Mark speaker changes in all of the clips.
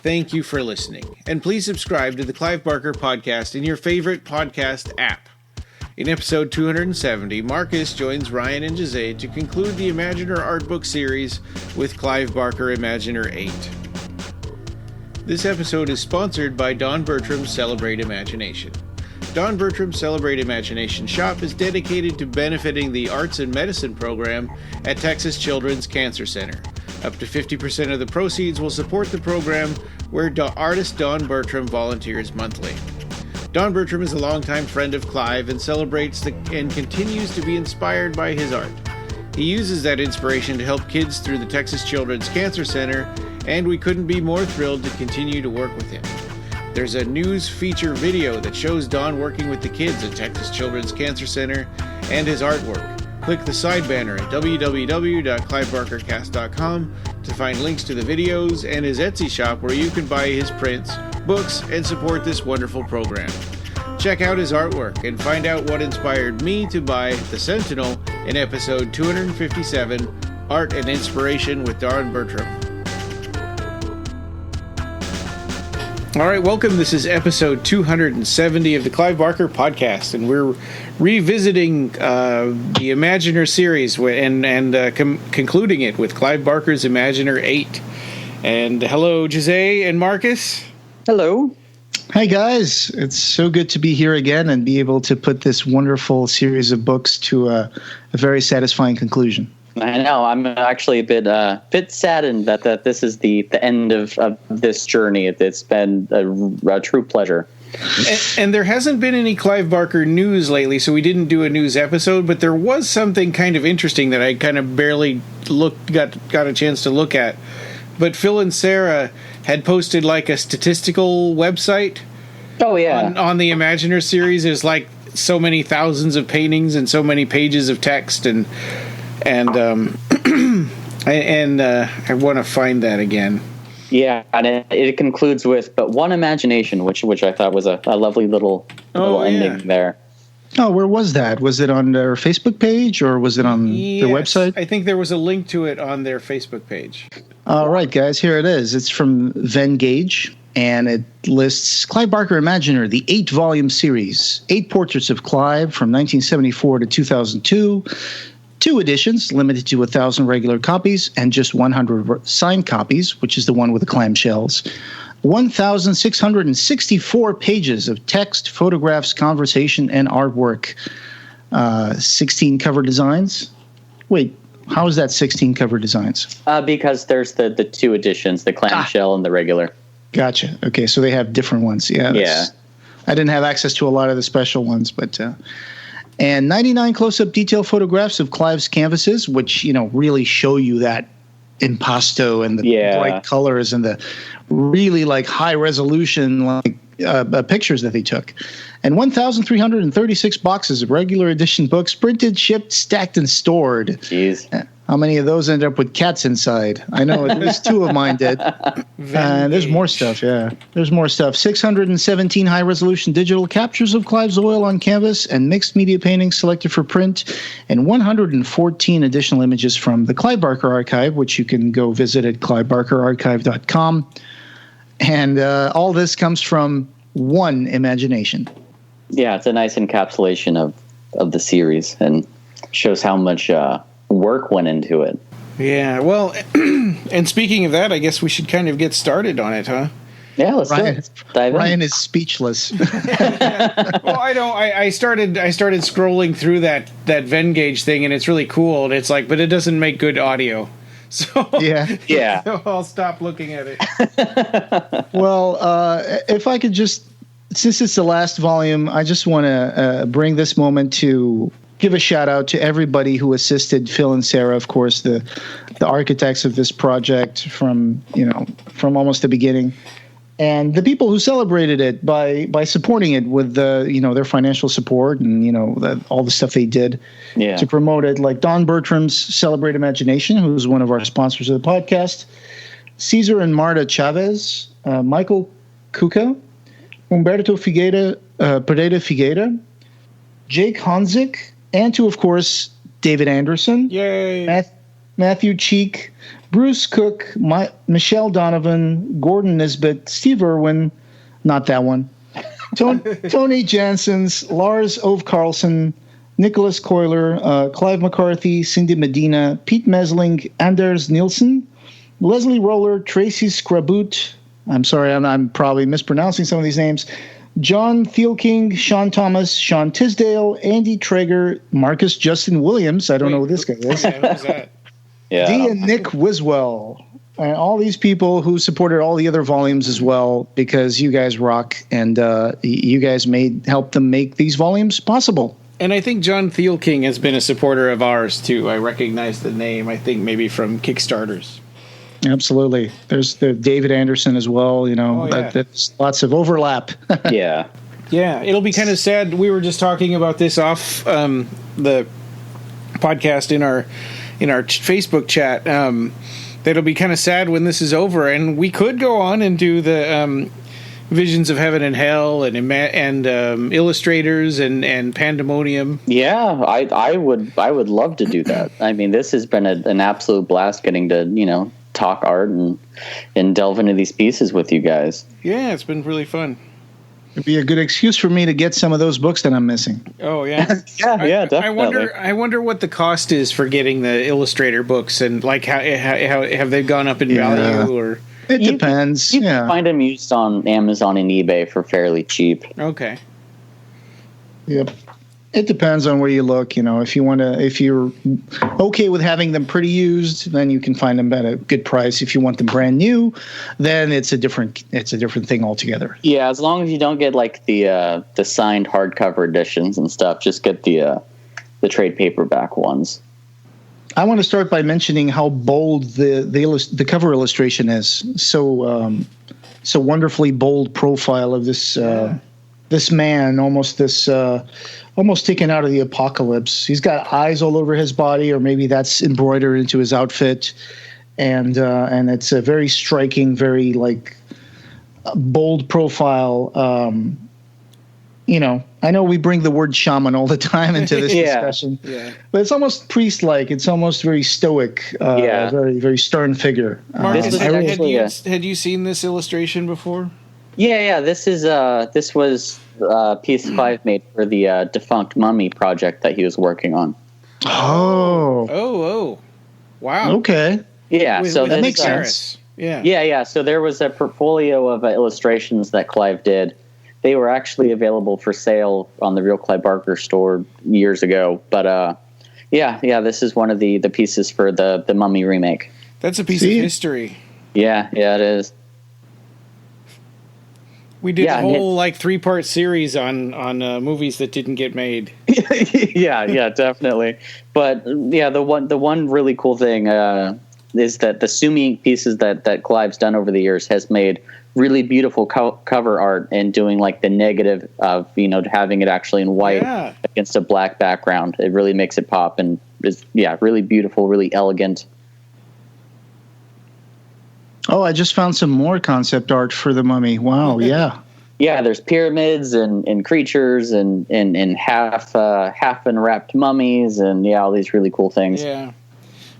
Speaker 1: thank you for listening. And please subscribe to the Clive Barker podcast in your favorite podcast app. In episode 270, Marcus joins Ryan and Jose to conclude the Imaginer art book series with Clive Barker Imaginer 8. This episode is sponsored by Don Bertram's Celebrate Imagination. Don Bertram's Celebrate Imagination shop is dedicated to benefiting the Arts and Medicine program at Texas Children's Cancer Center. Up to 50% of the proceeds will support the program, where artist Don Bertram volunteers monthly. Don Bertram is a longtime friend of Clive and and continues to be inspired by his art. He uses that inspiration to help kids through the Texas Children's Cancer Center, and we couldn't be more thrilled to continue to work with him. There's a news feature video that shows Don working with the kids at Texas Children's Cancer Center and his artwork. Click the side banner at www.clivebarkercast.com to find links to the videos and his Etsy shop where you can buy his prints, books, and support this wonderful program. Check out his artwork and find out what inspired me to buy The Sentinel in episode 257, Art and Inspiration with Don Bertram. All right, welcome. This is episode 270 of the Clive Barker podcast, and we're revisiting the Imaginer series and concluding it with Clive Barker's Imaginer 8. And hello, Jose and Marcus.
Speaker 2: Hello.
Speaker 3: Hi, guys. It's so good to be here again and be able to put this wonderful series of books to a very satisfying conclusion.
Speaker 2: I know. I'm actually a bit saddened that this is the end of this journey. It's been a true pleasure.
Speaker 1: And there hasn't been any Clive Barker news lately, so we didn't do a news episode, but there was something kind of interesting that I kind of barely got a chance to look at. But Phil and Sarah had posted like a statistical website.
Speaker 2: Oh, yeah.
Speaker 1: On the Imaginer series. There's like so many thousands of paintings and so many pages of text, and I want to find that again.
Speaker 2: Yeah, and it concludes with "but one imagination," which I thought was a lovely little ending there.
Speaker 3: Oh, where was that? Was it on their Facebook page or was it on their website?
Speaker 1: I think there was a link to it on their Facebook page.
Speaker 3: All right, guys, here it is. It's from Venngage, and it lists Clive Barker Imaginer, the 8-volume series, 8 portraits of Clive from 1974 to 2002, 2 editions, limited to 1,000 regular copies and just 100 signed copies, which is the one with the clamshells. 1,664 pages of text, photographs, conversation, and artwork. 16 cover designs. Wait, how is that 16 cover designs?
Speaker 2: Because there's the 2 editions, the clamshell and the regular.
Speaker 3: Gotcha. Okay, so they have different ones. Yeah. I didn't have access to a lot of the special ones, but... and 99 close-up detail photographs of Clive's canvases, which, really show you that impasto and the bright colors and the really high resolution pictures that they took. And 1,336 boxes of regular edition books printed, shipped, stacked, and stored.
Speaker 2: Jeez.
Speaker 3: How many of those end up with cats inside? I know at least 2 of mine did. There's more stuff, yeah. There's more stuff. 617 high-resolution digital captures of Clive's oil on canvas and mixed media paintings selected for print, and 114 additional images from the Clive Barker Archive, which you can go visit at clivebarkerarchive.com. And all this comes from one imagination.
Speaker 2: Yeah, it's a nice encapsulation of the series and shows how much... work went into it.
Speaker 1: Yeah, well, and speaking of that, I guess we should kind of get started on it, huh?
Speaker 2: Yeah, let's do it.
Speaker 3: Ryan is speechless.
Speaker 1: Well, I started scrolling through that Venngage thing, and it's really cool. And it's but it doesn't make good audio. So
Speaker 2: yeah.
Speaker 1: So I'll stop looking at it.
Speaker 3: Well, if I could just, since it's the last volume, I just want to bring this moment to give a shout out to everybody who assisted Phil and Sarah, of course, the architects of this project from almost the beginning, and the people who celebrated it by supporting it with their financial support and all the stuff they did to promote it, like Don Bertram's Celebrate Imagination, who's one of our sponsors of the podcast, Cesar and Marta Chavez, Michael Kuka, Humberto Pereira Figueira, Jake Honzik, and to, of course, David Anderson.
Speaker 1: Yay!
Speaker 3: Matthew Cheek, Bruce Cook, Michelle Donovan, Gordon Nisbet, Steve Irwin, not that one, Tony Janssens, Lars Ove Carlson, Nicholas Coiler, Clive McCarthy, Cindy Medina, Pete Mesling, Anders Nielsen, Leslie Roller, Tracy Scraboot. I'm sorry, I'm probably mispronouncing some of these names. John Thielking, Sean Thomas, Sean Tisdale, Andy Traeger, Marcus Justin Williams. I don't know who this guy is.
Speaker 1: Yeah, who's that?
Speaker 2: Yeah.
Speaker 3: Dee and Nick Wiswell. And all these people who supported all the other volumes as well, because you guys rock, and you guys helped them make these volumes possible.
Speaker 1: And I think John Thielking has been a supporter of ours, too. I recognize the name, I think maybe from Kickstarters.
Speaker 3: Absolutely. There's the David Anderson as well. There's lots of overlap.
Speaker 2: Yeah.
Speaker 1: Yeah, it'll be kind of sad. We were just talking about this off the podcast in our Facebook chat. That'll be kind of sad when this is over, and we could go on and do the Visions of Heaven and Hell and Illustrators and Pandemonium.
Speaker 2: Yeah, I would love to do that. I mean, this has been an absolute blast getting to talk art and delve into these pieces with you guys.
Speaker 1: Yeah, it's been really fun.
Speaker 3: It'd be a good excuse for me to get some of those books that I'm missing.
Speaker 1: Oh yeah,
Speaker 2: yeah, definitely.
Speaker 1: I wonder what the cost is for getting the Illustrator books, and like how have they gone up in value? Or
Speaker 3: it depends.
Speaker 2: You can find them used on Amazon and eBay for fairly cheap.
Speaker 1: Okay.
Speaker 3: Yep. It depends on where you look. If you're okay with having them pretty used, then you can find them at a good price. If you want them brand new, then it's a different thing altogether.
Speaker 2: Yeah, as long as you don't get like the signed hardcover editions and stuff, just get the trade paperback ones.
Speaker 3: I want to start by mentioning how bold the cover illustration is. So wonderfully bold profile of this this man, almost taken out of the apocalypse. He's got eyes all over his body, or maybe that's embroidered into his outfit, and it's a very striking, very bold profile. I know we bring the word shaman all the time into this discussion, but it's almost priest-like. It's almost very stoic, very, very stern figure.
Speaker 1: Marcus, had you seen this illustration before?
Speaker 2: Yeah. This was a piece Clive made for the defunct mummy project that he was working on.
Speaker 1: Oh, wow.
Speaker 3: Okay.
Speaker 2: Yeah, so
Speaker 3: that makes sense.
Speaker 2: Yeah. So there was a portfolio of illustrations that Clive did. They were actually available for sale on the Real Clive Barker store years ago. But this is one of the pieces for the mummy remake.
Speaker 1: That's a piece of history.
Speaker 2: Yeah, it is.
Speaker 1: We did a whole 3-part series on movies that didn't get made.
Speaker 2: yeah, definitely. But the one really cool thing is that the Sumi pieces that Clive's done over the years has made really beautiful cover art, and doing the negative of having it actually in white against a black background. It really makes it pop, and is really beautiful, really elegant.
Speaker 3: Oh, I just found some more concept art for the mummy. Wow, yeah.
Speaker 2: Yeah, there's pyramids and creatures and half enwrapped mummies and all these really cool things.
Speaker 1: Yeah,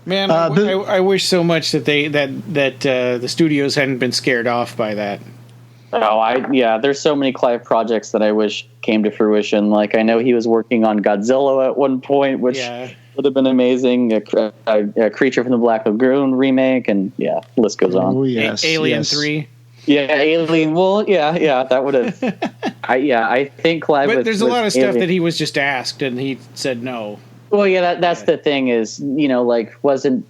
Speaker 1: man, I wish so much that the studios hadn't been scared off by that.
Speaker 2: Oh, there's so many Clive projects that I wish came to fruition. I know he was working on Godzilla at one point, which would have been amazing. A Creature from the Black Lagoon remake, and the list goes on.
Speaker 3: Oh, yes,
Speaker 1: Alien 3.
Speaker 2: Yeah, Alien. Well, that would have. I think Clive.
Speaker 1: But there's a lot of stuff that he was just asked, and he said no.
Speaker 2: Well, that's the thing is, wasn't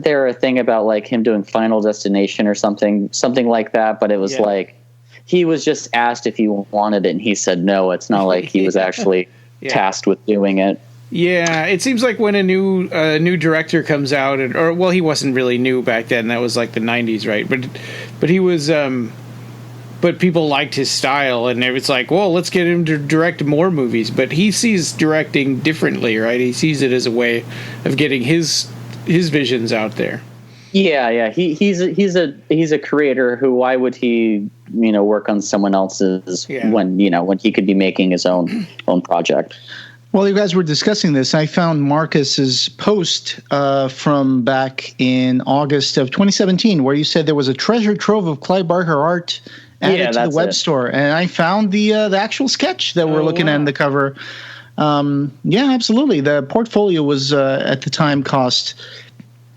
Speaker 2: there a thing about him doing Final Destination or something like that? But it was he was just asked if he wanted it, and he said no. It's not like he was actually tasked with doing it.
Speaker 1: Yeah, it seems like when a new director comes out, he wasn't really new back then. That was the 90s, right? But he was, but people liked his style, and it was let's get him to direct more movies. But he sees directing differently, right? He sees it as a way of getting his visions out there.
Speaker 2: Yeah. He's a creator who, why would he work on someone else's when he could be making his own project.
Speaker 3: While you guys were discussing this, I found Marcus's post from back in August of 2017, where you said there was a treasure trove of Clive Barker art added to the web store, and I found the actual sketch that we're looking at in the cover. Yeah, absolutely. The portfolio was at the time cost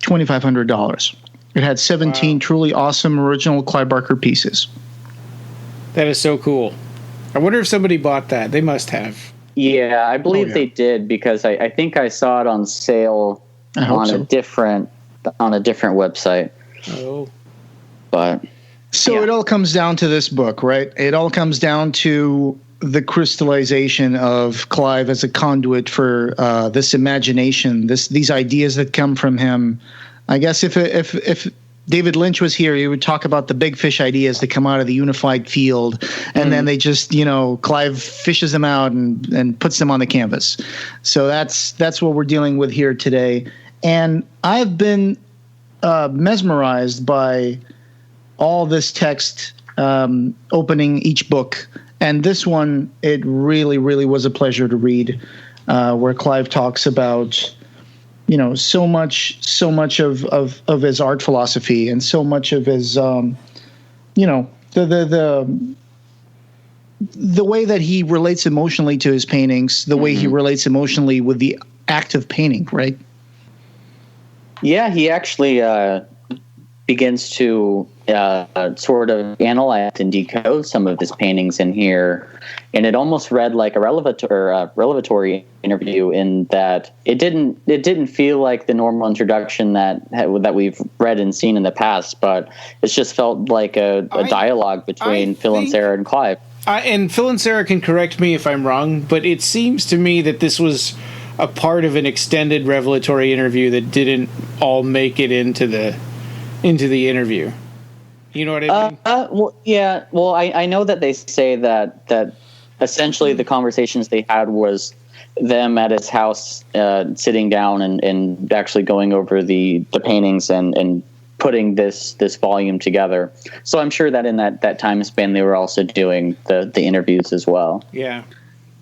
Speaker 3: $2,500. It had 17 truly awesome original Clive Barker pieces.
Speaker 1: That is so cool. I wonder if somebody bought that. They must have.
Speaker 2: Yeah, I believe they did, because I think I saw it on sale on a different website.
Speaker 1: Oh.
Speaker 2: But
Speaker 3: so it all comes down to this book, right? It all comes down to the crystallization of Clive as a conduit for this imagination, these ideas that come from him. I guess if David Lynch was here, he would talk about the big fish ideas that come out of the unified field, and then they just, Clive fishes them out and puts them on the canvas. So that's what we're dealing with here today. And I've been mesmerized by all this text opening each book. And this one, it really, really was a pleasure to read, where Clive talks about so much of his art philosophy, and so much of his, the way that he relates emotionally to his paintings, the way he relates emotionally with the act of painting, right?
Speaker 2: Yeah, he actually begins to sort of analyze and decode some of his paintings in here, and it almost read like a revelatory interview, in that it didn't feel like the normal introduction that we've read and seen in the past, but it's just felt like a dialogue between Phil and Sarah and Clive.
Speaker 1: And Phil and Sarah can correct me if I'm wrong, but it seems to me that this was a part of an extended revelatory interview that didn't all make it into the interview. You know what I mean?
Speaker 2: Well, yeah. Well, I know that they say that essentially the conversations they had was them at his house, sitting down and actually going over the paintings and putting this volume together. So I'm sure that in that time span they were also doing the interviews as well.
Speaker 1: Yeah.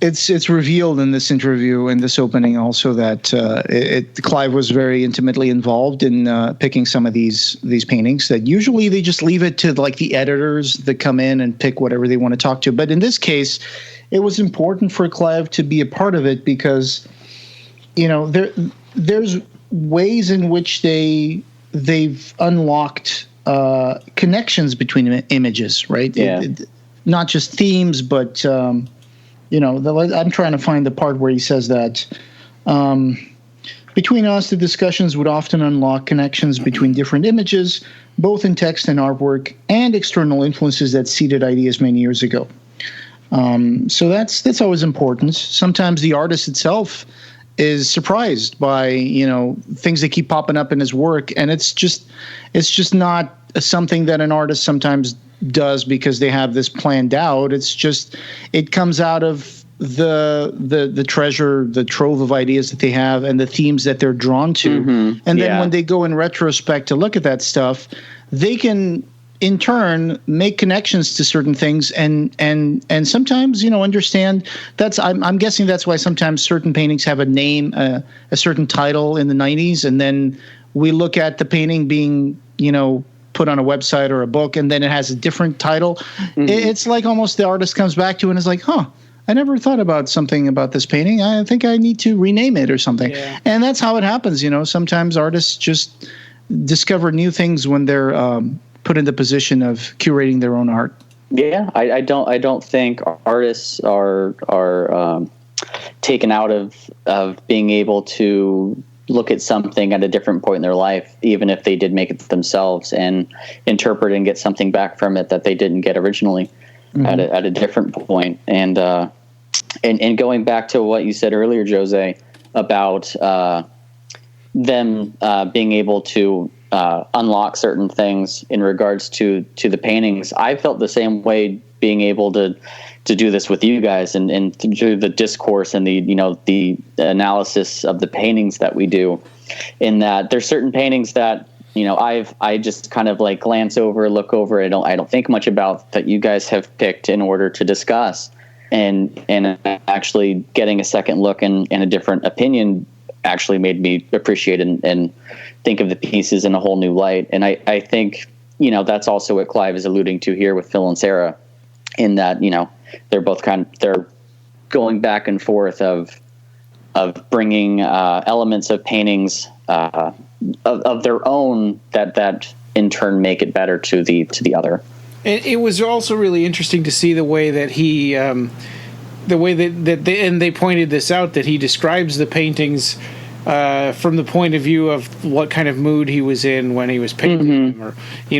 Speaker 3: It's revealed in this interview, in this opening, also that Clive was very intimately involved in picking some of these paintings. That usually they just leave it to like the editors that come in and pick whatever they want to talk to. But in this case, it was important for Clive to be a part of it, because there's ways in which they've unlocked connections between images, right?
Speaker 2: Yeah.
Speaker 3: Not just themes, but I'm trying to find the part where he says that between us, the discussions would often unlock connections between different images, both in text and artwork, and external influences that seeded ideas many years ago. So that's always important. Sometimes the artist itself is surprised by things that keep popping up in his work, and it's just not something that an artist sometimes does because they have this planned out. It's just, it comes out of the treasure, the trove of ideas that they have, and the themes that they're drawn to. And then when they go in retrospect to look at that stuff, they can in turn make connections to certain things and sometimes understand. I'm guessing that's why sometimes certain paintings have a name, a certain title in the 90s, and then we look at the painting being put on a website or a book, and then it has a different title. It's like almost the artist comes back to it and is like, I never thought about something about this painting. I think I need to rename it or something. Yeah. And that's how it happens. Sometimes artists just discover new things when they're put in the position of curating their own art.
Speaker 2: Yeah, I don't think artists are taken out of being able to look at something at a different point in their life, even if they did make it themselves, and interpret and get something back from it that they didn't get originally at a different point. And going back to what you said earlier, Jose, about them being able to unlock certain things in regards to the paintings, I felt the same way being able to do this with you guys and through the discourse and the analysis of the paintings that we do, in that there's certain paintings that I just kind of like glance over, look over. I don't think much about, that you guys have picked in order to discuss. and actually getting a second look and a different opinion actually made me appreciate and think of the pieces in a whole new light. And I think, that's also what Clive is alluding to here with Phil and Sarah, in that, they're both they're going back and forth of bringing elements of paintings of their own that in turn make it better to the other.
Speaker 1: It was also really interesting to see the way that he, the way that they pointed this out, that he describes the paintings from the point of view of what kind of mood he was in when he was painting them,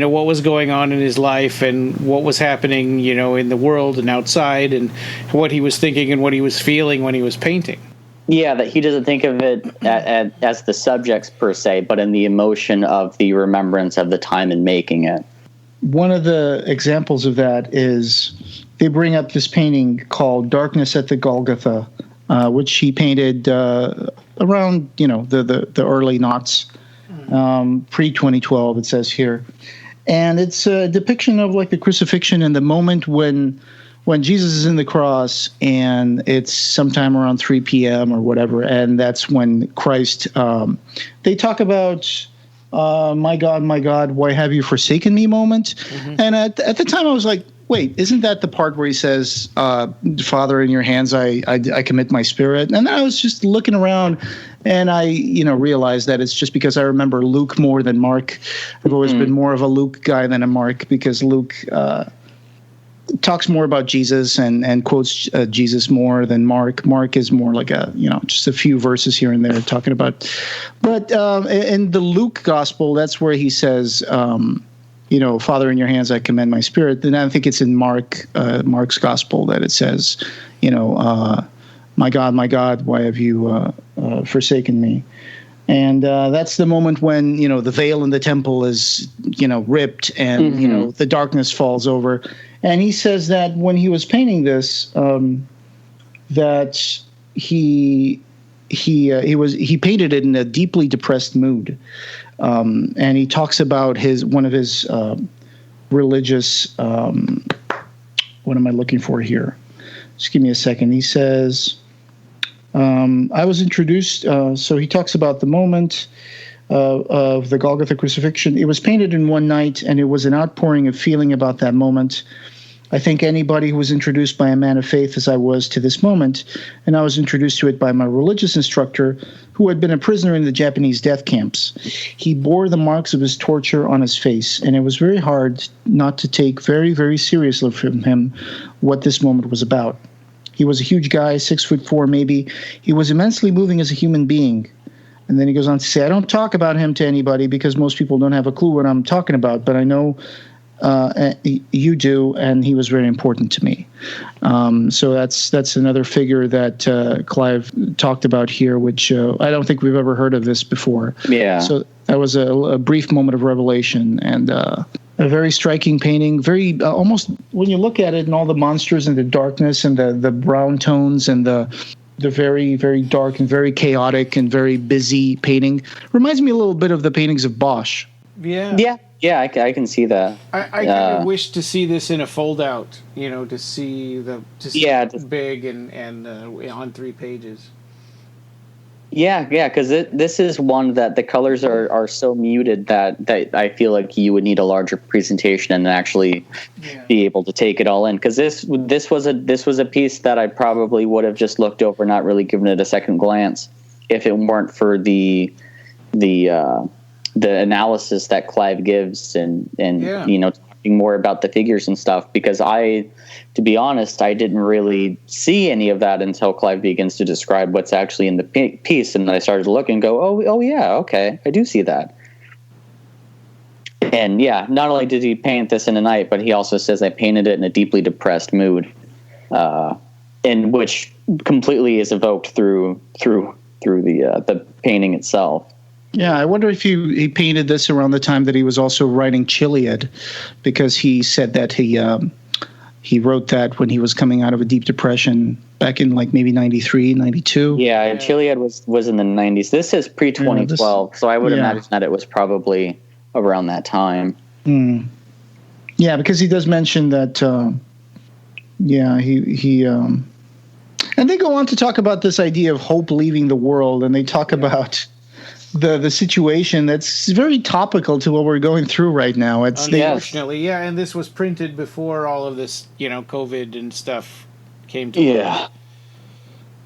Speaker 1: or what was going on in his life and what was happening, in the world and outside, and what he was thinking and what he was feeling when he was painting.
Speaker 2: Yeah, that he doesn't think of it as the subjects per se, but in the emotion of the remembrance of the time in making it.
Speaker 3: One of the examples of that is they bring up this painting called Darkness at the Golgotha, which he painted around, the early noughts, pre-2012, it says here. And it's a depiction of like the crucifixion and the moment when Jesus is in the cross, and it's sometime around 3 p.m. or whatever, and that's when Christ, they talk about my God, why have you forsaken me moment? And at the time I was like, wait, isn't that the part where he says, Father, in your hands I commit my spirit? And then I was just looking around, and I realized that it's just because I remember Luke more than Mark. I've always been more of a Luke guy than a Mark, because Luke talks more about Jesus and quotes Jesus more than Mark. Mark is more like just a few verses here and there talking about. But in the Luke gospel, that's where he says, Father, in your hands I commend my spirit. Then I think it's in Mark's gospel that it says, my God, why have you forsaken me? And that's the moment when, the veil in the temple is, ripped, and, the darkness falls over. And he says that when he was painting this, that he painted it in a deeply depressed mood. And he talks about one of his religious, what am I looking for here? Just give me a second. He says, I was introduced, so he talks about the moment of the Golgotha crucifixion. It was painted in one night, and it was an outpouring of feeling about that moment. I think anybody who was introduced by a man of faith as I was to this moment, and I was introduced to it by my religious instructor, who had been a prisoner in the Japanese death camps. He bore the marks of his torture on his face, and it was very hard not to take very, very seriously from him what this moment was about. He was a huge guy, 6'4" maybe. He was immensely moving as a human being. And then he goes on to say, I don't talk about him to anybody because most people don't have a clue what I'm talking about, but I know you do, and he was very important to me. So that's another figure that Clive talked about here, which I don't think we've ever heard of this before. Yeah. So that was a brief moment of revelation, and a very striking painting. Very almost when you look at it, and all the monsters and the darkness and the brown tones and the very, very dark and very chaotic and very busy painting reminds me a little bit of the paintings of Bosch.
Speaker 2: Yeah, I can see that.
Speaker 1: I kind of wish to see this in a fold out, to see it big and on 3 pages.
Speaker 2: Yeah, because this is one that the colors are so muted that I feel like you would need a larger presentation and actually be able to take it all in. Because this was a piece that I probably would have just looked over, not really given it a second glance, if it weren't for the analysis that Clive gives and talking more about the figures and stuff, because to be honest, I didn't really see any of that until Clive begins to describe what's actually in the piece, and then I started to look and go, oh yeah, okay, I do see that. And not only did he paint this in a night, but he also says I painted it in a deeply depressed mood, in which completely is evoked through the painting itself.
Speaker 3: Yeah, I wonder if he painted this around the time that he was also writing Chiliad, because he said that he wrote that when he was coming out of a deep depression back in like maybe 93, 92.
Speaker 2: Yeah, Chiliad was in the 90s. This is pre-2012, so I would imagine that it was probably around that time.
Speaker 3: Yeah, because he does mention that Yeah, he and they go on to talk about this idea of hope leaving the world, and they talk about the situation that's very topical to what we're going through right now. It's
Speaker 1: unfortunately, and this was printed before all of this, COVID and stuff came to light.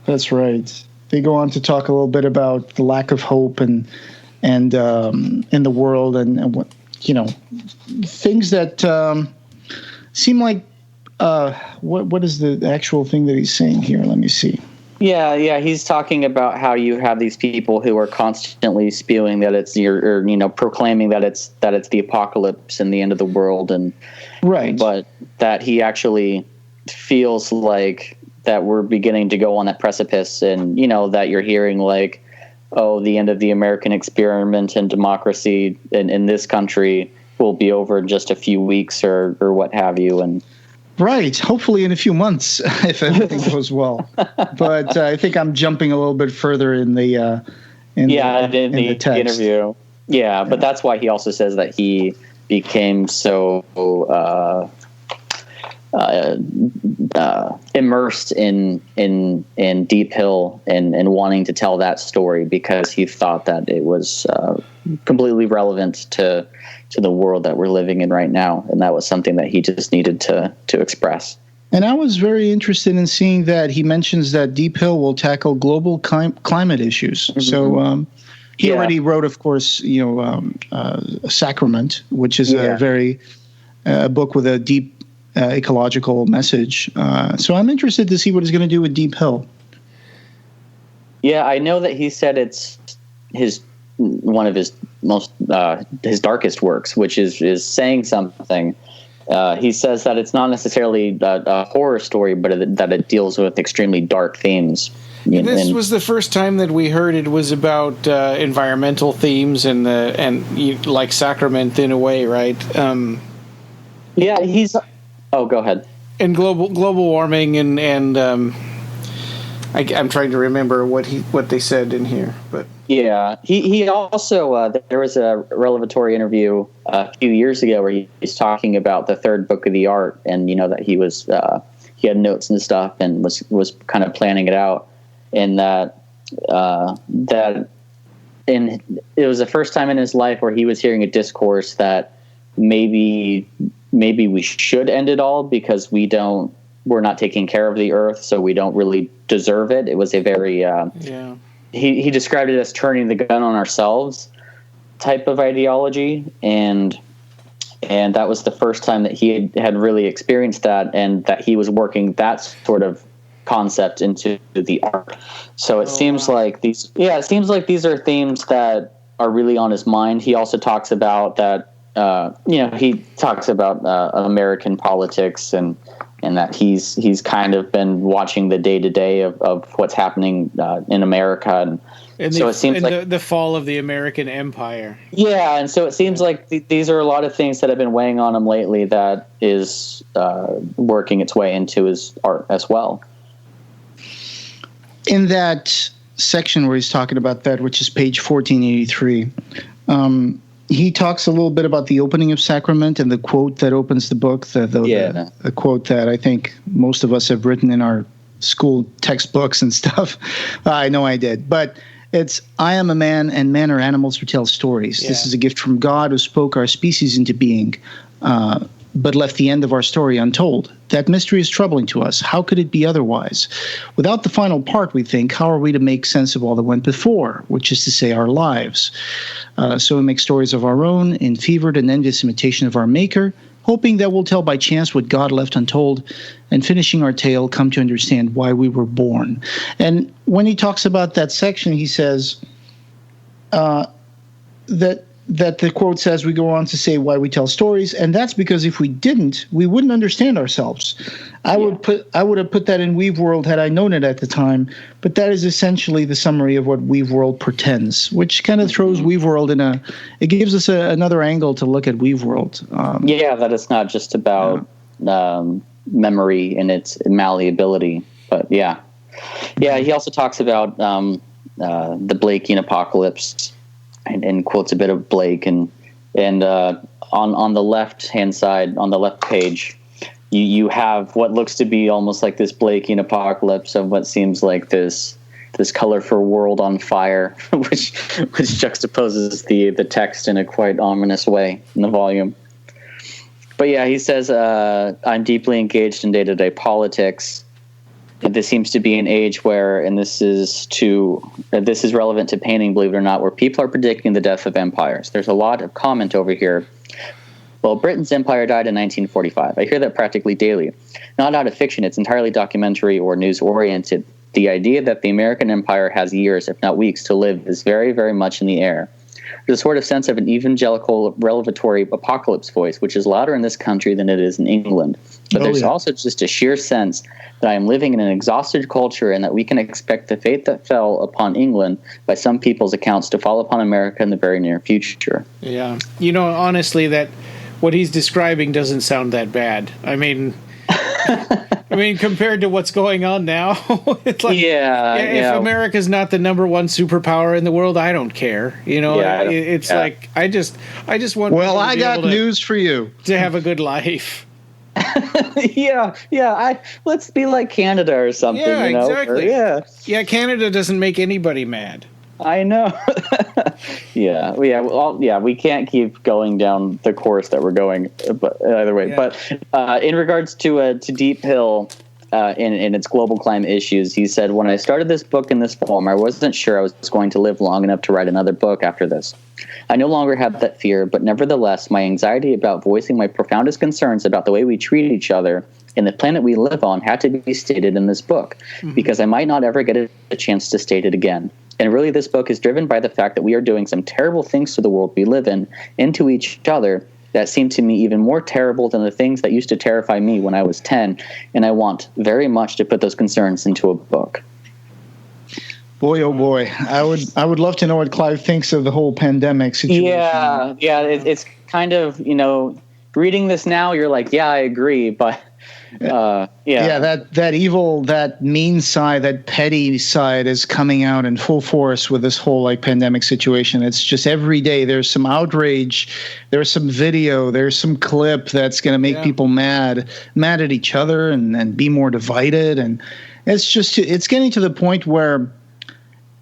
Speaker 3: That's right. They go on to talk a little bit about the lack of hope and in the world, and what, things that seem like what is the actual thing that he's saying here? Let me see.
Speaker 2: Yeah. He's talking about how you have these people who are constantly spewing that it's proclaiming that it's the apocalypse and the end of the world, and
Speaker 3: right.
Speaker 2: But that he actually feels like that we're beginning to go on that precipice, and that you're hearing like, oh, the end of the American experiment and democracy in this country will be over in just a few weeks or what have you, and.
Speaker 3: Right. Hopefully in a few months, if everything goes well. But I think I'm jumping a little bit further in the
Speaker 2: interview. Yeah, but that's why he also says that he became so immersed in Deep Hill and wanting to tell that story, because he thought that it was completely relevant to the world that we're living in right now, and that was something that he just needed to express.
Speaker 3: And I was very interested in seeing that he mentions that Deep Hill will tackle global climate issues. Mm-hmm. So he already wrote, of course, Sacrament, which is a book with a deep ecological message. So I'm interested to see what he's going to do with Deep Hill.
Speaker 2: Yeah, I know that he said it's one of his most his darkest works, which is saying something. He says that it's not necessarily a horror story, but that it deals with extremely dark themes.
Speaker 1: This was the first time that we heard it was about environmental themes and like Sacrament in a way, right?
Speaker 2: He's. Oh, go ahead.
Speaker 1: And global warming and I'm trying to remember what they said in here, but
Speaker 2: yeah, he also there was a revelatory interview a few years ago where he's talking about the third book of the art, and that he was he had notes and stuff and was kind of planning it out, and that it was the first time in his life where he was hearing a discourse that maybe we should end it all because we're not taking care of the earth, so we don't really deserve it. It was a very he described it as turning the gun on ourselves type of ideology, and that was the first time that he had really experienced that, and that he was working that sort of concept into the art. So it seems like these are themes that are really on his mind. He also talks about that he talks about American politics and that he's kind of been watching the day-to-day of what's happening in America. And so it seems like
Speaker 1: the fall of the American empire.
Speaker 2: Yeah, and so it seems like these are a lot of things that have been weighing on him lately that is working its way into his art as well.
Speaker 3: In that section where he's talking about that, which is page 1483, he talks a little bit about the opening of Sacrament and the quote that opens the book, the quote that I think most of us have written in our school textbooks and stuff. I know I did. But it's, I am a man and men are animals who tell stories. Yeah. This is a gift from God who spoke our species into being, but left the end of our story untold. That mystery is troubling to us. How could it be otherwise? Without the final part, we think, how are we to make sense of all that went before, which is to say our lives? So we make stories of our own in fevered and envious imitation of our Maker, hoping that we'll tell by chance what God left untold, and finishing our tale, come to understand why we were born. And when he talks about that section, he says that the quote says, we go on to say why we tell stories, and that's because if we didn't, we wouldn't understand ourselves. I would have put that in Weave World had I known it at the time, but that is essentially the summary of what Weave World pretends, which kind of throws Weave World it gives us another angle to look at Weave World.
Speaker 2: That it's not just about memory and its malleability, but he also talks about the Blakean apocalypse, and quotes a bit of Blake, and on the left hand side, on the left page, you have what looks to be almost like this Blakean apocalypse of what seems like this colorful world on fire, which juxtaposes the text in a quite ominous way in the volume. But yeah, he says, I'm deeply engaged in day-to-day politics. This seems to be an age where, and this is relevant to painting, believe it or not, where people are predicting the death of empires. There's a lot of comment over here. Well, Britain's empire died in 1945. I hear that practically daily. Not out of fiction, it's entirely documentary or news-oriented. The idea that the American empire has years, if not weeks, to live is very, very much in the air. There's a sort of sense of an evangelical revelatory apocalypse voice, which is louder in this country than it is in England. But there's also just a sheer sense that I am living in an exhausted culture and that we can expect the fate that fell upon England by some people's accounts to fall upon America in the very near future.
Speaker 1: Yeah. Honestly, that what he's describing doesn't sound that bad. I mean, compared to what's going on now, it's like, if America's not the number one superpower in the world, I don't care. Like I just want.
Speaker 3: Well, I got news for you.
Speaker 1: To have a good life.
Speaker 2: Let's be like Canada or something.
Speaker 1: Yeah, exactly. Yeah, Canada doesn't make anybody mad.
Speaker 2: I know. We can't keep going down the course that we're going, but either way. Yeah. But in regards to Deep Hill in its global climate issues, he said, when I started this book in this form, I wasn't sure I was going to live long enough to write another book after this. I no longer have that fear, but nevertheless, my anxiety about voicing my profoundest concerns about the way we treat each other and the planet we live on had to be stated in this book, because I might not ever get a chance to state it again. And really, this book is driven by the fact that we are doing some terrible things to the world we live in and to each other that seem to me even more terrible than the things that used to terrify me when I was 10. And I want very much to put those concerns into a book.
Speaker 3: Boy, oh boy. I would love to know what Clive thinks of the whole pandemic situation.
Speaker 2: It's kind of, reading this now, you're like, yeah, I agree, but...
Speaker 3: that evil, that mean side, that petty side is coming out in full force with this whole pandemic situation. It's just every day there's some outrage, there's some video, there's some clip that's going to make people mad at each other and be more divided. And it's getting to the point where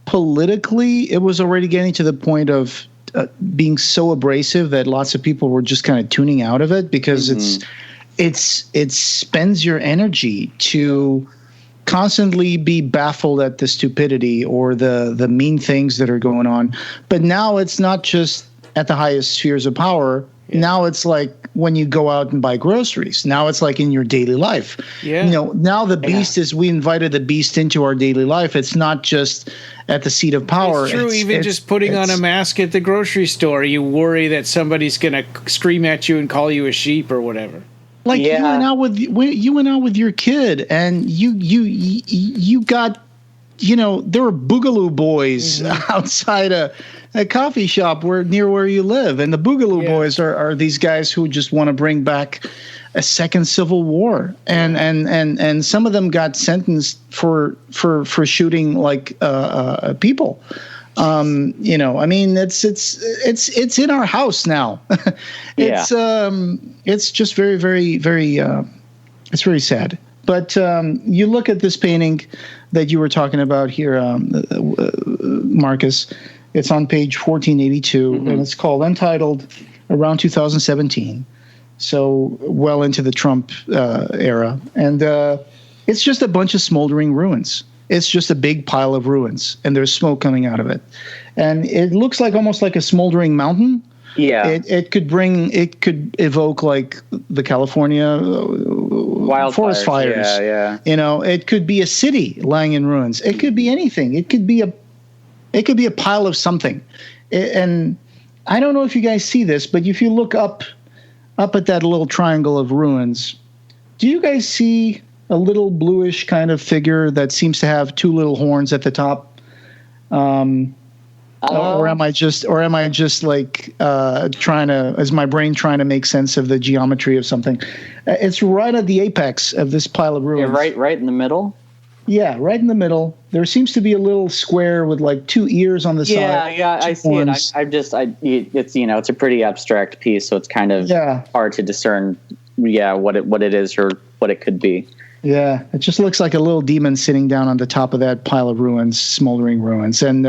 Speaker 3: politically it was already getting to the point of being so abrasive that lots of people were just kind of tuning out of it because it spends your energy to constantly be baffled at the stupidity or the mean things that are going on. But now it's not just at the highest spheres of power. Yeah. Now it's like when you go out and buy groceries. Now it's like in your daily life. Yeah. Now the beast is, we invited the beast into our daily life. It's not just at the seat of power.
Speaker 1: It's true. Even just putting on a mask at the grocery store, you worry that somebody's going to scream at you and call you a sheep or whatever.
Speaker 3: Like you went out with your kid, and you got, there were Boogaloo Boys outside a coffee shop near where you live, and the Boogaloo Boys are these guys who just want to bring back a second civil war, and some of them got sentenced for shooting people. It's in our house now. It's just very, very, very, it's very sad. But you look at this painting that you were talking about here, Marcus. It's on page 1482, and it's called Untitled, around 2017. So well into the Trump era. And it's just a bunch of smoldering ruins. It's just a big pile of ruins, and there's smoke coming out of it. And it looks like almost like a smoldering mountain. Yeah. It could evoke like the California forest fires. Yeah. It could be a city lying in ruins. It could be anything. It could be a pile of something. And I don't know if you guys see this, but if you look up at that little triangle of ruins, do you guys see a little bluish kind of figure that seems to have two little horns at the top? Or am I just like is my brain trying to make sense of the geometry of something? It's right at the apex of this pile of ruins.
Speaker 2: Yeah, right in the middle?
Speaker 3: Yeah, right in the middle. There seems to be a little square with like two ears on the side.
Speaker 2: Yeah, I see it. It's a pretty abstract piece, so it's kind of hard to discern what it is or what it could be.
Speaker 3: Yeah, it just looks like a little demon sitting down on the top of that pile of ruins, smoldering ruins, and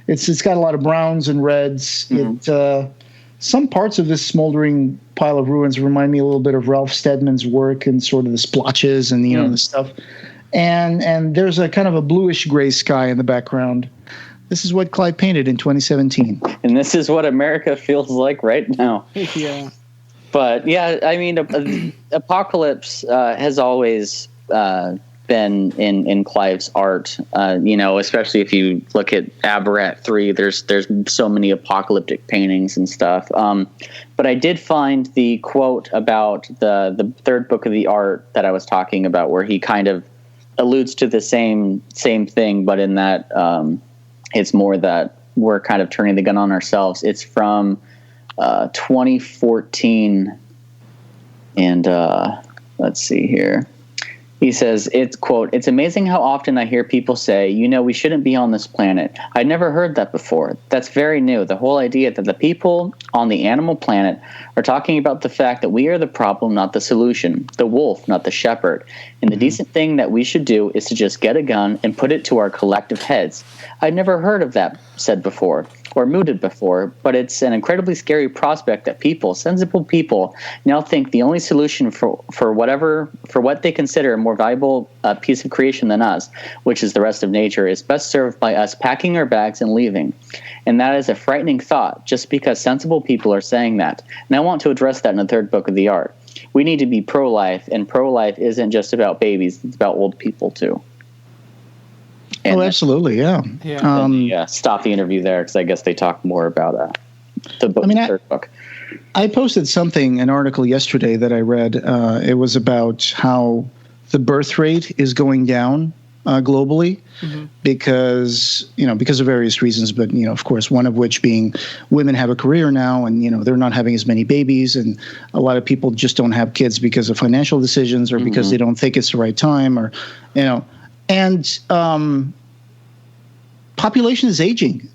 Speaker 3: it's got a lot of browns and reds. Some parts of this smoldering pile of ruins remind me a little bit of Ralph Steadman's work and sort of the splotches and the stuff. And there's a kind of a bluish gray sky in the background. This is what Clive painted in 2017.
Speaker 2: And this is what America feels like right now.
Speaker 1: Yeah.
Speaker 2: But yeah, I mean, Apocalypse has always been in Clive's art. Especially if you look at Abarat 3, there's so many apocalyptic paintings and stuff. But I did find the quote about the third book of the art that I was talking about, where he kind of alludes to the same thing, but in that it's more that we're kind of turning the gun on ourselves. It's from 2014, and let's see here. He says, it's quote, "It's amazing how often I hear people say, we shouldn't be on this planet. I'd never heard that before. That's very new. The whole idea that the people on the animal planet are talking about the fact that we are the problem, not the solution. The wolf, not the shepherd. And the decent thing that we should do is to just get a gun and put it to our collective heads. I'd never heard of that said before or mooted before, but it's an incredibly scary prospect that people, sensible people, now think the only solution for what they consider a more valuable piece of creation than us, which is the rest of nature, is best served by us packing our bags and leaving. And that is a frightening thought, just because sensible people are saying that. And I want to address that in the third book of the art. We need to be pro-life, and pro-life isn't just about babies, it's about old people too." And
Speaker 3: absolutely, yeah.
Speaker 2: Stop the interview there because I guess they talk more about the book. Third book.
Speaker 3: I posted an article yesterday that I read. It was about how the birth rate is going down globally because of various reasons, but of course one of which being women have a career now, and they're not having as many babies, and a lot of people just don't have kids because of financial decisions or because they don't think it's the right time, or and population is aging.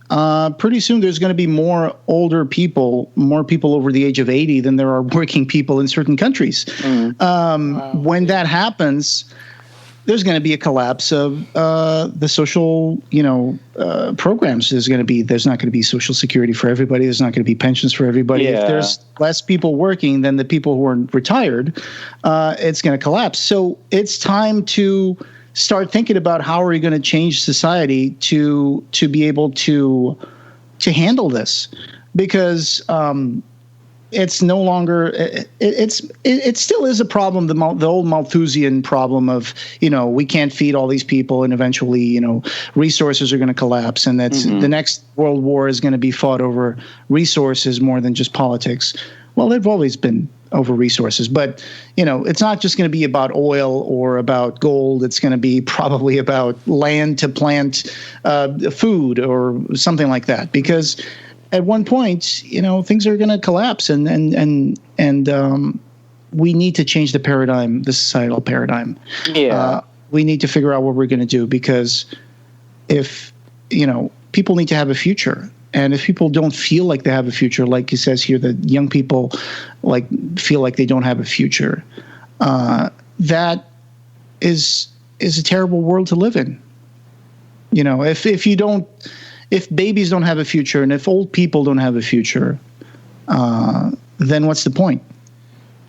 Speaker 3: Pretty soon there's going to be more older people, more people over the age of 80 than there are working people in certain countries. When that happens, there's going to be a collapse of the social, programs. There's not going to be Social Security for everybody. There's not going to be pensions for everybody.
Speaker 2: Yeah.
Speaker 3: If there's less people working than the people who are retired, it's going to collapse. So it's time to start thinking about how are we going to change society to be able to handle this, because it's no longer it still is a problem, the old Malthusian problem of we can't feed all these people, and eventually resources are going to collapse, and that's the next world war is going to be fought over resources more than just politics. Well, they've always been over resources, but it's not just going to be about oil or about gold. It's going to be probably about land to plant food or something like that, because at one point things are going to collapse, and we need to change the paradigm, the societal paradigm. We need to figure out what we're going to do, because if people need to have a future. And if people don't feel like they have a future, like he says here, that young people feel like they don't have a future, that is a terrible world to live in. If babies don't have a future, and if old people don't have a future, then what's the point?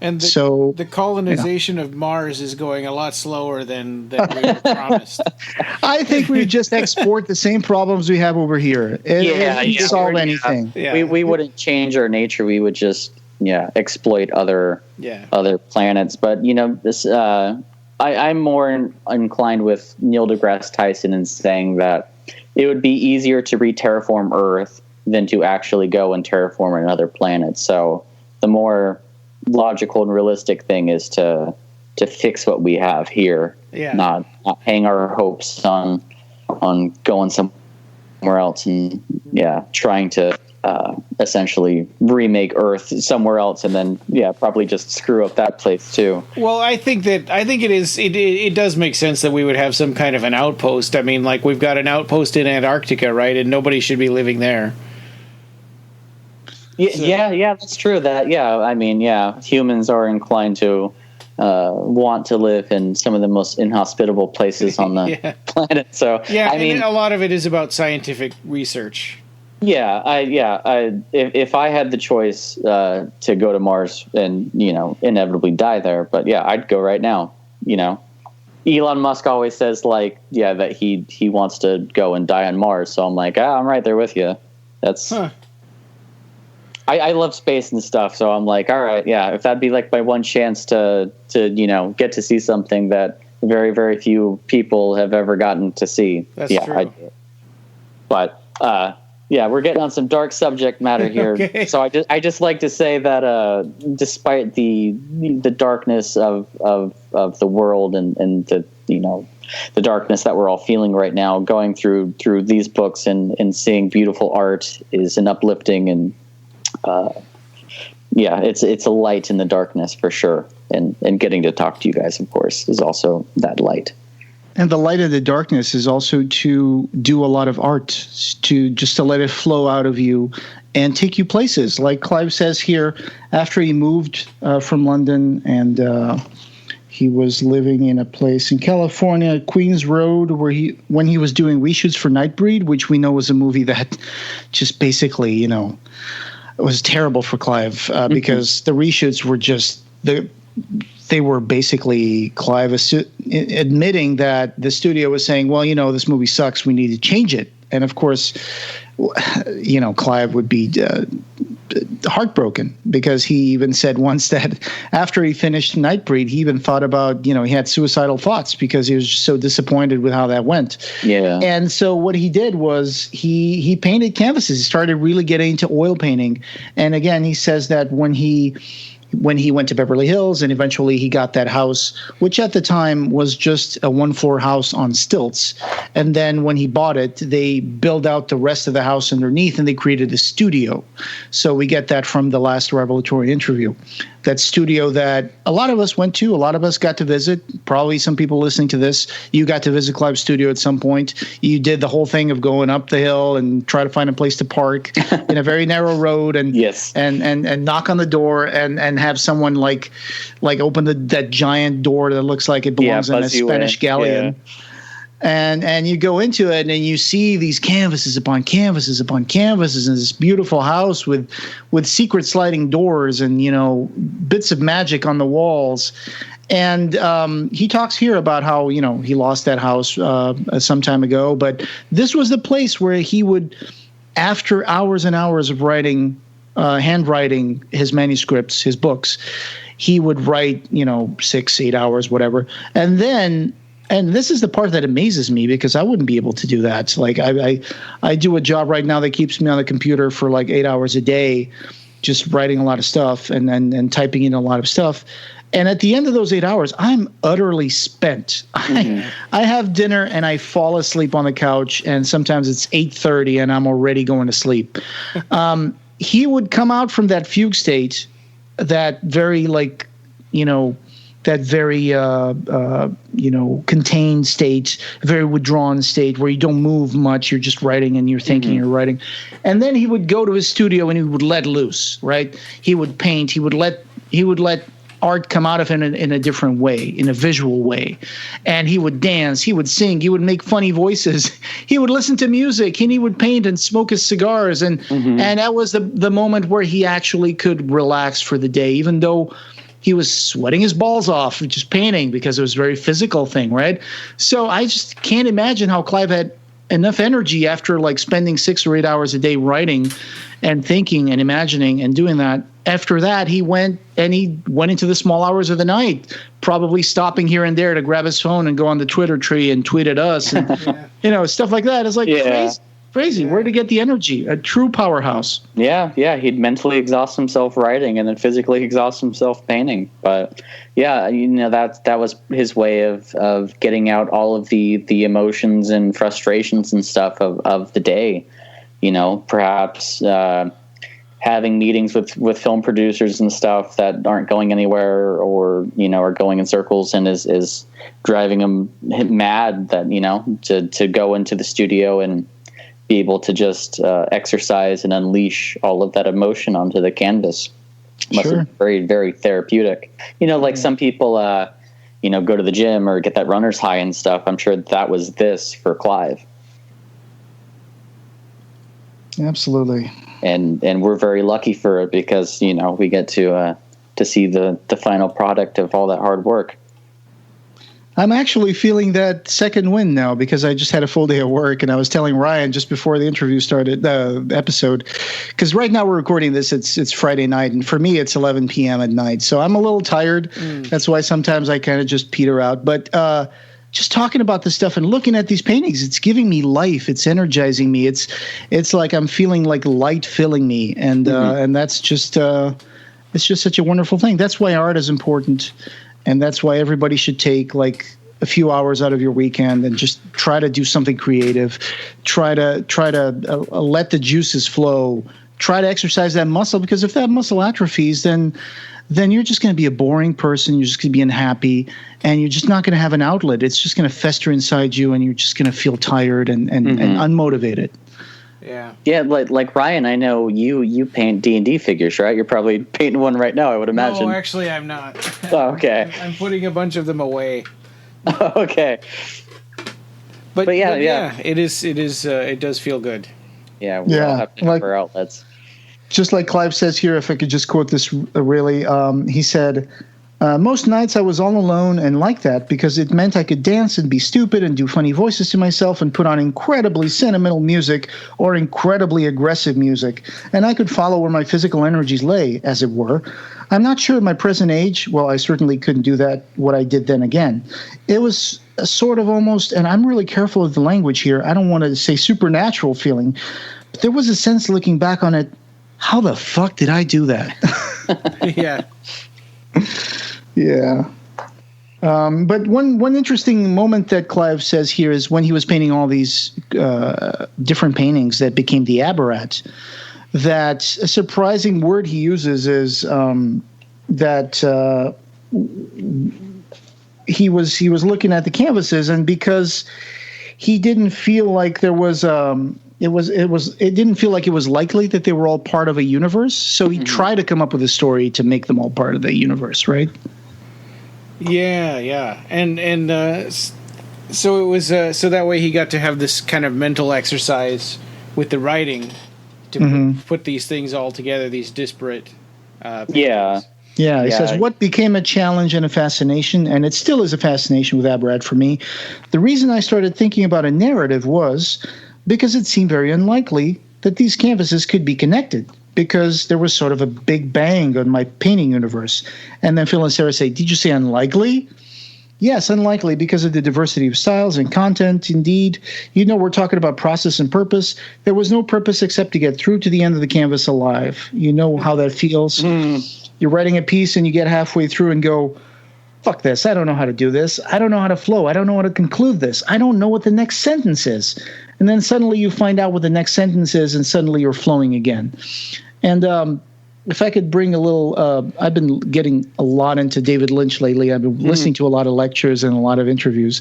Speaker 1: And the colonization of Mars is going a lot slower than we were promised.
Speaker 3: I think we just export the same problems we have over here. It doesn't solve anything.
Speaker 2: Yeah. We wouldn't change our nature. We would just exploit other planets. But this I'm more inclined with Neil deGrasse Tyson in saying that it would be easier to re-terraform Earth than to actually go and terraform another planet. So the more logical and realistic thing is to fix what we have here, not hang our hopes on going somewhere else and trying to essentially remake Earth somewhere else, and then probably just screw up that place too.
Speaker 1: Well, I think it does make sense that we would have some kind of an outpost. I mean, like, we've got an outpost in Antarctica, right? And nobody should be living there.
Speaker 2: Yeah, that's true. I mean, humans are inclined to want to live in some of the most inhospitable places on the planet. So
Speaker 1: I mean, a lot of it is about scientific research.
Speaker 2: If I had the choice to go to Mars and inevitably die there, but I'd go right now. Elon Musk always says that he wants to go and die on Mars. So I'm like, I'm right there with you. That's. Huh. I love space and stuff, so I'm like, all right, if that'd be like my one chance to get to see something that very, very few people have ever gotten to see.
Speaker 1: That's true.
Speaker 2: But we're getting on some dark subject matter here. Okay. So I just like to say that despite the darkness of the world and the darkness that we're all feeling right now, going through these books and seeing beautiful art is an uplifting and it's a light in the darkness for sure. And getting to talk to you guys, of course, is also that light.
Speaker 3: And the light of the darkness is also to do a lot of art, to let it flow out of you and take you places. Like Clive says here, after he moved from London and he was living in a place in California, Queens Road, when he was doing reshoots for Nightbreed, which we know was a movie that just basically, it was terrible for Clive because the reshoots were just they were basically Clive admitting that the studio was saying, well, this movie sucks. We need to change it. And of course, Clive would be heartbroken because he even said once that after he finished Nightbreed, he even thought about, he had suicidal thoughts because he was just so disappointed with how that went.
Speaker 2: Yeah.
Speaker 3: And so what he did was he painted canvases. He started really getting into oil painting. And again, he says that when he went to Beverly Hills and eventually he got that house, which at the time was just a one-floor house on stilts. And then when he bought it, they built out the rest of the house underneath and they created a studio. So we get that from the last revelatory interview. That studio that a lot of us went to, a lot of us got to visit. Probably some people listening to this, you got to visit Clive's studio at some point. You did the whole thing of going up the hill and try to find a place to park in a very narrow road and
Speaker 2: yes.
Speaker 3: and knock on the door and have someone like open that giant door that looks like it belongs in a Spanish galleon. Yeah. And you go into it and you see these canvases upon canvases upon canvases and this beautiful house with secret sliding doors and, bits of magic on the walls. And he talks here about how, he lost that house some time ago. But this was the place where he would, after hours and hours of writing, handwriting his manuscripts, his books, he would write, 6-8 hours, whatever. And this is the part that amazes me because I wouldn't be able to do that. Like I do a job right now that keeps me on the computer for like 8 hours a day, just writing a lot of stuff and typing in a lot of stuff. And at the end of those 8 hours, I'm utterly spent. Mm-hmm. I have dinner and I fall asleep on the couch, and sometimes it's 8:30 and I'm already going to sleep. He would come out from that fugue state, that very contained state, very withdrawn state where you don't move much. You're just writing and you're thinking, you're writing. And then he would go to his studio and he would let loose, right? He would paint. He would let art come out of him in a different way, in a visual way. And he would dance, he would sing, he would make funny voices, he would listen to music, and he would paint and smoke his cigars. And that was the moment where he actually could relax for the day, even though he was sweating his balls off just painting because it was a very physical thing, right? So I just can't imagine how Clive had enough energy after spending 6 or 8 hours a day writing and thinking and imagining and doing that. After that, he went into the small hours of the night, probably stopping here and there to grab his phone and go on the Twitter tree and tweet at us and stuff like that. It's crazy. Yeah. Where to get the energy? A true powerhouse.
Speaker 2: Yeah. He'd mentally exhaust himself writing and then physically exhaust himself painting. But that was his way of getting out all of the emotions and frustrations and stuff of the day. Perhaps having meetings with film producers and stuff that aren't going anywhere or are going in circles and is driving him mad, that to go into the studio and be able to just exercise and unleash all of that emotion onto the canvas. Must
Speaker 3: Sure.
Speaker 2: have been very, very therapeutic. Like some people, go to the gym or get that runner's high and stuff. I'm sure that was this for Clive.
Speaker 3: Absolutely.
Speaker 2: And we're very lucky for it because, we get to see the final product of all that hard work.
Speaker 3: I'm actually feeling that second wind now because I just had a full day at work, and I was telling Ryan just before the interview started, the episode, because right now we're recording this. It's Friday night, and for me, it's 11 p.m. at night, so I'm a little tired. That's why sometimes I kind of just peter out. But just talking about this stuff and looking at these paintings, it's giving me life. It's energizing me. It's like I'm feeling like light filling me, and that's just it's just such a wonderful thing. That's why art is important. And that's why everybody should take like a few hours out of your weekend and just try to do something creative. Try to let the juices flow. Try to exercise that muscle, because if that muscle atrophies, then you're just going to be a boring person. You're just going to be unhappy, and you're just not going to have an outlet. It's just going to fester inside you, and you're just going to feel tired and unmotivated.
Speaker 2: Yeah, like Ryan, I know you paint D&D figures, right? You're probably painting one right now, I would imagine.
Speaker 1: No, actually, I'm not.
Speaker 2: Oh, okay.
Speaker 1: I'm putting a bunch of them away.
Speaker 2: Okay.
Speaker 1: But yeah, it is. It does feel good.
Speaker 2: Yeah, we all have to have our outlets.
Speaker 3: Just like Clive says here, if I could just quote this really, he said, most nights I was all alone and like that because it meant I could dance and be stupid and do funny voices to myself and put on incredibly sentimental music or incredibly aggressive music, and I could follow where my physical energies lay, as it were. I'm not sure at my present age, well, I certainly couldn't do that, what I did then again. It was a sort of almost, and I'm really careful of the language here, I don't want to say supernatural feeling, but there was a sense looking back on it, how the fuck did I do that?
Speaker 1: Yeah.
Speaker 3: Yeah. But one interesting moment that Clive says here is when he was painting all these different paintings that became the Abarat, that a surprising word he uses is that he was looking at the canvases, and because he didn't feel like there was it didn't feel like it was likely that they were all part of a universe, so he tried to come up with a story to make them all part of the universe, right?
Speaker 1: Yeah, and so it was so that way he got to have this kind of mental exercise with the writing to put these things all together, these disparate.
Speaker 3: Yeah, he says, what became a challenge and a fascination, and it still is a fascination with Abarat for me. The reason I started thinking about a narrative was because it seemed very unlikely that these canvases could be connected, because there was sort of a big bang on my painting universe. And then Phil and Sarah say, did you say unlikely? Yes, unlikely because of the diversity of styles and content. Indeed, we're talking about process and purpose. There was no purpose except to get through to the end of the canvas alive. You know how that feels. You're writing a piece and you get halfway through and go, fuck this. I don't know how to do this. I don't know how to flow. I don't know how to conclude this. I don't know what the next sentence is. And then suddenly you find out what the next sentence is, and suddenly you're flowing again. And if I could bring a little, I've been getting a lot into David Lynch lately. I've been listening to a lot of lectures and a lot of interviews.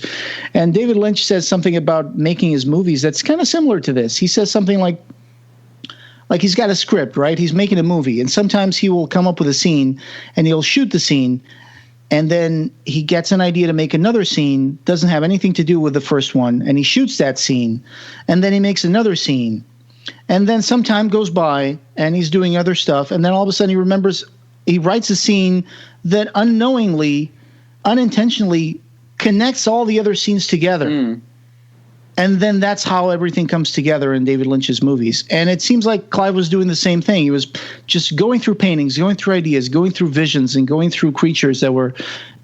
Speaker 3: And David Lynch says something about making his movies that's kind of similar to this. He says something like he's got a script, right? He's making a movie, and sometimes he will come up with a scene and he'll shoot the scene, and then he gets an idea to make another scene, doesn't have anything to do with the first one, and he shoots that scene, and then he makes another scene. And then some time goes by, and he's doing other stuff, and then all of a sudden he remembers, he writes a scene that unknowingly, unintentionally connects all the other scenes together. And then that's how everything comes together in David Lynch's movies. And it seems like Clive was doing the same thing. He was just going through paintings, going through ideas, going through visions, and going through creatures that were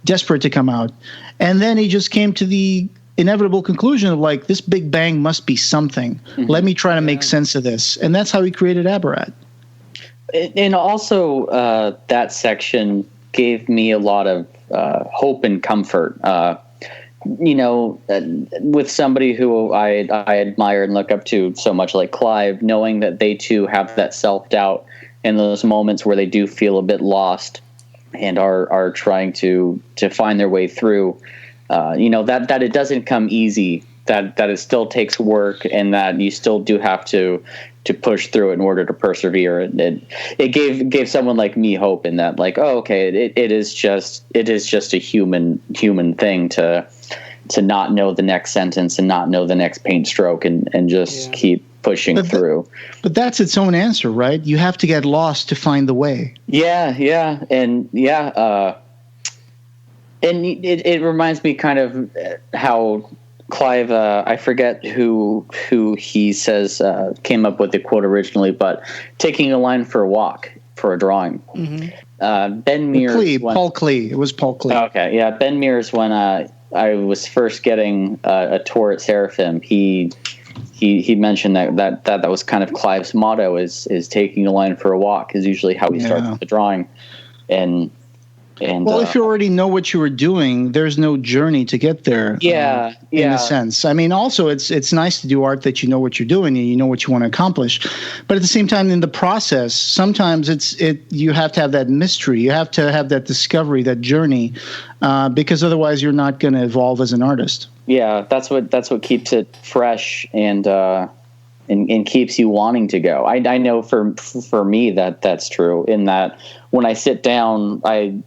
Speaker 3: desperate to come out. And then he just came to the inevitable conclusion of like, this big bang must be something. Let me try to make sense of this. And that's how he created Abarat.
Speaker 2: And also that section gave me a lot of hope and comfort. With somebody who I admire and look up to so much, like Clive, knowing that they too have that self-doubt in those moments where they do feel a bit lost and are trying to find their way through, that it doesn't come easy, that it still takes work, and that you still do have to push through it in order to persevere. It gave someone like me hope in that, like, oh, okay, it is just a human thing to not know the next sentence and not know the next paint stroke and just keep pushing through.
Speaker 3: But that's its own answer, right? You have to get lost to find the way.
Speaker 2: Yeah. And it reminds me kind of how Clive, I forget who he says came up with the quote originally, but taking a line for a walk for a drawing.
Speaker 3: Mm-hmm.
Speaker 2: Ben Mears.
Speaker 3: Paul Klee. It was Paul Klee.
Speaker 2: Okay, yeah. Ben Mears, when I was first getting a tour at Seraphim, he mentioned that was kind of Clive's motto is taking a line for a walk is usually how he starts the drawing. And
Speaker 3: if you already know what you were doing, there's no journey to get there. In a sense. I mean, also it's nice to do art that you know what you're doing and you know what you want to accomplish, but at the same time, in the process, sometimes you have to have that mystery. You have to have that discovery, that journey, because otherwise you're not going to evolve as an artist. Yeah,
Speaker 2: that's what keeps it fresh and keeps you wanting to go. I know for me that's true. In that when I sit down, I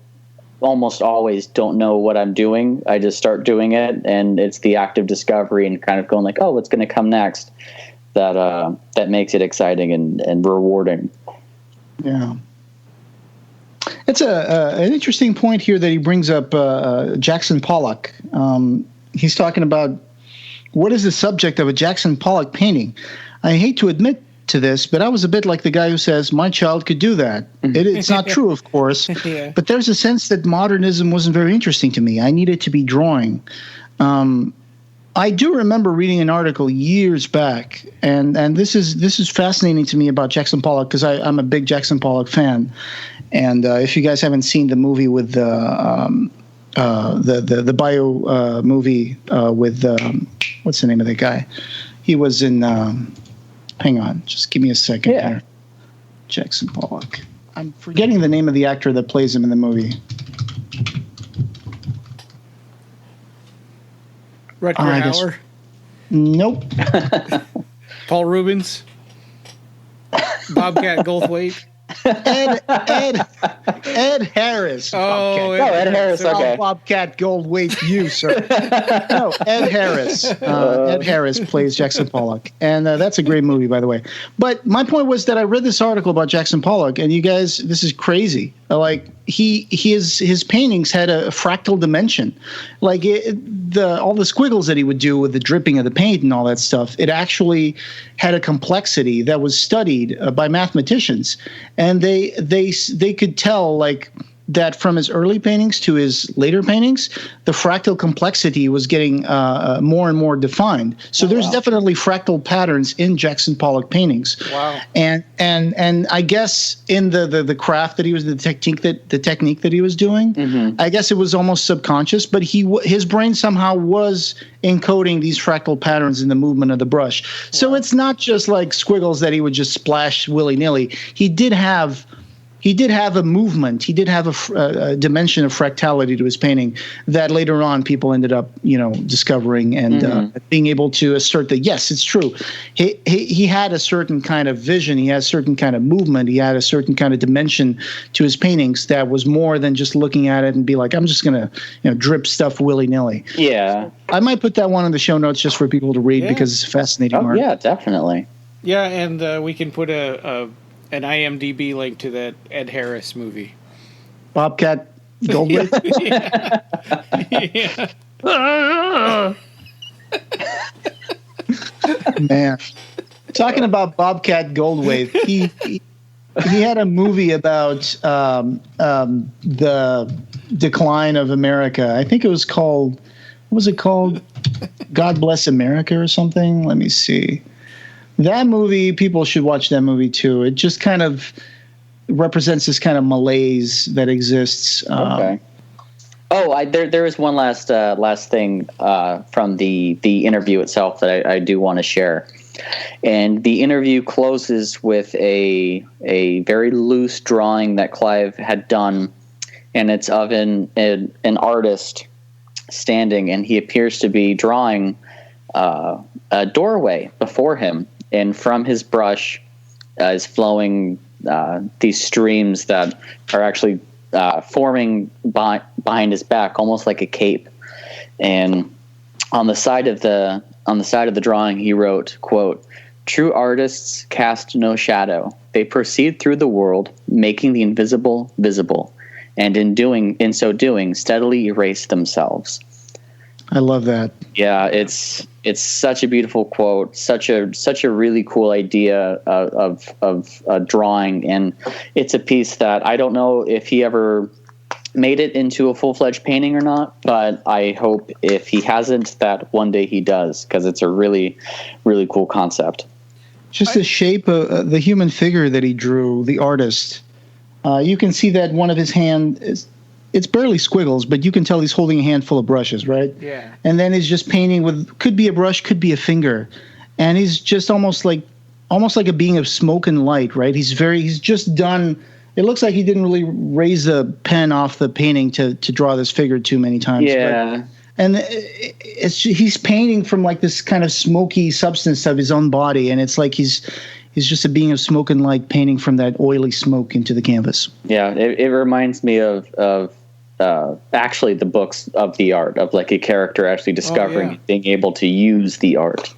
Speaker 2: almost always don't know what I'm doing. I just start doing it, and it's the act of discovery and kind of going like, oh, what's going to come next? That makes it exciting and rewarding.
Speaker 3: Yeah. It's an interesting point here that he brings up Jackson Pollock. He's talking about what is the subject of a Jackson Pollock painting. I hate to admit to this, but I was a bit like the guy who says my child could do that. It's not true, of course, but there's a sense that modernism wasn't very interesting to me. I needed to be drawing. I do remember reading an article years back, and this is fascinating to me about Jackson Pollock because I'm a big Jackson Pollock fan. And if you guys haven't seen the movie with the bio movie with what's the name of that guy? He was in. Hang on, just give me a second here. Jackson Pollock. I'm forgetting the name of the actor that plays him in the movie.
Speaker 1: Rutger Hauer?
Speaker 3: Nope.
Speaker 1: Paul Rubens? Bobcat Goldthwait?
Speaker 3: Ed Harris.
Speaker 1: Oh,
Speaker 2: Ed Harris. Okay.
Speaker 3: Bobcat Goldthwait, you sir. No, Ed Harris. Ed Harris plays Jackson Pollock, and that's a great movie, by the way. But my point was that I read this article about Jackson Pollock, and you guys, this is crazy. Like his paintings had a fractal dimension, like all the squiggles that he would do with the dripping of the paint and all that stuff. It actually had a complexity that was studied by mathematicians, and they could tell like that from his early paintings to his later paintings, the fractal complexity was getting more and more defined. So there's definitely fractal patterns in Jackson Pollock paintings.
Speaker 1: Wow.
Speaker 3: And I guess in the craft that he was, the technique that he was doing, I guess it was almost subconscious, but his brain somehow was encoding these fractal patterns in the movement of the brush. So it's not just like squiggles that he would just splash willy-nilly. He did have a movement. He did have a dimension of fractality to his painting that later on people ended up, discovering and being able to assert that, yes, it's true. He had a certain kind of vision. He had a certain kind of movement. He had a certain kind of dimension to his paintings that was more than just looking at it and be like, I'm just going to, drip stuff willy-nilly.
Speaker 2: Yeah.
Speaker 3: I might put that one in the show notes just for people to read because it's fascinating art.
Speaker 2: Yeah, definitely.
Speaker 1: Yeah, and we can put an IMDb link to that Ed Harris movie.
Speaker 3: Bobcat Goldthwait. Man, talking about Bobcat Goldthwait, he had a movie about the decline of America. I think it was called. What was it called? God Bless America or something. Let me see. That movie, people should watch that movie too. It just kind of represents this kind of malaise that exists.
Speaker 2: Okay. There is one last thing from the interview itself that I do want to share. And the interview closes with a very loose drawing that Clive had done, and it's of an artist standing, and he appears to be drawing a doorway before him, and from his brush is flowing these streams that are actually forming behind his back, almost like a cape. And on the side of the drawing, he wrote, quote, "True artists cast no shadow. They proceed through the world, making the invisible visible, and in so doing, steadily erase themselves."
Speaker 3: I love that.
Speaker 2: Yeah, it's such a beautiful quote, such a really cool idea of a drawing, and it's a piece that I don't know if he ever made it into a full-fledged painting or not, but I hope if he hasn't, that one day he does, because it's a really, really cool concept.
Speaker 3: Just the shape of the human figure that he drew, the artist. You can see that one of his hand is, it's barely squiggles, but you can tell he's holding a handful of brushes, right?
Speaker 1: Yeah.
Speaker 3: And then he's just painting with, could be a brush, could be a finger. And he's just almost like a being of smoke and light, right? He's just done. It looks like he didn't really raise the pen off the painting to draw this figure too many times.
Speaker 2: Yeah.
Speaker 3: And he's painting from like this kind of smoky substance of his own body, and it's like he's just a being of smoke and light painting from that oily smoke into the canvas.
Speaker 2: Yeah, it reminds me of actually the books of the art, of like a character actually discovering and being able to use the art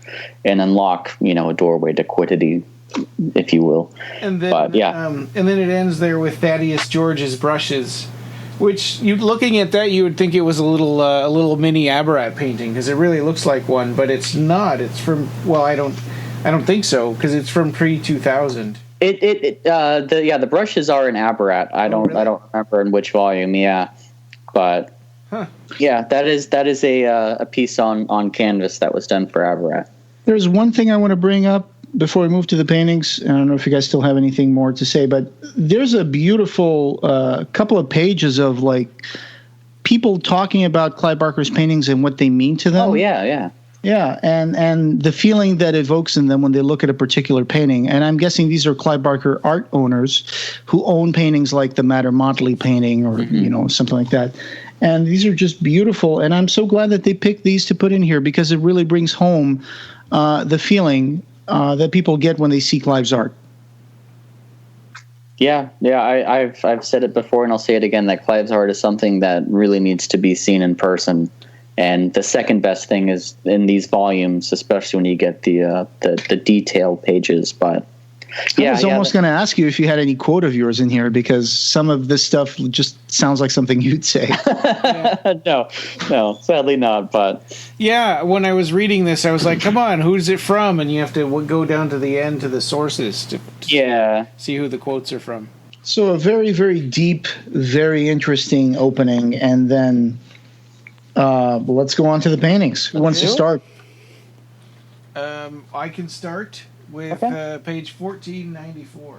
Speaker 2: and unlock, a doorway to quiddity, if you will.
Speaker 1: And then, and then it ends there with Thaddeus George's brushes, which looking at that, you would think it was a little mini Abarat painting, because it really looks like one, but it's not. It's from, well, I don't think so, because it's from pre-2000. The brushes are in Abarat. I don't remember in which volume. Yeah, but that is a piece on canvas that was done for Abarat.
Speaker 3: There's one thing I want to bring up before we move to the paintings. I don't know if you guys still have anything more to say, but there's a beautiful couple of pages of like people talking about Clive Barker's paintings and what they mean to them.
Speaker 2: Oh yeah.
Speaker 3: Yeah, and the feeling that evokes in them when they look at a particular painting. And I'm guessing these are Clive Barker art owners who own paintings like the Matter Motley painting or, something like that. And these are just beautiful. And I'm so glad that they picked these to put in here, because it really brings home the feeling that people get when they see Clive's art.
Speaker 2: Yeah. I've said it before, and I'll say it again, that Clive's art is something that really needs to be seen in person. And the second best thing is in these volumes, especially when you get the detailed pages. But
Speaker 3: I was almost going to ask you if you had any quote of yours in here, because some of this stuff just sounds like something you'd say.
Speaker 2: No, sadly not. But
Speaker 1: yeah, when I was reading this, I was like, "Come on, who's it from?" And you have to go down to the end to the sources to see who the quotes are from.
Speaker 3: So a very, very deep, very interesting opening, and then. Let's go on to the paintings. Who wants to start?
Speaker 1: I can start with page 1494.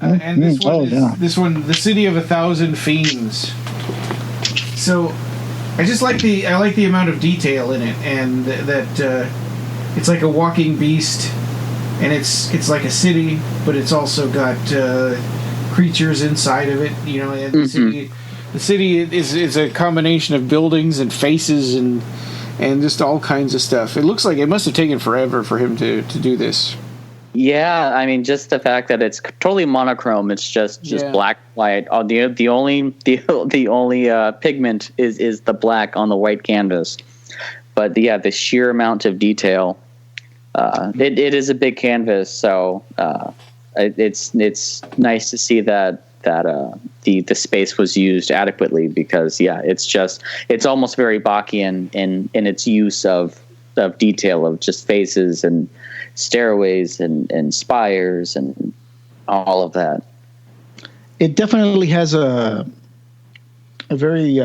Speaker 1: And this one, The City of a Thousand Fiends. So I just like the amount of detail in it, and that it's like a walking beast, and it's like a city, but it's also got creatures inside of it. And the city is a combination of buildings and faces and just all kinds of stuff. It looks like it must have taken forever for him to do this.
Speaker 2: Yeah, I mean, just the fact that it's totally monochrome. It's just black, white. The only pigment is the black on the white canvas. But the sheer amount of detail. It is a big canvas, so it's nice to see that the space was used adequately, because it's almost very Bachian in its use of detail, of just faces and stairways and spires and all of that.
Speaker 3: It definitely has a very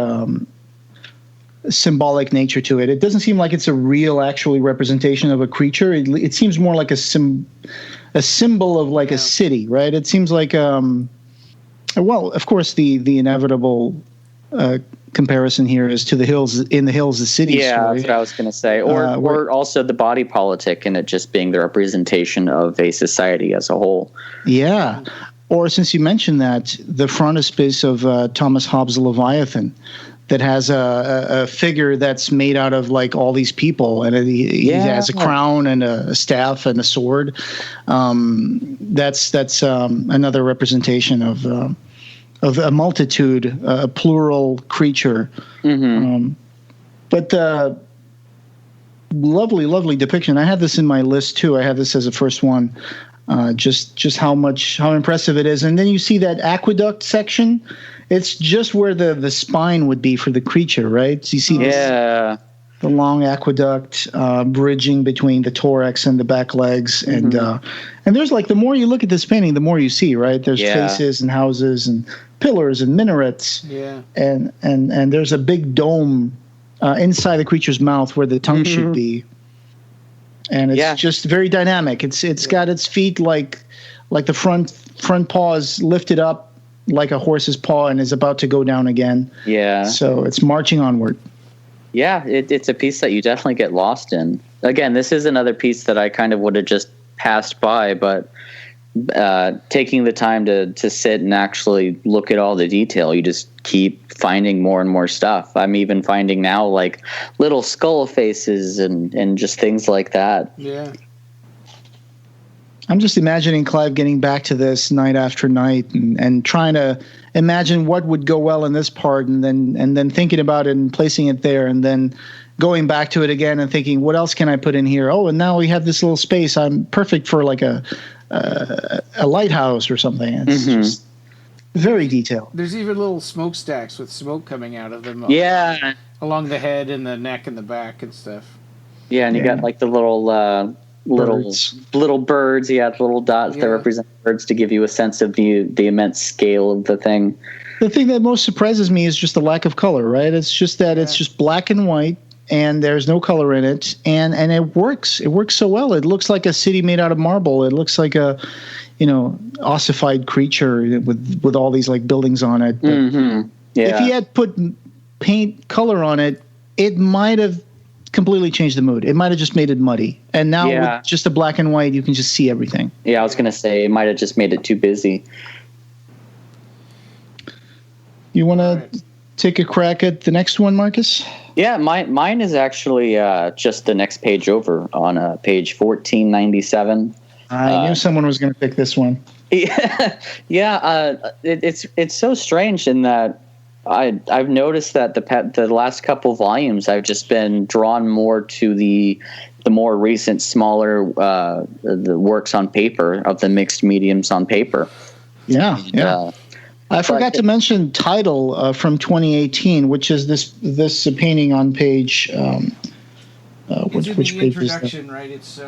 Speaker 3: symbolic nature to it. It doesn't seem like it's a real actually representation of a creature. It seems more like a symbol of like a city, right? It seems like well, of course, the inevitable comparison here is to the hills, the city.
Speaker 2: Yeah,
Speaker 3: story.
Speaker 2: That's what I was going to say. Or also the body politic, and it just being the representation of a society as a whole. Yeah.
Speaker 3: Or since you mentioned that, the frontispiece of Thomas Hobbes' Leviathan, that has a figure that's made out of like all these people, and he has a crown and a staff and a sword. That's another representation of a multitude, a plural creature.
Speaker 2: Mm-hmm.
Speaker 3: But lovely depiction. I had this in my list too. I have this as a first one. Just how impressive it is. And then you see that aqueduct section. It's just where the spine would be for the creature, right? So you see the long aqueduct bridging between the thorax and the back legs. And there's like, the more you look at this painting, the more you see, right? There's faces and houses and pillars and minarets.
Speaker 1: Yeah.
Speaker 3: And there's a big dome inside the creature's mouth where the tongue should be. And it's just very dynamic. It's got its feet like the front paws lifted up like a horse's paw and is about to go down again. Yeah. So it's marching onward.
Speaker 2: Yeah, it's a piece that you definitely get lost in. Again, this is another piece that I kind of would have just passed by, but taking the time to sit and actually look at all the detail, you just keep finding more and more stuff. I'm even finding now like little skull faces and just things like that.
Speaker 1: Yeah.
Speaker 3: I'm just imagining Clive getting back to this night after night and trying to imagine what would go well in this part, and then thinking about it and placing it there, and then going back to it again and thinking, what else can I put in here? Oh, and now we have this little space. I'm perfect for like a lighthouse or something. It's just very detailed.
Speaker 1: There's even little smokestacks with smoke coming out of them.
Speaker 2: Yeah.
Speaker 1: Along the head and the neck and the back and stuff.
Speaker 2: Yeah, and you got like the little birds, the little dots that represent birds to give you a sense of the immense scale of the thing.
Speaker 3: The thing that most surprises me is just the lack of color, right? It's just that it's just black and white, and there's no color in it, and it works. It works so well. It looks like a city made out of marble. It looks like a, ossified creature with all these like buildings on it. But if he had put paint color on it, it might have completely changed the mood. It might have just made it muddy. And now with just a black and white, you can just see everything.
Speaker 2: Yeah, I was going to say it might have just made it too busy. You
Speaker 3: want to take a crack at the next one, Marcus?
Speaker 2: Yeah, mine is actually just the next page over on page 1497.
Speaker 3: I knew someone was going to pick this one.
Speaker 2: It's so strange in that I've noticed that the last couple volumes I've just been drawn more to the more recent, smaller the works on paper of the mixed mediums on paper.
Speaker 3: Yeah. I forgot to mention Title from 2018, which is this painting on page. Which page is that?
Speaker 1: Right? It's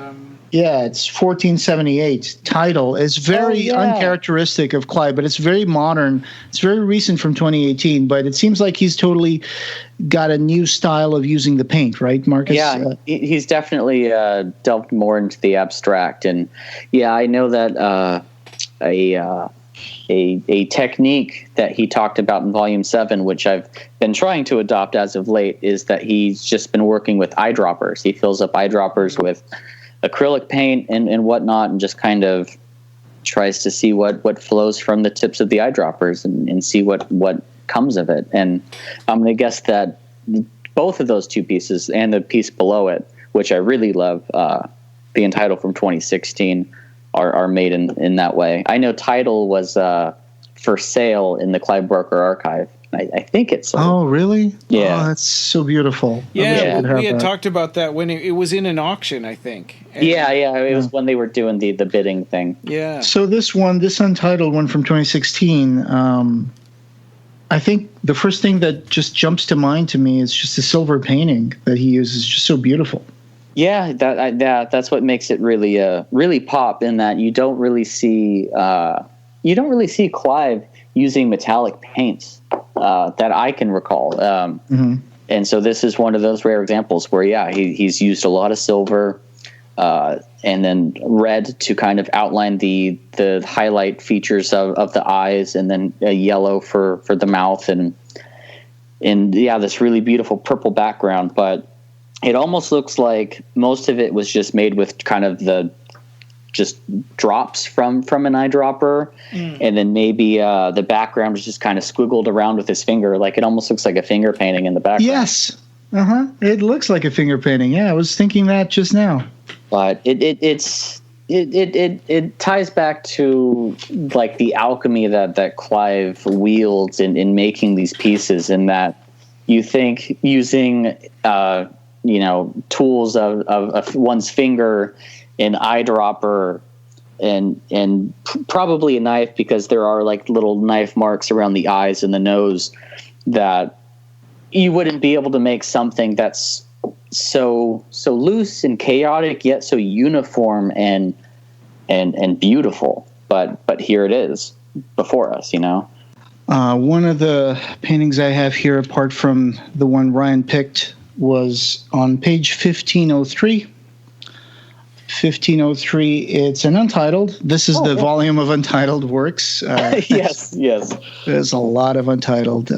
Speaker 3: it's 1478. Title is very uncharacteristic of Clive, but it's very modern. It's very recent from 2018, but it seems like he's totally got a new style of using the paint, right, Marcus?
Speaker 2: Yeah, he's definitely delved more into the abstract, and I know that a technique that he talked about in Volume 7, which I've been trying to adopt as of late, is that he's just been working with eyedroppers. He fills up eyedroppers with acrylic paint and whatnot, and just kind of tries to see what flows from the tips of the eyedroppers and see what comes of it. And I'm going to guess that both of those two pieces and the piece below it, which I really love, the Entitled from 2016, are made in that way. I know Title was for sale in the Clive Barker archive. I think it's sold.
Speaker 3: Oh, really?
Speaker 2: Yeah.
Speaker 3: Oh, that's so beautiful.
Speaker 1: Yeah, we had talked about that when it was in an auction, I think.
Speaker 2: And it was when they were doing the bidding thing.
Speaker 1: Yeah.
Speaker 3: So this Untitled one from 2016, I think the first thing that just jumps to mind to me is just the silver painting that he uses. Just so beautiful.
Speaker 2: Yeah, that's what makes it really pop, in that you don't really see Clive using metallic paints that I can recall. And so this is one of those rare examples where he's used a lot of silver and then red to kind of outline the highlight features of the eyes, and then a yellow for the mouth, and this really beautiful purple background. But it almost looks like most of it was just made with kind of the just drops from an eyedropper, and then maybe the background is just kind of squiggled around with his finger, like it almost looks like a finger painting in the background.
Speaker 3: Yes, it looks like a finger painting. Yeah, I was thinking that just now.
Speaker 2: But it ties back to like the alchemy that Clive wields in making these pieces, and that you think using tools of one's finger, an eyedropper, and probably a knife, because there are like little knife marks around the eyes and the nose, that you wouldn't be able to make something that's so loose and chaotic yet so uniform and beautiful. But here it is before us,
Speaker 3: One of the paintings I have here, apart from the one Ryan picked, was on page 1503. 1503, it's an untitled. This is the volume of untitled works.
Speaker 2: Yes.
Speaker 3: There's a lot of untitled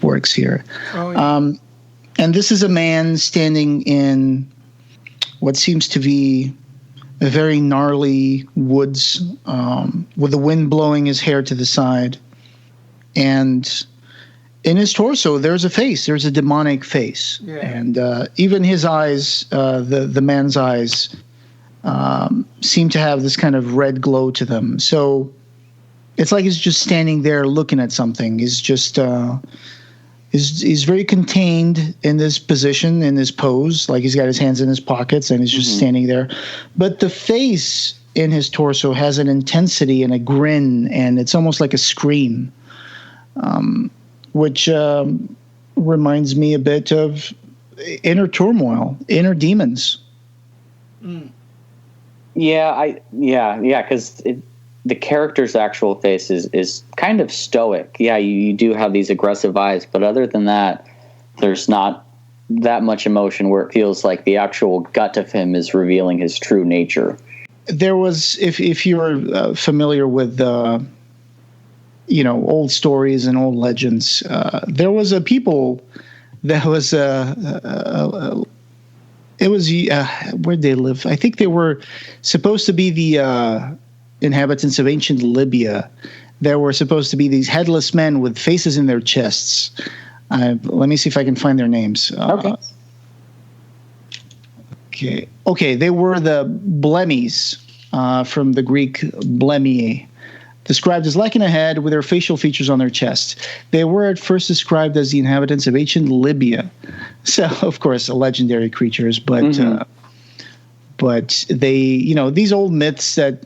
Speaker 3: works here. And this is a man standing in what seems to be a very gnarly woods, with the wind blowing his hair to the side. And in his torso, there's a face. There's a demonic face. Yeah. And even his eyes, the man's eyes, seem to have this kind of red glow to them. So it's like he's just standing there looking at something. He's just he's very contained in this position, in this pose, like he's got his hands in his pockets and he's just standing there. But the face in his torso has an intensity and a grin, and it's almost like a scream, which reminds me a bit of inner turmoil, inner demons.
Speaker 2: Yeah, because the character's actual face is kind of stoic. Yeah, you do have these aggressive eyes, but other than that, there's not that much emotion, where it feels like the actual gut of him is revealing his true nature.
Speaker 3: There was, if you're familiar with old stories and old legends, there was a people that was where'd they live? I think they were supposed to be the inhabitants of ancient Libya. There were supposed to be these headless men with faces in their chests. Let me see if I can find their names. Okay. They were the Blemies, from the Greek blemie, described as lacking a head with their facial features on their chest. They were at first described as the inhabitants of ancient Libya. So, of course, legendary creatures, but they, these old myths that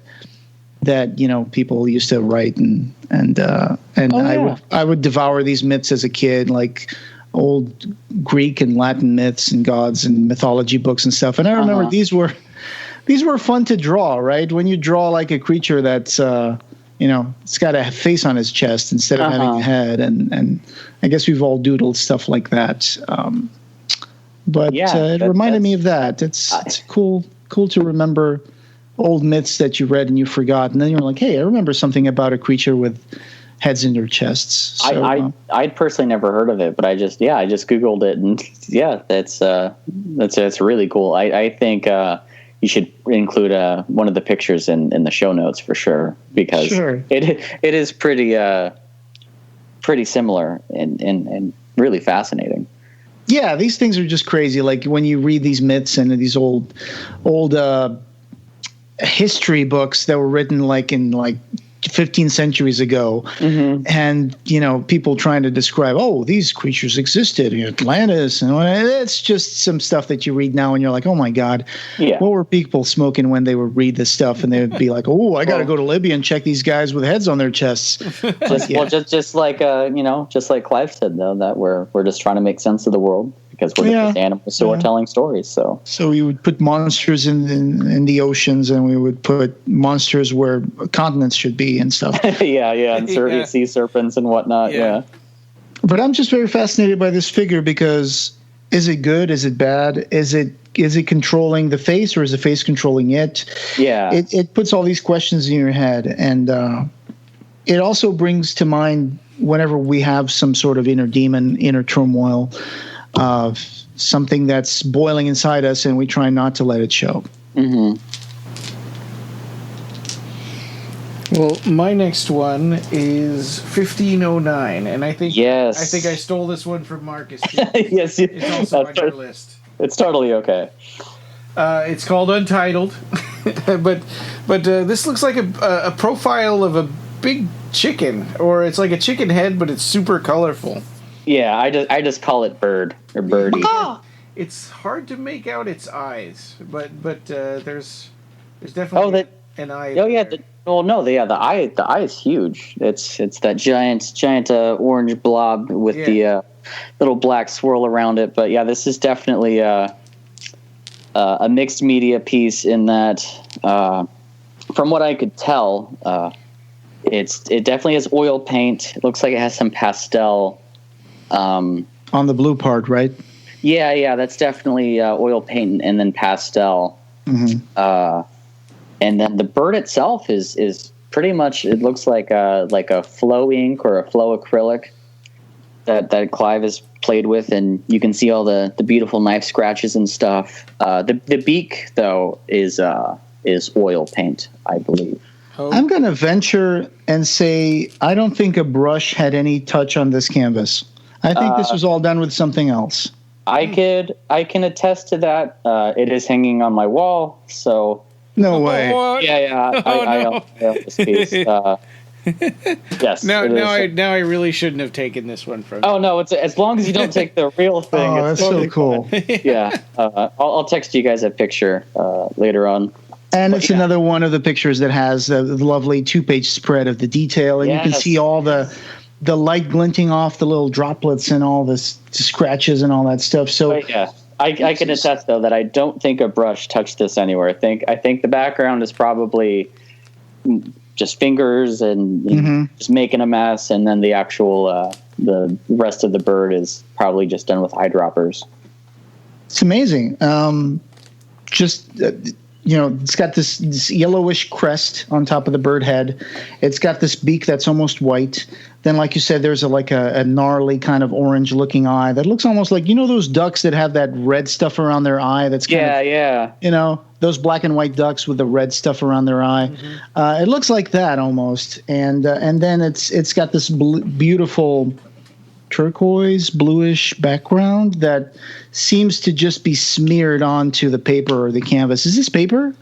Speaker 3: people used to write, and I would devour these myths as a kid, like old Greek and Latin myths and gods and mythology books and stuff. And I remember these were fun to draw, right? When you draw like a creature that's it's got a face on his chest instead of having a head, and I guess we've all doodled stuff like that. It reminded me of that. It's cool to remember old myths that you read and you forgot, and then you're like, hey, I remember something about a creature with heads in their chests. So,
Speaker 2: I'd personally never heard of it, but I just Googled it, and that's really cool. I think you should include one of the pictures in the show notes for sure, because it is pretty similar and really fascinating.
Speaker 3: Yeah, these things are just crazy. Like when you read these myths and these old history books that were written like in 15 centuries ago, and people trying to describe, these creatures existed in Atlantis, and it's just some stuff that you read now and you're like, oh my god, what were people smoking when they would read this stuff? And they would be like, I gotta go to Libya and check these guys with heads on their chests.
Speaker 2: just like Clive said, though, that we're just trying to make sense of the world, because we're just animals, so we're telling stories. So
Speaker 3: we would put monsters in the oceans, and we would put monsters where continents should be and stuff.
Speaker 2: and sea serpents and whatnot. Yeah.
Speaker 3: But I'm just very fascinated by this figure, because is it good? Is it bad? Is it controlling the face, or is the face controlling it? Yeah. It puts all these questions in your head, and it also brings to mind, whenever we have some sort of inner demon, inner turmoil, of something that's boiling inside us, and we try not to let it show.
Speaker 1: Well, my next one is 1509, and I think I stole this one from Marcus.
Speaker 2: Yes,
Speaker 1: it's also on your list.
Speaker 2: It's totally okay.
Speaker 1: It's called Untitled, but this looks like a profile of a big chicken, or it's like a chicken head, but it's super colorful.
Speaker 2: Yeah, I just call it bird or birdie.
Speaker 1: Oh! It's hard to make out its eyes, but there's definitely an eye.
Speaker 2: Oh yeah, the eye is huge. It's that giant orange blob with the little black swirl around it. But yeah, this is definitely a mixed media piece in that, from what I could tell, it definitely has oil paint. It looks like it has some pastel.
Speaker 3: On the blue part, right?
Speaker 2: Yeah, that's definitely oil paint and then pastel. Mm-hmm. And then the bird itself is pretty much, it looks like a flow ink or a flow acrylic that Clive has played with, and you can see all the beautiful knife scratches and stuff. The beak though is oil paint, I believe.
Speaker 3: Oh. I'm going to venture and say I don't think a brush had any touch on this canvas. I think this was all done with something else.
Speaker 2: I can attest to that. It is hanging on my wall, so.
Speaker 3: No way.
Speaker 2: Yeah. I own this piece. Yes.
Speaker 1: Now I really shouldn't have taken this one from you.
Speaker 2: Oh no! It's as long as you don't take the real thing.
Speaker 3: Oh, that's totally so cool.
Speaker 2: Yeah. I'll text you guys a picture later on.
Speaker 3: And it's another one of the pictures that has the lovely 2-page spread of the detail, and you can see all the light glinting off the little droplets and all this scratches and all that stuff. So
Speaker 2: I can attest though that I don't think a brush touched this anywhere. I think the background is probably just fingers and just making a mess, and then the actual the rest of the bird is probably just done with eyedroppers.
Speaker 3: It's amazing. It's got this yellowish crest on top of the bird head. It's got this beak that's almost white. Then, like you said, there's a gnarly kind of orange-looking eye that looks almost like, those ducks that have that red stuff around their eye. That's those black and white ducks with the red stuff around their eye. Mm-hmm. It looks like that almost, and then it's got this beautiful turquoise bluish background that seems to just be smeared onto the paper or the canvas. Is this paper?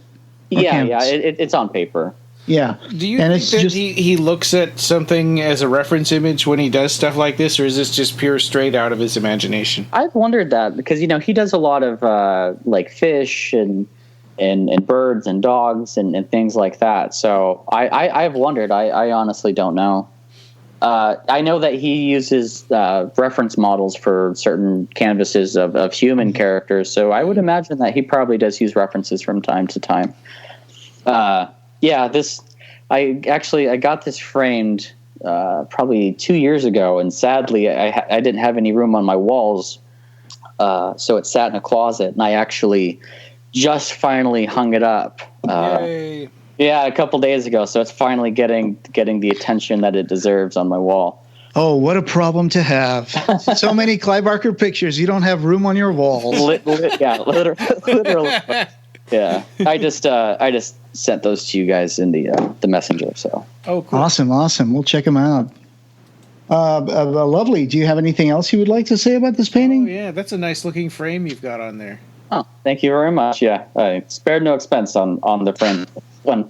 Speaker 2: It's on paper.
Speaker 3: Yeah.
Speaker 1: Do you think that he looks at something as a reference image when he does stuff like this, or is this just pure straight out of his imagination?
Speaker 2: I've wondered that because he does a lot of like fish and birds and dogs and things like that. So I've wondered. I honestly don't know. I know that he uses reference models for certain canvases of human characters, so I would imagine that he probably does use references from time to time. I got this framed probably 2 years ago, and sadly I didn't have any room on my walls, so it sat in a closet, and I actually just finally hung it up.
Speaker 1: Yay.
Speaker 2: Yeah, a couple days ago, so it's finally getting the attention that it deserves on my wall.
Speaker 3: Oh, what a problem to have! So many Clive Barker pictures, you don't have room on your walls.
Speaker 2: Literally. Yeah, I just sent those to you guys in the messenger. So.
Speaker 3: Oh, cool! Awesome! We'll check them out. Lovely. Do you have anything else you would like to say about this painting?
Speaker 1: Oh, yeah, that's a nice looking frame you've got on there.
Speaker 2: Oh, thank you very much. Yeah, I spared no expense on the frame one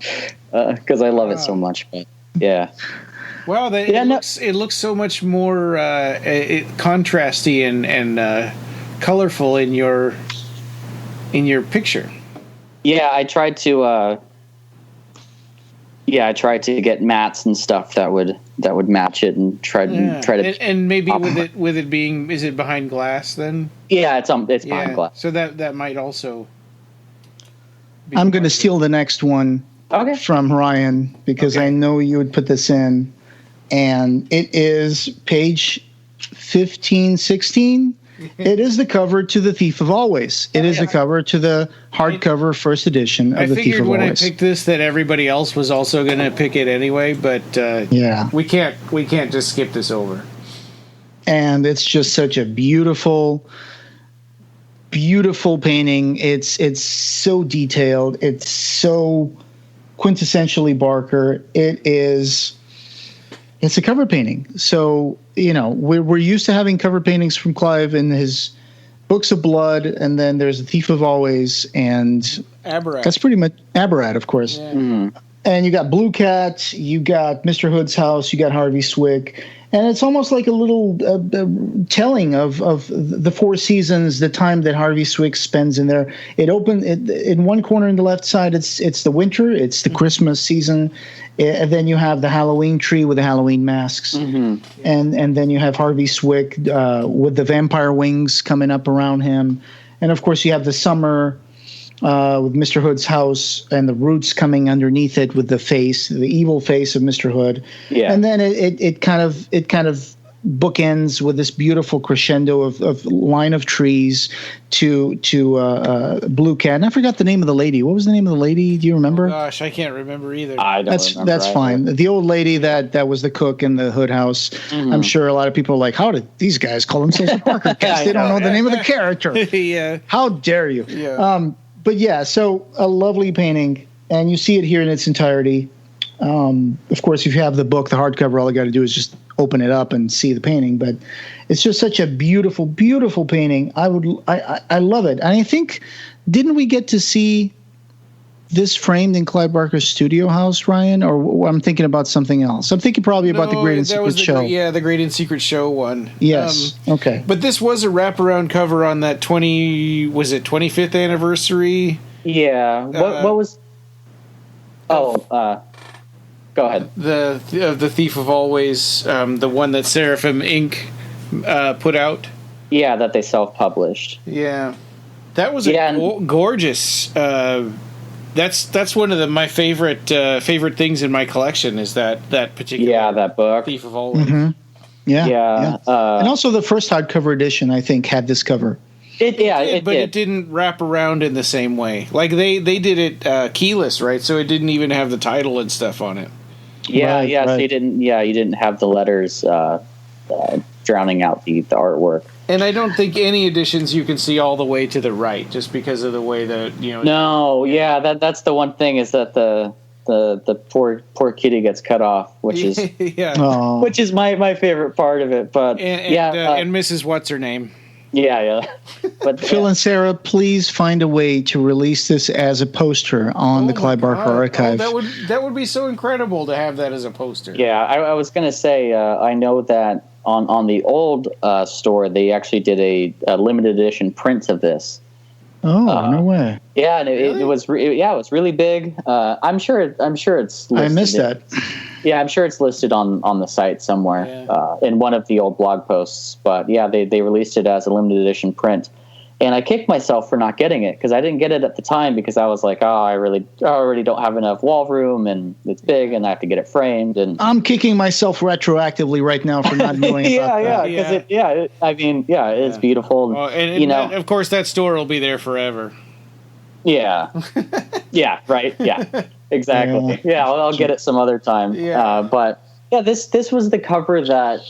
Speaker 2: because I love it so much. But yeah.
Speaker 1: Wow, it looks so much more contrasty and colorful in your picture.
Speaker 2: Yeah, I tried to get mats and stuff that would match it and try to
Speaker 1: and maybe with it being, is it behind glass then?
Speaker 2: Yeah, it's behind glass.
Speaker 1: So that might also be.
Speaker 3: I'm going to steal the next one from Ryan because I know you would put this in, and it is page 1516. It is the cover to The Thief of Always. It is the cover to the hardcover first edition of The Thief of Always. I figured when I
Speaker 1: picked this that everybody else was also going to pick it anyway, but we can't just skip this over.
Speaker 3: And it's just such a beautiful, beautiful painting. It's so detailed. It's so quintessentially Barker. It's a cover painting. So, we're used to having cover paintings from Clive in his Books of Blood, and then there's The Thief of Always, and
Speaker 1: Abarat.
Speaker 3: That's pretty much Abarat, of course.
Speaker 1: Yeah.
Speaker 2: Mm-hmm.
Speaker 3: And you got Blue Cat, you got Mr. Hood's House, you got Harvey Swick, and it's almost like a little telling of the four seasons, the time that Harvey Swick spends in there. In one corner in the left side, it's the winter, it's the Christmas season, and then you have the Halloween tree with the Halloween masks, and then you have Harvey Swick with the vampire wings coming up around him, and of course you have the summer. With Mr. Hood's house and the roots coming underneath it with the evil face of Mr. Hood. Yeah. And then it kind of bookends with this beautiful crescendo of line of trees to Blue Cat. And I forgot the name of the lady. What was the name of the lady? Do you remember?
Speaker 1: Oh, gosh, I can't remember either.
Speaker 2: I don't remember.
Speaker 3: That's fine. The old lady that was the cook in the Hood house. Mm-hmm. I'm sure a lot of people are like, how did these guys call themselves a Barker cast? They don't know the name of the character.
Speaker 1: Yeah.
Speaker 3: How dare you?
Speaker 1: Yeah.
Speaker 3: But yeah, so a lovely painting, and you see it here in its entirety. Of course, if you have the book, the hardcover, all you got to do is just open it up and see the painting. But it's just such a beautiful, beautiful painting. I love it. And I think, didn't we get to see this framed in Clive Barker's studio house, Ryan? Or I'm thinking about something else. I'm thinking probably about the Great and Secret Show.
Speaker 1: The Great and Secret Show one.
Speaker 3: Yes. Okay.
Speaker 1: But this was a wraparound cover on that 25th anniversary?
Speaker 2: Yeah. What was? Go ahead.
Speaker 1: The Thief of Always, the one that Seraphim Inc. Put out.
Speaker 2: Yeah, that they self-published.
Speaker 1: Yeah, that was gorgeous. That's one of my favorite things in my collection is that particular
Speaker 2: that book,
Speaker 1: Thief of Always.
Speaker 3: Mm-hmm. Yeah.
Speaker 2: And
Speaker 3: also the first hardcover edition, I think, had this cover.
Speaker 1: It didn't wrap around in the same way. Like they did it keyless, right? So it didn't even have the title and stuff on it.
Speaker 2: Yeah, right, right. So you didn't have the letters drowning out the artwork.
Speaker 1: And I don't think any editions you can see all the way to the right, just because of the way that
Speaker 2: No, that's the one thing is that the poor kitty gets cut off, which is which is my favorite part of it. But
Speaker 1: and Mrs. What's her name?
Speaker 2: Yeah. But
Speaker 3: Phil and Sarah, please find a way to release this as a poster on the Clive Barker archive.
Speaker 1: That would be so incredible to have that as a poster.
Speaker 2: Yeah, I was going to say I know that on the old store they actually did a limited edition print of this.
Speaker 3: Oh, no way!
Speaker 2: Yeah, and it was really big. I'm sure it's listed.
Speaker 3: I missed that.
Speaker 2: Yeah, I'm sure it's listed on the site somewhere in one of the old blog posts. But yeah, they released it as a limited edition print, and I kicked myself for not getting it because I didn't get it at the time because I was like, I already don't have enough wall room and it's big and I have to get it framed. And
Speaker 3: I'm kicking myself retroactively right now for not knowing about that.
Speaker 2: It's beautiful.
Speaker 1: Well, and of course that store will be there forever.
Speaker 2: Yeah. Yeah. Right. Yeah. Exactly. Yeah. I'll get it some other time.
Speaker 1: Yeah.
Speaker 2: But yeah, this was the cover that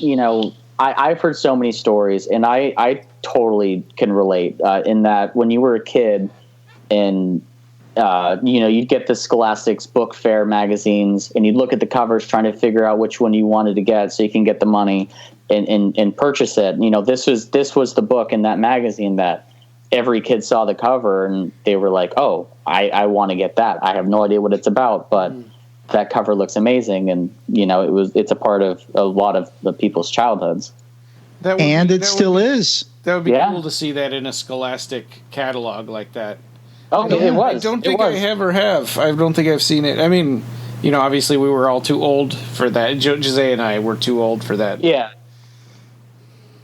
Speaker 2: I've heard so many stories, and I totally can relate in that when you were a kid, and you'd get the Scholastic's book fair magazines, and you'd look at the covers trying to figure out which one you wanted to get so you can get the money and purchase it. This was the book in that magazine that every kid saw the cover and they were like, oh, I want to get that. I have no idea what it's about, but that cover looks amazing. And, it's a part of a lot of the people's childhoods.
Speaker 3: It still is.
Speaker 1: That would be cool to see that in a Scholastic catalog like that.
Speaker 2: Oh, it was.
Speaker 1: I don't think I ever have. I don't think I've seen it. I mean, obviously we were all too old for that. Jose and I were too old for that.
Speaker 2: Yeah.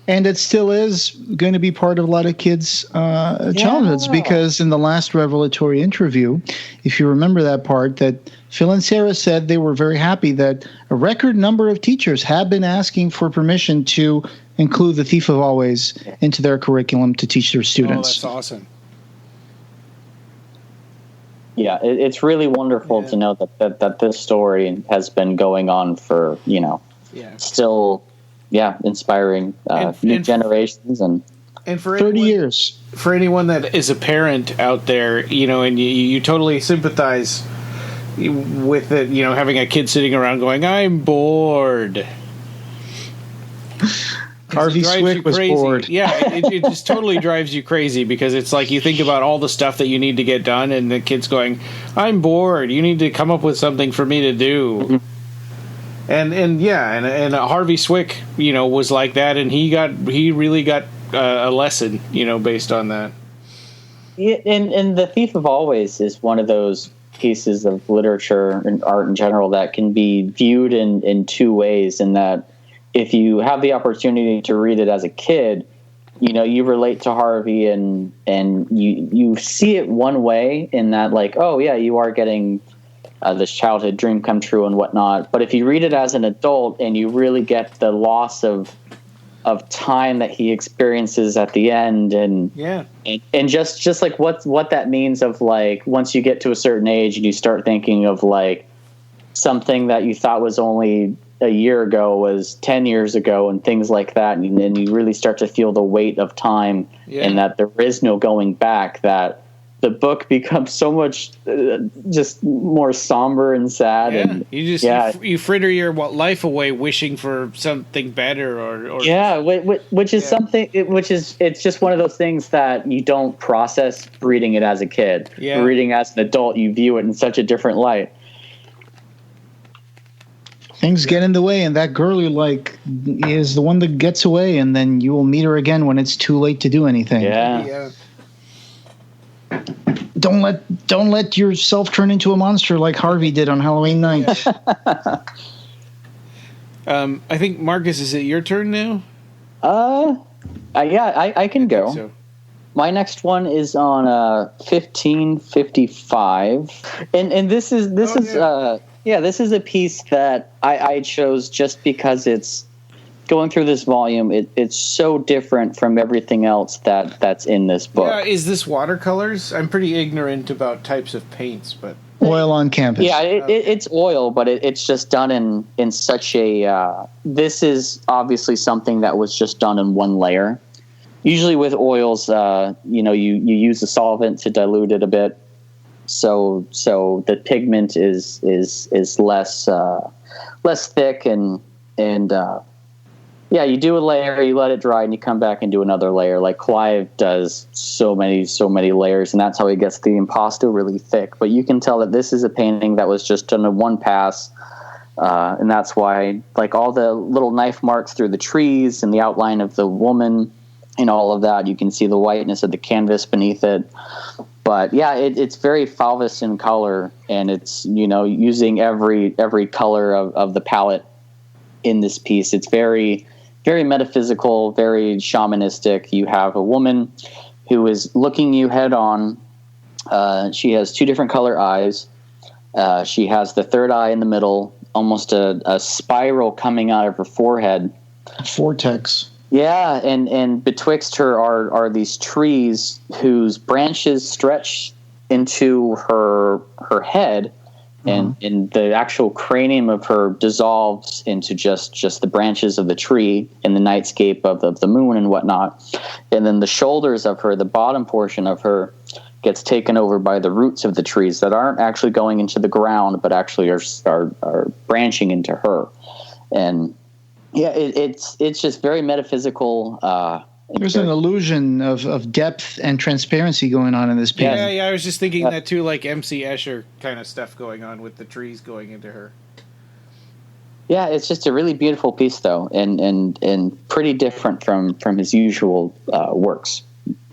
Speaker 3: And it still is going to be part of a lot of kids' childhoods because in the last revelatory interview, if you remember that part, that Phil and Sarah said they were very happy that a record number of teachers have been asking for permission to include The Thief of Always into their curriculum to teach their students.
Speaker 1: Oh, that's awesome.
Speaker 2: Yeah, it's really wonderful to know that this story has been going on for, still... Yeah, inspiring new generations and
Speaker 1: for
Speaker 3: 30 years.
Speaker 1: For anyone that is a parent out there, and you totally sympathize with it, having a kid sitting around going, "I'm bored."
Speaker 3: Harvey Swick was bored.
Speaker 1: Yeah, it just totally drives you crazy because it's like you think about all the stuff that you need to get done, and the kid's going, "I'm bored. You need to come up with something for me to do." Mm-hmm. And Harvey Swick, was like that, and he really got a lesson, based on that.
Speaker 2: Yeah, and The Thief of Always is one of those pieces of literature and art in general that can be viewed in two ways, in that if you have the opportunity to read it as a kid, you relate to Harvey and you see it one way, in that, like, oh yeah, you are getting this childhood dream come true and whatnot. But if you read it as an adult and you really get the loss of time that he experiences at the end, and just like what that means of, like, once you get to a certain age and you start thinking of, like, something that you thought was only a year ago was 10 years ago, and things like that. And then you really start to feel the weight of time, and that there is no going back, that the book becomes so much just more somber and sad.
Speaker 1: Yeah.
Speaker 2: And
Speaker 1: you fritter your life away wishing for something better, or
Speaker 2: which is something, it's just one of those things that you don't process reading it as a kid. Reading as an adult, you view it in such a different light.
Speaker 3: Things get in the way, and that girl you like is the one that gets away, and then you will meet her again when it's too late to do anything.
Speaker 2: Yeah.
Speaker 3: Don't let yourself turn into a monster like Harvey did on Halloween night.
Speaker 1: I think, Marcus, is it your turn now?
Speaker 2: I can go.
Speaker 1: So.
Speaker 2: My next one is on 1555, and this is this is a piece that I chose just because it's going through this volume. It's so different from everything else that's in this book.
Speaker 1: Yeah, is this watercolors? I'm pretty ignorant about types of paints, but
Speaker 3: oil on canvas.
Speaker 2: Yeah, it's oil, but it's just done in such a. This is obviously something that was just done in one layer. Usually with oils, you use a solvent to dilute it a bit. So the pigment is less thick, and you do a layer, you let it dry, and you come back and do another layer. Like Clive does so many layers, and that's how he gets the impasto really thick. But you can tell that this is a painting that was just done in one pass, and that's why, like, all the little knife marks through the trees and the outline of the woman and all of that, you can see the whiteness of the canvas beneath it. But yeah, it's very fulvous in color, and it's using every color of the palette in this piece. It's very, very metaphysical, very shamanistic. You have a woman who is looking you head on. She has two different color eyes. She has the third eye in the middle, almost a spiral coming out of her forehead.
Speaker 3: Vortex.
Speaker 2: Yeah, and betwixt her are these trees whose branches stretch into her head, and the actual cranium of her dissolves into just the branches of the tree in the nightscape of the moon and whatnot. And then the shoulders of her, the bottom portion of her, gets taken over by the roots of the trees that aren't actually going into the ground, but actually are branching into her. And yeah, it's just very metaphysical.
Speaker 3: There's an illusion of depth and transparency going on in this piece.
Speaker 1: Yeah, I was just thinking that too, like MC Escher kind of stuff going on with the trees going into her.
Speaker 2: Yeah, it's just a really beautiful piece, though, and pretty different from his usual works,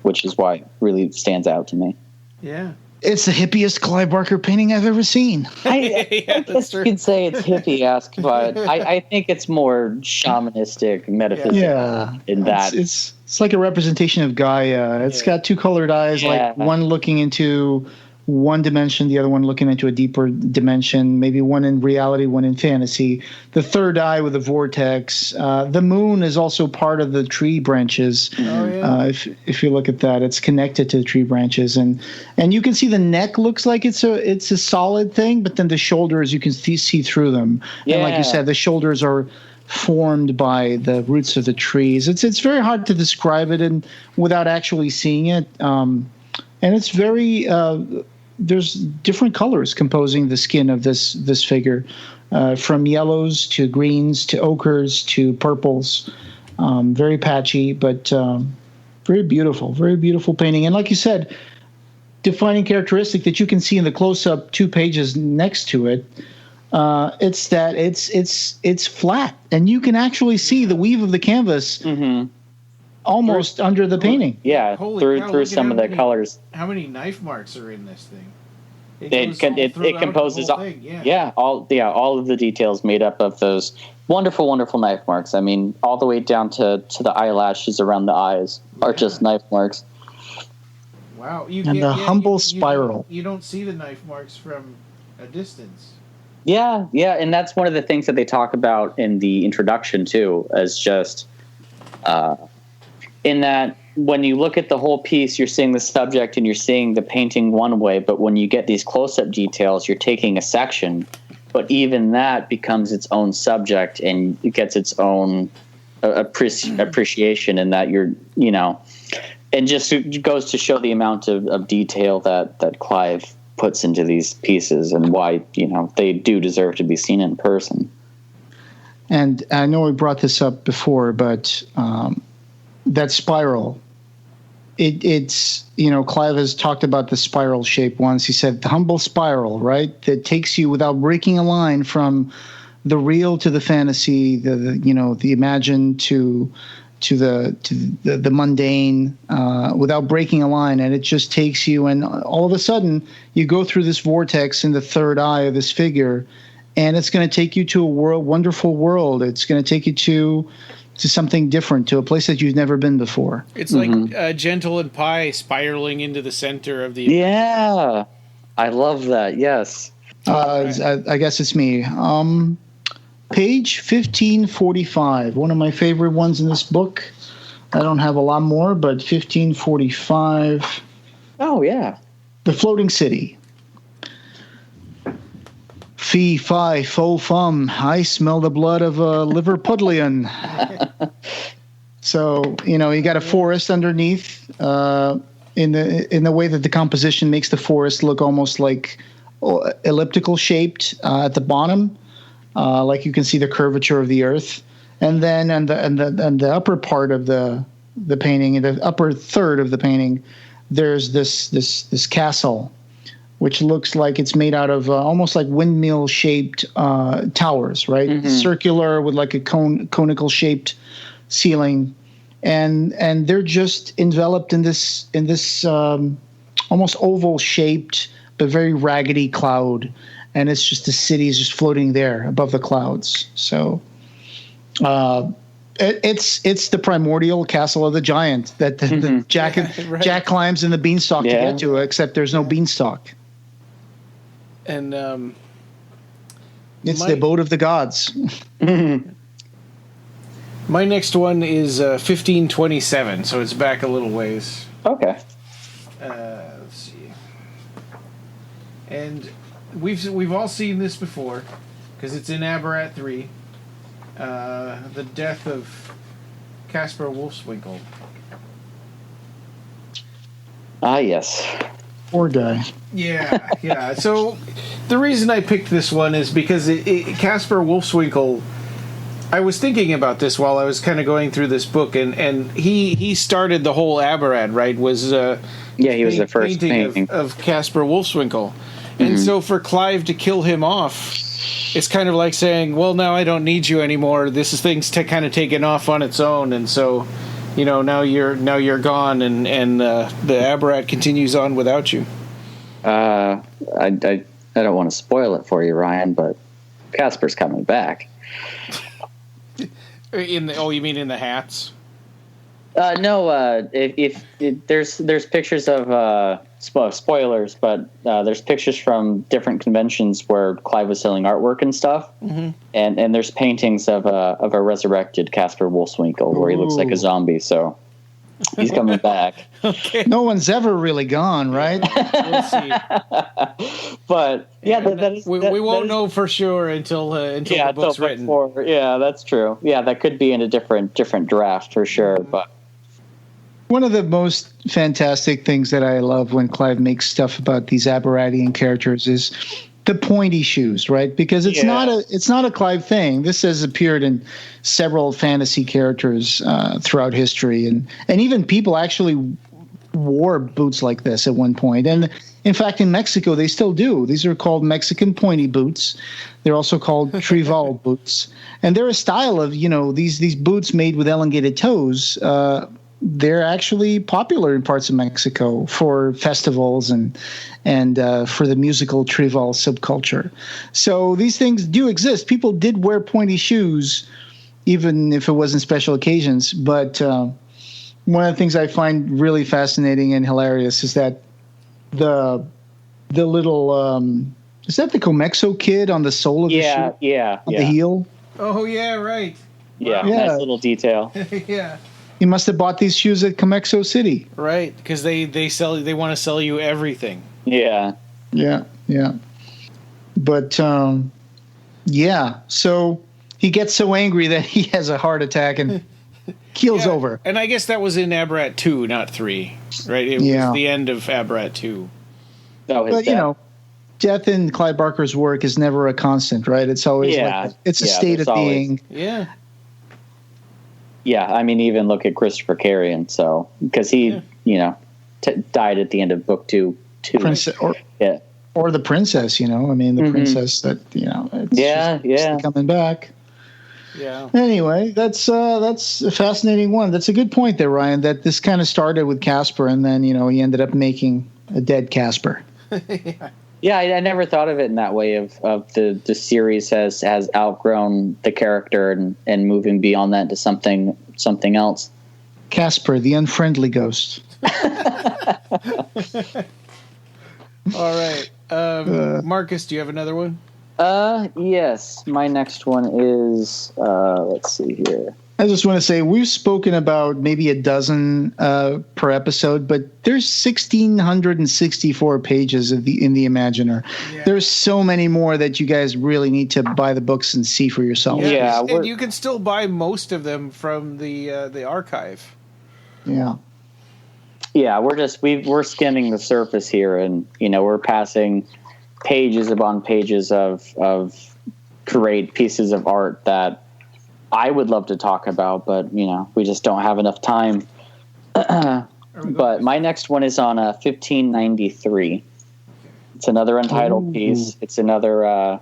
Speaker 2: which is why it really stands out to me.
Speaker 1: Yeah.
Speaker 3: It's the hippiest Clive Barker painting I've ever seen.
Speaker 2: I guess you could say it's hippie-esque, but I think it's more shamanistic, metaphysical in that.
Speaker 3: It's like a representation of Gaia. It's got two colored eyes, like one looking into one dimension, the other one looking into a deeper dimension, maybe one in reality, one in fantasy. The third eye with the vortex. The moon is also part of the tree branches. If you look at that, it's connected to the tree branches, and you can see the neck looks like it's a solid thing, but then the shoulders, you can see through them. And like you said, the shoulders are formed by the roots of the trees. It's very hard to describe it without actually seeing it. And it's very there's different colors composing the skin of this figure, from yellows to greens to ochres to purples. Very patchy, but very beautiful painting. And like you said, defining characteristic that you can see in the close-up 2 pages next to it. It's that it's flat, and you can actually see the weave of the canvas almost under the painting.
Speaker 2: Yeah, through some of the colors.
Speaker 1: How many knife marks are in this thing?
Speaker 2: It composes all of the details made up of those wonderful knife marks. I mean, all the way down to the eyelashes around the eyes are just knife marks.
Speaker 1: Wow!
Speaker 3: Humble spiral.
Speaker 1: You don't see the knife marks from a distance.
Speaker 2: Yeah, and that's one of the things that they talk about in the introduction too, as just in that when you look at the whole piece, you're seeing the subject and you're seeing the painting one way, but when you get these close-up details, you're taking a section, but even that becomes its own subject and it gets its own appreciation in that and just it goes to show the amount of detail that Clive puts into these pieces and why, they do deserve to be seen in person.
Speaker 3: And I know we brought this up before, but that spiral, it's Clive has talked about the spiral shape once. He said the humble spiral, right? That takes you without breaking a line from the real to the fantasy, the imagined to the mundane, without breaking a line, and it just takes you, and all of a sudden you go through this vortex in the third eye of this figure, and it's going to take you to a wonderful world. It's going to take you to something different, to a place that you've never been before.
Speaker 1: It's like Gentle and Pie spiraling into the center of the...
Speaker 2: Yeah, I love that, yes.
Speaker 3: I guess it's me. Page 1545, one of my favorite ones in this book. I don't have a lot more, but 1545.
Speaker 2: Oh, yeah.
Speaker 3: The Floating City. Fee, fi, fo, fum. I smell the blood of a Liverpudlian. So, you got a forest underneath, in the way that the composition makes the forest look almost like elliptical shaped at the bottom. Like you can see the curvature of the earth, and then and the upper part of the painting, in the upper third of the painting, there's this castle, which looks like it's made out of almost like windmill shaped towers, right? Mm-hmm. Circular with like a conical shaped ceiling, and they're just enveloped in this almost oval shaped but very raggedy cloud. And it's just the city is just floating there above the clouds. So it's the primordial castle of the giant that the Jack climbs in the beanstalk to get to, except there's no beanstalk.
Speaker 1: And
Speaker 3: it's the abode of the gods.
Speaker 1: My next one is 1527, so it's back a little ways.
Speaker 2: Okay.
Speaker 1: Let's see. And we've all seen this before because it's in Abarat 3. The death of Caspar Wolfswinkel.
Speaker 2: Ah, yes.
Speaker 3: Poor guy.
Speaker 1: Yeah. So the reason I picked this one is because Caspar Wolfswinkel, I was thinking about this while I was kind of going through this book, and he started the whole Abarat, right? He was the first painting of Caspar Wolfswinkel. And so for Clive to kill him off, it's kind of like saying, well, now I don't need you anymore. This thing's kind of taken off on its own. And so, now you're gone, and the Abarat continues on without you.
Speaker 2: I don't want to spoil it for you, Ryan, but Caspar's coming back.
Speaker 1: You mean in the hats?
Speaker 2: No. If there's pictures of spoilers, but there's pictures from different conventions where Clive was selling artwork and stuff, and there's paintings of a resurrected Caspar Wolfswinkel where he looks like a zombie. So he's coming back.
Speaker 3: Okay. No one's ever really gone, right?
Speaker 1: We'll see.
Speaker 2: But
Speaker 1: we won't know for sure until the book's written.
Speaker 2: Yeah, that's true. Yeah, that could be in a different draft for sure. But
Speaker 3: One of the most fantastic things that I love when Clive makes stuff about these Abaratian characters is the pointy shoes, right? Because it's not a Clive thing. This has appeared in several fantasy characters throughout history, and even people actually wore boots like this at one point. And in fact, in Mexico, they still do. These are called Mexican pointy boots. They're also called Trival boots, and they're a style of these boots made with elongated toes. They're actually popular in parts of Mexico for festivals and for the musical Trival subculture. So these things do exist. People did wear pointy shoes, even if it wasn't special occasions. But one of the things I find really fascinating and hilarious is that the little is that the Comexo kid on the sole of the shoe? The heel.
Speaker 1: Oh yeah, right.
Speaker 2: Yeah, nice little detail.
Speaker 1: Yeah.
Speaker 3: You must have bought these shoes at Comexo City.
Speaker 1: Right, because they want to sell you everything.
Speaker 2: Yeah.
Speaker 3: But so he gets so angry that he has a heart attack and keels over.
Speaker 1: And I guess that was in Abarat 2, not 3, right? It was the end of Abarat 2.
Speaker 3: But death in Clive Barker's work is never a constant, right? It's always it's a state of being.
Speaker 1: Yeah.
Speaker 2: Yeah, I mean, even look at Christopher Carrion. So because he, died at the end of book 2.
Speaker 3: Or the princess, I mean, the princess that it's coming back.
Speaker 1: Yeah.
Speaker 3: Anyway, that's a fascinating one. That's a good point there, Ryan. That this kind of started with Casper, and then he ended up making a dead Casper.
Speaker 2: Yeah, I never thought of it in that way. Of the series has outgrown the character and moving beyond that to something else.
Speaker 3: Casper, the unfriendly ghost.
Speaker 1: All right, Marcus, do you have another one?
Speaker 2: Yes. My next one is let's see here.
Speaker 3: I just want to say we've spoken about maybe a dozen per episode, but there's 1,664 pages in the Imaginer. Yeah. There's so many more that you guys really need to buy the books and see for yourself.
Speaker 1: Yeah, and you can still buy most of them from the archive.
Speaker 3: Yeah.
Speaker 2: Yeah, we're skimming the surface here, and we're passing pages upon pages of great pieces of art that I would love to talk about, but we just don't have enough time. But my next one is on 1593. It's another untitled piece. It's another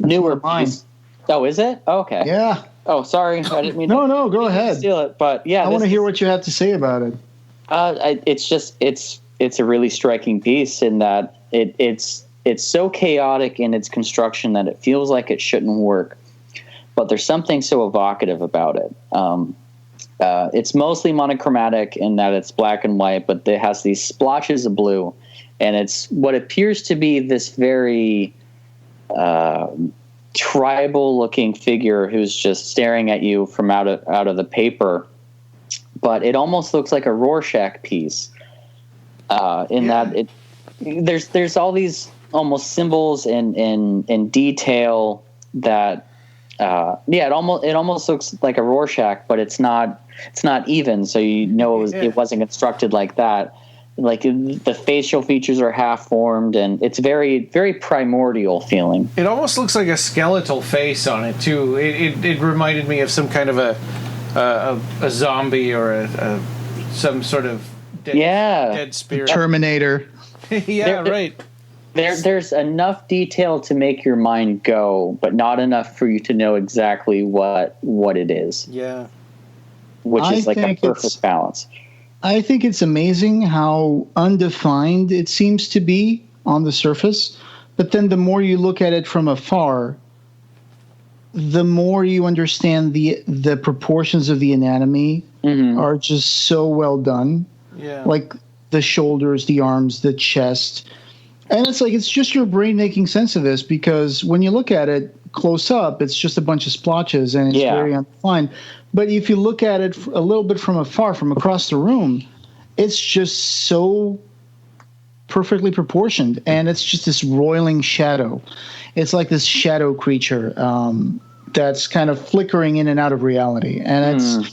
Speaker 2: newer piece. Oh, is it? Oh, okay.
Speaker 3: Yeah.
Speaker 2: Oh, sorry, I didn't mean.
Speaker 3: No, go ahead.
Speaker 2: Steal it, but yeah,
Speaker 3: I want to hear what you have to say about it.
Speaker 2: It's a really striking piece in that it's so chaotic in its construction that it feels like it shouldn't work. But there's something so evocative about it. It's mostly monochromatic in that it's black and white, but it has these splotches of blue. And it's what appears to be this very tribal-looking figure who's just staring at you from out of the paper. But it almost looks like a Rorschach piece that there's all these almost symbols and detail that it almost looks like a Rorschach, but it's not even, so it wasn't constructed like that. Like the facial features are half formed, and it's very, very primordial feeling.
Speaker 1: It almost looks like a skeletal face on it too. It reminded me of some kind of a zombie or some sort of dead spirit.
Speaker 3: Terminator.
Speaker 1: Right.
Speaker 2: There's enough detail to make your mind go, but not enough for you to know exactly what it is.
Speaker 1: Yeah.
Speaker 2: Which is like a perfect balance.
Speaker 3: I think it's amazing how undefined it seems to be on the surface, but then the more you look at it from afar, the more you understand the proportions of the anatomy are just so well done.
Speaker 1: Yeah.
Speaker 3: Like the shoulders, the arms, the chest. And it's just your brain making sense of this, because when you look at it close up, it's just a bunch of splotches and it's very undefined. But if you look at it a little bit from afar, from across the room, it's just so perfectly proportioned, and it's just this roiling shadow. It's like this shadow creature that's kind of flickering in and out of reality, and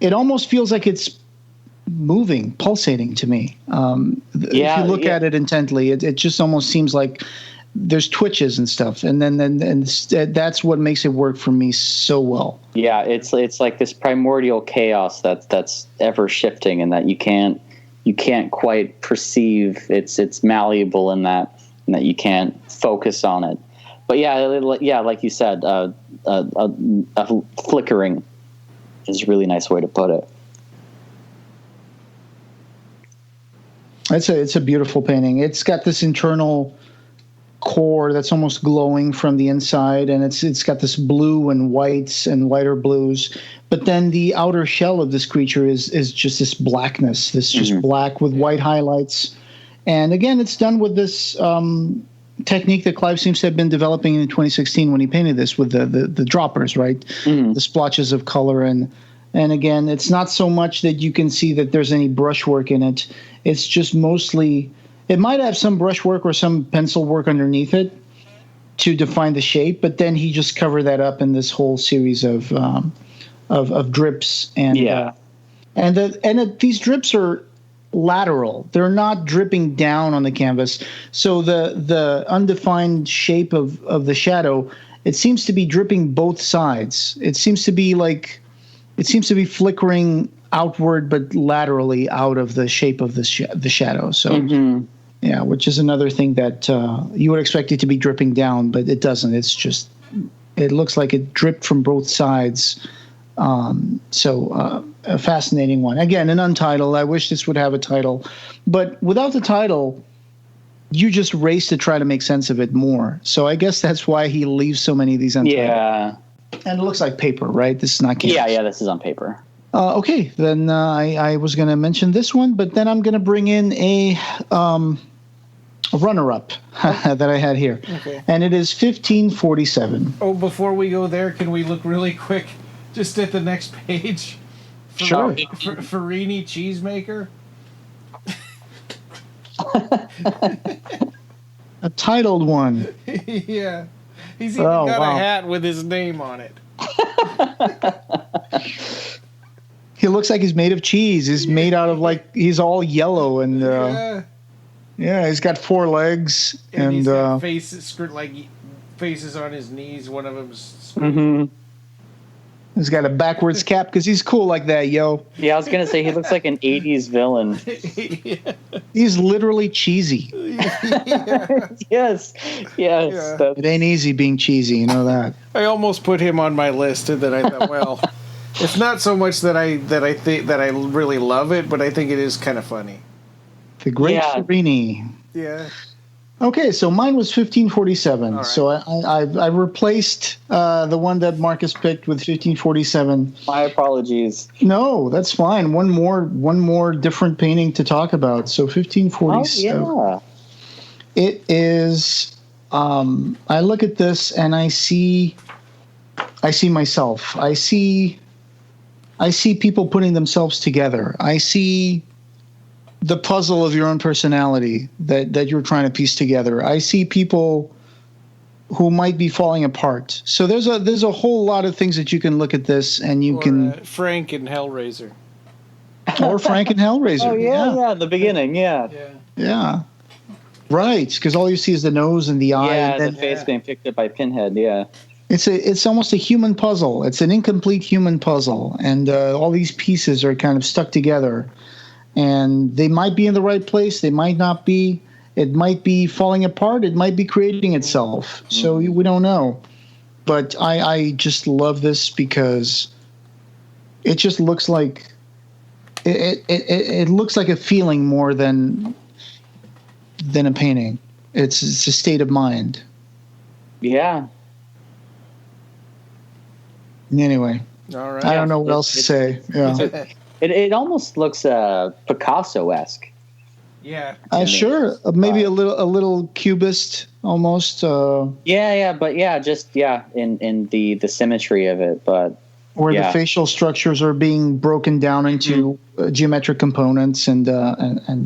Speaker 3: it almost feels like it's moving, pulsating to me. If you look at it intently, it just almost seems like there's twitches and stuff, and then that's what makes it work for me so well.
Speaker 2: Yeah, it's like this primordial chaos that's ever shifting, and that you can't quite perceive. It's malleable in that you can't focus on it. But yeah, like you said, a flickering is a really nice way to put it.
Speaker 3: It's a beautiful painting. It's got this internal core that's almost glowing from the inside, and it's got this blue and whites and lighter blues. But then the outer shell of this creature is just this blackness, just black with white highlights. And again, it's done with this technique that Clive seems to have been developing in 2016 when he painted this with the droppers, right? The splotches of color. And again, it's not so much that you can see that there's any brushwork in it. It's just mostly, it might have some brushwork or some pencil work underneath it to define the shape, but then he just covered that up in this whole series of drips. And these drips are lateral. They're not dripping down on the canvas. So the undefined shape of the shadow, it seems to be dripping both sides. It seems to be flickering outward, but laterally out of the shape of the shadow. So, yeah, which is another thing that you would expect it to be dripping down, but it doesn't. It's just, it looks like it dripped from both sides. A fascinating one. Again, an untitled. I wish this would have a title, but without the title, you just race to try to make sense of it more. So I guess that's why he leaves so many of these untitled. Yeah. And it looks like paper, right? This is not canvas.
Speaker 2: Yeah, this is on paper.
Speaker 3: Okay, then I was going to mention this one, but then I'm going to bring in a runner-up that I had here. Okay. And it is 1547.
Speaker 1: Oh, before we go there, can we look really quick just at the next page?
Speaker 3: Sure.
Speaker 1: Farini Cheesemaker.
Speaker 3: A titled one.
Speaker 1: Yeah. He's even got a hat with his name on it.
Speaker 3: He looks like he's made of cheese. He's made out of he's all yellow and he's got 4 legs and
Speaker 1: he's got faces on his knees. One of them's.
Speaker 3: He's got a backwards cap because he's cool like that, yo.
Speaker 2: Yeah, I was gonna say he looks like an '80s villain.
Speaker 1: Yeah.
Speaker 3: He's literally cheesy.
Speaker 2: Yes.
Speaker 3: Yeah. It ain't easy being cheesy, you know that.
Speaker 1: I almost put him on my list, and then I thought, well, it's not so much that I think that I really love it, but I think it is kind of funny.
Speaker 3: The Great Farini.
Speaker 1: Yeah.
Speaker 3: Okay, so mine was 1547.
Speaker 1: Right.
Speaker 3: So I replaced the one that Marcus picked with 1547.
Speaker 2: My apologies.
Speaker 3: No, that's fine. One more different painting to talk about. So 1547.
Speaker 2: Oh, yeah.
Speaker 3: It is. I look at this and I see myself. I see people putting themselves together. I see the puzzle of your own personality that you're trying to piece together. I see people who might be falling apart. So there's a whole lot of things that you can look at this and you can
Speaker 1: Frank and Hellraiser.
Speaker 3: Or Frank and Hellraiser.
Speaker 2: Oh yeah, the beginning, yeah.
Speaker 3: Right, because all you see is the nose and the eye.
Speaker 2: Yeah,
Speaker 3: and
Speaker 2: the face being picked up by Pinhead. Yeah.
Speaker 3: It's almost a human puzzle. It's an incomplete human puzzle, and all these pieces are kind of stuck together. And they might be in the right place. They might not be. It might be falling apart. It might be creating itself. So we don't know. But I just love this because it just looks like it looks like a feeling more than a painting. It's a state of mind.
Speaker 2: Yeah.
Speaker 3: Anyway,
Speaker 1: all right.
Speaker 3: I don't know what else to say. Yeah.
Speaker 2: It almost looks Picasso-esque.
Speaker 1: Yeah.
Speaker 3: Sure. Maybe a little cubist almost.
Speaker 2: But in the symmetry of it, but
Speaker 3: where the facial structures are being broken down into geometric components and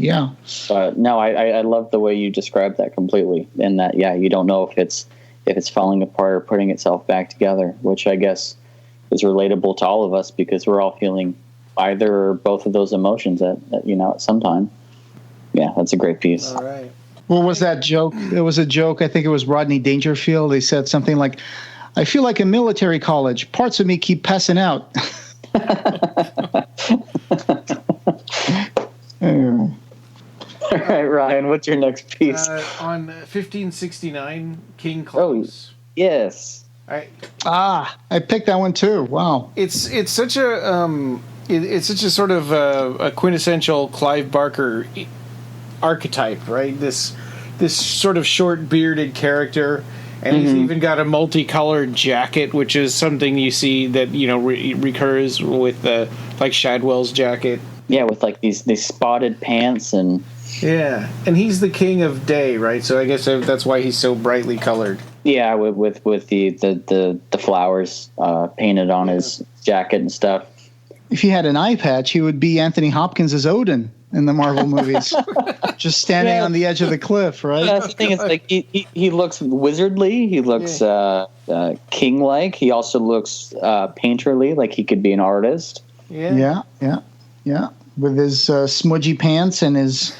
Speaker 3: yeah.
Speaker 2: But no, I love the way you described that completely. And that you don't know if it's falling apart or putting itself back together, which I guess is relatable to all of us because we're all feeling either or both of those emotions at some time. Yeah, that's a great piece.
Speaker 1: All right.
Speaker 3: What was that joke? It was a joke. I think it was Rodney Dangerfield. They said something like, "I feel like a military college. Parts of me keep passing out."
Speaker 2: All right, Ryan, what's your next piece?
Speaker 1: On 1569, King Klaus.
Speaker 2: Yes.
Speaker 3: I picked that one too. Wow.
Speaker 1: It's such a it's such a sort of a quintessential Clive Barker archetype, right? This sort of short bearded character, and he's even got a multicolored jacket, which is something you see that recurs with like Shadwell's jacket.
Speaker 2: Yeah, with like these spotted pants and.
Speaker 1: Yeah, and he's the king of day, right? So I guess that's why he's so brightly colored.
Speaker 2: Yeah, with the flowers painted on his jacket and stuff.
Speaker 3: If he had an eye patch, he would be Anthony Hopkins as Odin in the Marvel movies, just standing on the edge of the cliff, right?
Speaker 2: Yeah, that's the thing. It's like he looks wizardly. He looks king-like. He also looks painterly, like he could be an artist.
Speaker 3: Yeah. With his smudgy pants and his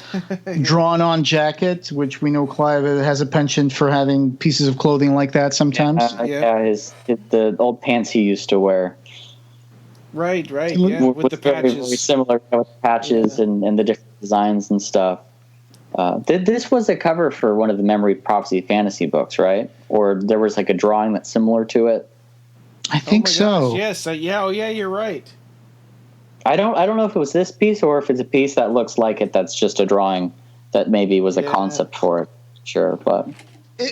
Speaker 3: drawn-on jacket, which we know Clive has a penchant for having pieces of clothing like that sometimes.
Speaker 2: The old pants he used to wear.
Speaker 1: Right. Yeah, with the patches.
Speaker 2: Very similar with patches and the different designs and stuff. This was a cover for one of the Memory Prophecy fantasy books, right? Or there was like a drawing that's similar to it.
Speaker 3: I think so.
Speaker 1: Gosh, yes. Yeah, you're right.
Speaker 2: I don't know if it was this piece or if it's a piece that looks like it that's just a drawing that maybe was a concept for it. Sure, but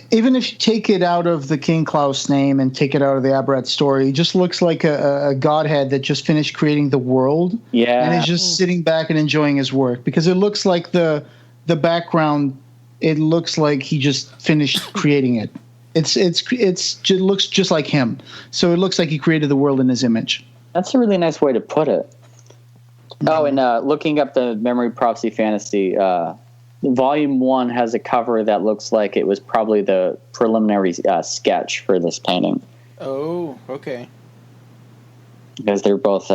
Speaker 3: even if you take it out of the King Klaus name and take it out of the Abarat story, it just looks like a godhead that just finished creating the world.
Speaker 2: Yeah.
Speaker 3: And is just sitting back and enjoying his work, because it looks like the background, it looks like he just finished creating it. It looks just like him. So it looks like he created the world in his image.
Speaker 2: That's a really nice way to put it. Oh, and looking up the Memory Prophecy Fantasy, Volume 1 has a cover that looks like it was probably the preliminary sketch for this painting.
Speaker 1: Oh, okay.
Speaker 2: Because they're both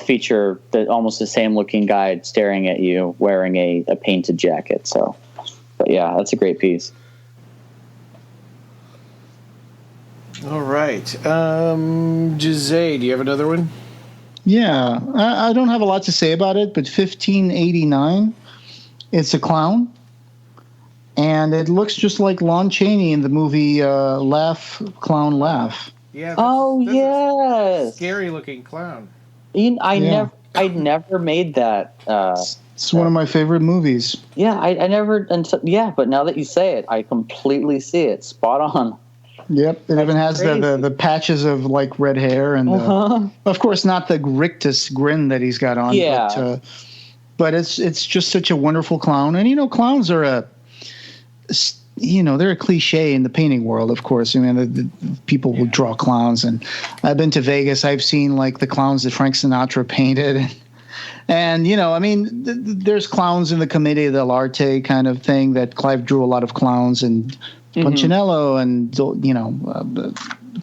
Speaker 2: feature almost the same looking guy staring at you wearing a painted jacket. So, but yeah, that's a great piece.
Speaker 1: All right. Jose, do you have another one?
Speaker 3: Yeah, I don't have a lot to say about it, but 1589, it's a clown, and it looks just like Lon Chaney in the movie Laugh, Clown, Laugh.
Speaker 1: Yeah.
Speaker 2: That's yes.
Speaker 1: Scary-looking clown.
Speaker 2: I never made that.
Speaker 3: It's one of my favorite movies.
Speaker 2: Yeah, I never. But now that you say it, I completely see it. Spot on.
Speaker 3: Yep, it even has the patches of like red hair and of course not the rictus grin that he's got on.
Speaker 2: Yeah,
Speaker 3: but it's just such a wonderful clown, and clowns are they're a cliche in the painting world. Of course, I mean the people will draw clowns, and I've been to Vegas. I've seen like the clowns that Frank Sinatra painted. And, there's clowns in the Commedia dell'arte kind of thing that Clive drew a lot of clowns, and Punchinello and,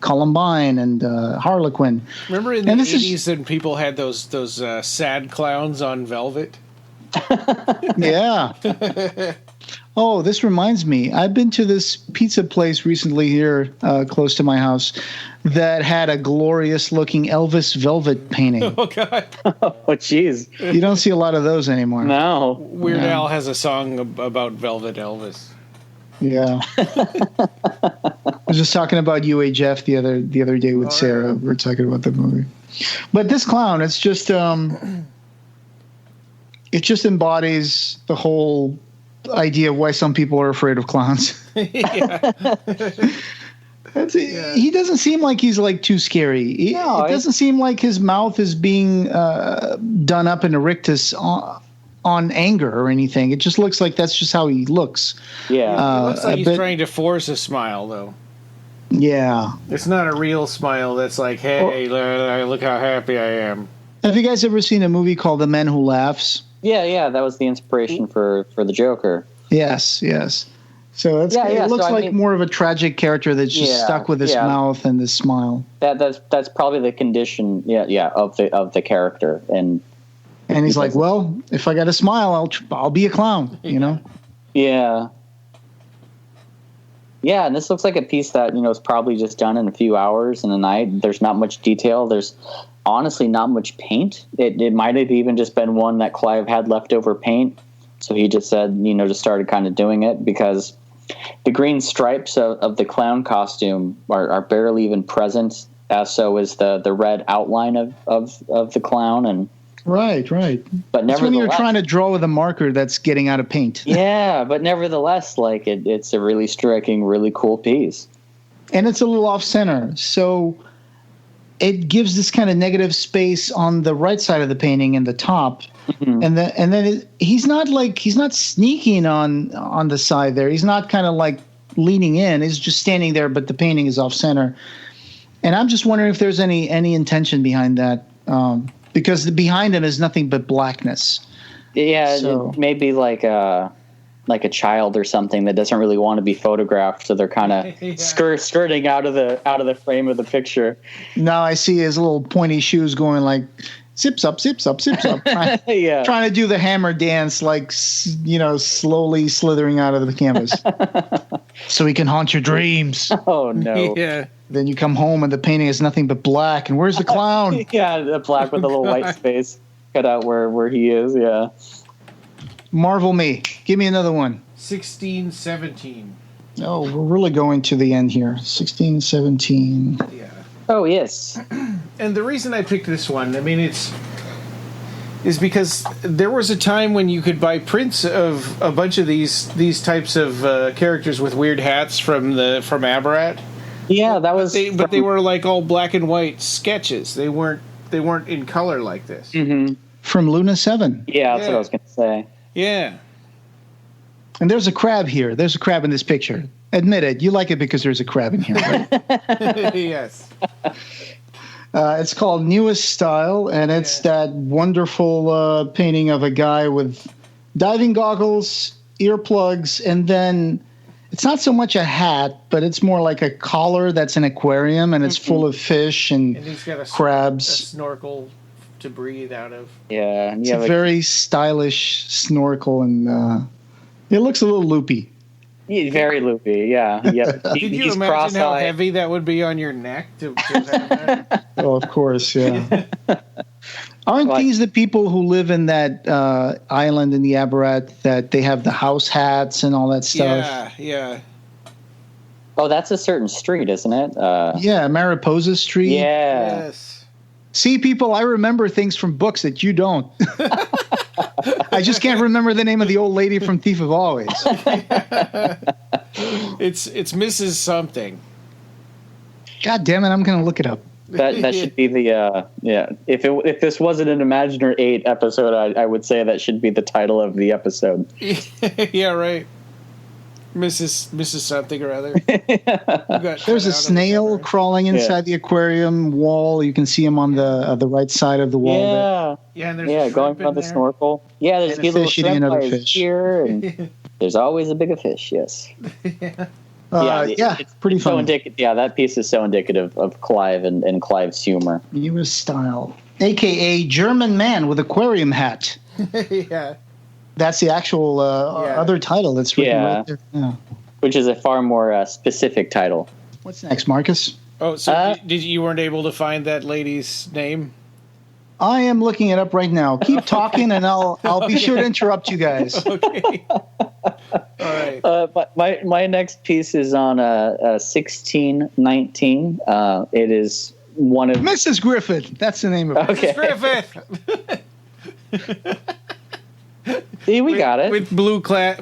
Speaker 3: Columbine and Harlequin.
Speaker 1: Remember in the 80s when people had those sad clowns on velvet?
Speaker 3: Yeah. Oh, this reminds me. I've been to this pizza place recently here close to my house that had a glorious-looking Elvis velvet painting.
Speaker 1: Oh, God.
Speaker 2: Oh, jeez.
Speaker 3: You don't see a lot of those anymore.
Speaker 2: No.
Speaker 1: Weird Al has a song about Velvet Elvis.
Speaker 3: Yeah. I was just talking about UHF the other day with Sarah. We were talking about the movie. But this clown, it's just it just embodies the whole idea of why some people are afraid of clowns. He doesn't seem like he's like too scary. It doesn't seem like his mouth is being done up in a rictus on anger or anything. It just looks like that's just how he looks.
Speaker 1: Yeah, it looks like he's trying to force a smile, though.
Speaker 3: Yeah.
Speaker 1: It's not a real smile that's like, hey, look how happy I am.
Speaker 3: Have you guys ever seen a movie called The Man Who Laughs?
Speaker 2: Yeah, that was the inspiration for the Joker.
Speaker 3: Yes. So it looks like more of a tragic character that's just stuck with his mouth and his smile.
Speaker 2: That's probably the condition, of the character, and
Speaker 3: he's like, well, if I got a smile, I'll be a clown, you know.
Speaker 2: Yeah. Yeah, and this looks like a piece that is probably just done in a few hours in a night. There's not much detail. There's honestly not much paint. It might have even just been one that Clive had leftover paint, so he just said just started kind of doing it because. The green stripes of the clown costume are barely even present, as so is the red outline of the clown. And
Speaker 3: right. But nevertheless, when you're trying to draw with a marker that's getting out of paint.
Speaker 2: Yeah, but nevertheless, like it's a really striking, really cool piece.
Speaker 3: And it's a little off center, so it gives this kind of negative space on the right side of the painting in the top. Mm-hmm. And then he's not sneaking on the side there. He's not kind of like leaning in. He's just standing there, but the painting is off center. And I'm just wondering if there's any intention behind that, because behind him is nothing but blackness.
Speaker 2: Yeah, so. Maybe like a child or something that doesn't really want to be photographed, so they're kind of skirting out of the frame of the picture.
Speaker 3: Now I see his little pointy shoes going like. Zips up, zips up, zips up. Trying to do the hammer dance, like, slowly slithering out of the canvas. So he can haunt your dreams.
Speaker 2: Oh, no.
Speaker 1: Yeah.
Speaker 3: Then you come home and the painting is nothing but black. And where's the clown?
Speaker 2: Yeah, the black with a little white space cut out where he is, yeah.
Speaker 3: Marvel me. Give me another one.
Speaker 1: 1617.
Speaker 3: Oh, we're really going to the end here. 1617.
Speaker 1: Yeah.
Speaker 2: Oh, yes.
Speaker 1: And the reason I picked this one, is because there was a time when you could buy prints of a bunch of these types of characters with weird hats from Abarat.
Speaker 2: Yeah, that was.
Speaker 1: But they were like all black and white sketches. They weren't in color like this.
Speaker 2: Mm-hmm.
Speaker 3: From Luna 7.
Speaker 2: Yeah, that's what I was going to say.
Speaker 1: Yeah.
Speaker 3: And there's a crab here. There's a crab in this picture. Admit it. You like it because there's a crab in here, right?
Speaker 1: Yes.
Speaker 3: It's called Newest Style, and it's that wonderful painting of a guy with diving goggles, earplugs, and then it's not so much a hat, but it's more like a collar that's an aquarium, and it's full of fish and
Speaker 1: he's got
Speaker 3: crabs.
Speaker 1: A snorkel to breathe out of.
Speaker 2: Yeah.
Speaker 3: It's a very stylish snorkel, and it looks a little loopy.
Speaker 2: Very loopy, yeah.
Speaker 1: Did you imagine how heavy that would be on your neck to have that?
Speaker 3: Oh, of course, yeah. Aren't these the people who live in that island in the Abarat that they have the house hats and all that stuff?
Speaker 1: Yeah.
Speaker 2: Oh, that's a certain street, isn't it?
Speaker 3: Yeah, Mariposa Street.
Speaker 2: Yeah.
Speaker 1: Yes.
Speaker 3: See, people, I remember things from books that you don't. I just can't remember the name of the old lady from Thief of Always.
Speaker 1: It's Mrs. Something.
Speaker 3: God damn it! I'm going to look it up.
Speaker 2: That should be the If this wasn't an Imaginer 8 episode, I would say that should be the title of the episode.
Speaker 1: Yeah, right. Mrs. Something or other.
Speaker 3: There's a snail crawling inside the aquarium wall. You can see him on the right side of the wall.
Speaker 1: Yeah, and there's
Speaker 2: going on the snorkel. Yeah, there's a little shrimp by his ear, and there's always a bigger fish. Yes.
Speaker 3: It's pretty fun.
Speaker 2: That piece is so indicative of Clive and Clive's humor.
Speaker 3: Newest Style, aka German man with aquarium hat.
Speaker 1: Yeah.
Speaker 3: That's the actual other title that's written right there. Yeah.
Speaker 2: Which is a far more specific title.
Speaker 3: What's next, Marcus?
Speaker 1: Oh, so you weren't able to find that lady's name?
Speaker 3: I am looking it up right now. Keep talking, and I'll be sure to interrupt you guys.
Speaker 1: Okay. All
Speaker 2: right. My next piece is on 1619. It is one of
Speaker 3: Mrs. Griffith. That's the name of it.
Speaker 1: Okay. Mrs.
Speaker 3: Griffith.
Speaker 2: See, we got it.
Speaker 1: With Blue Cat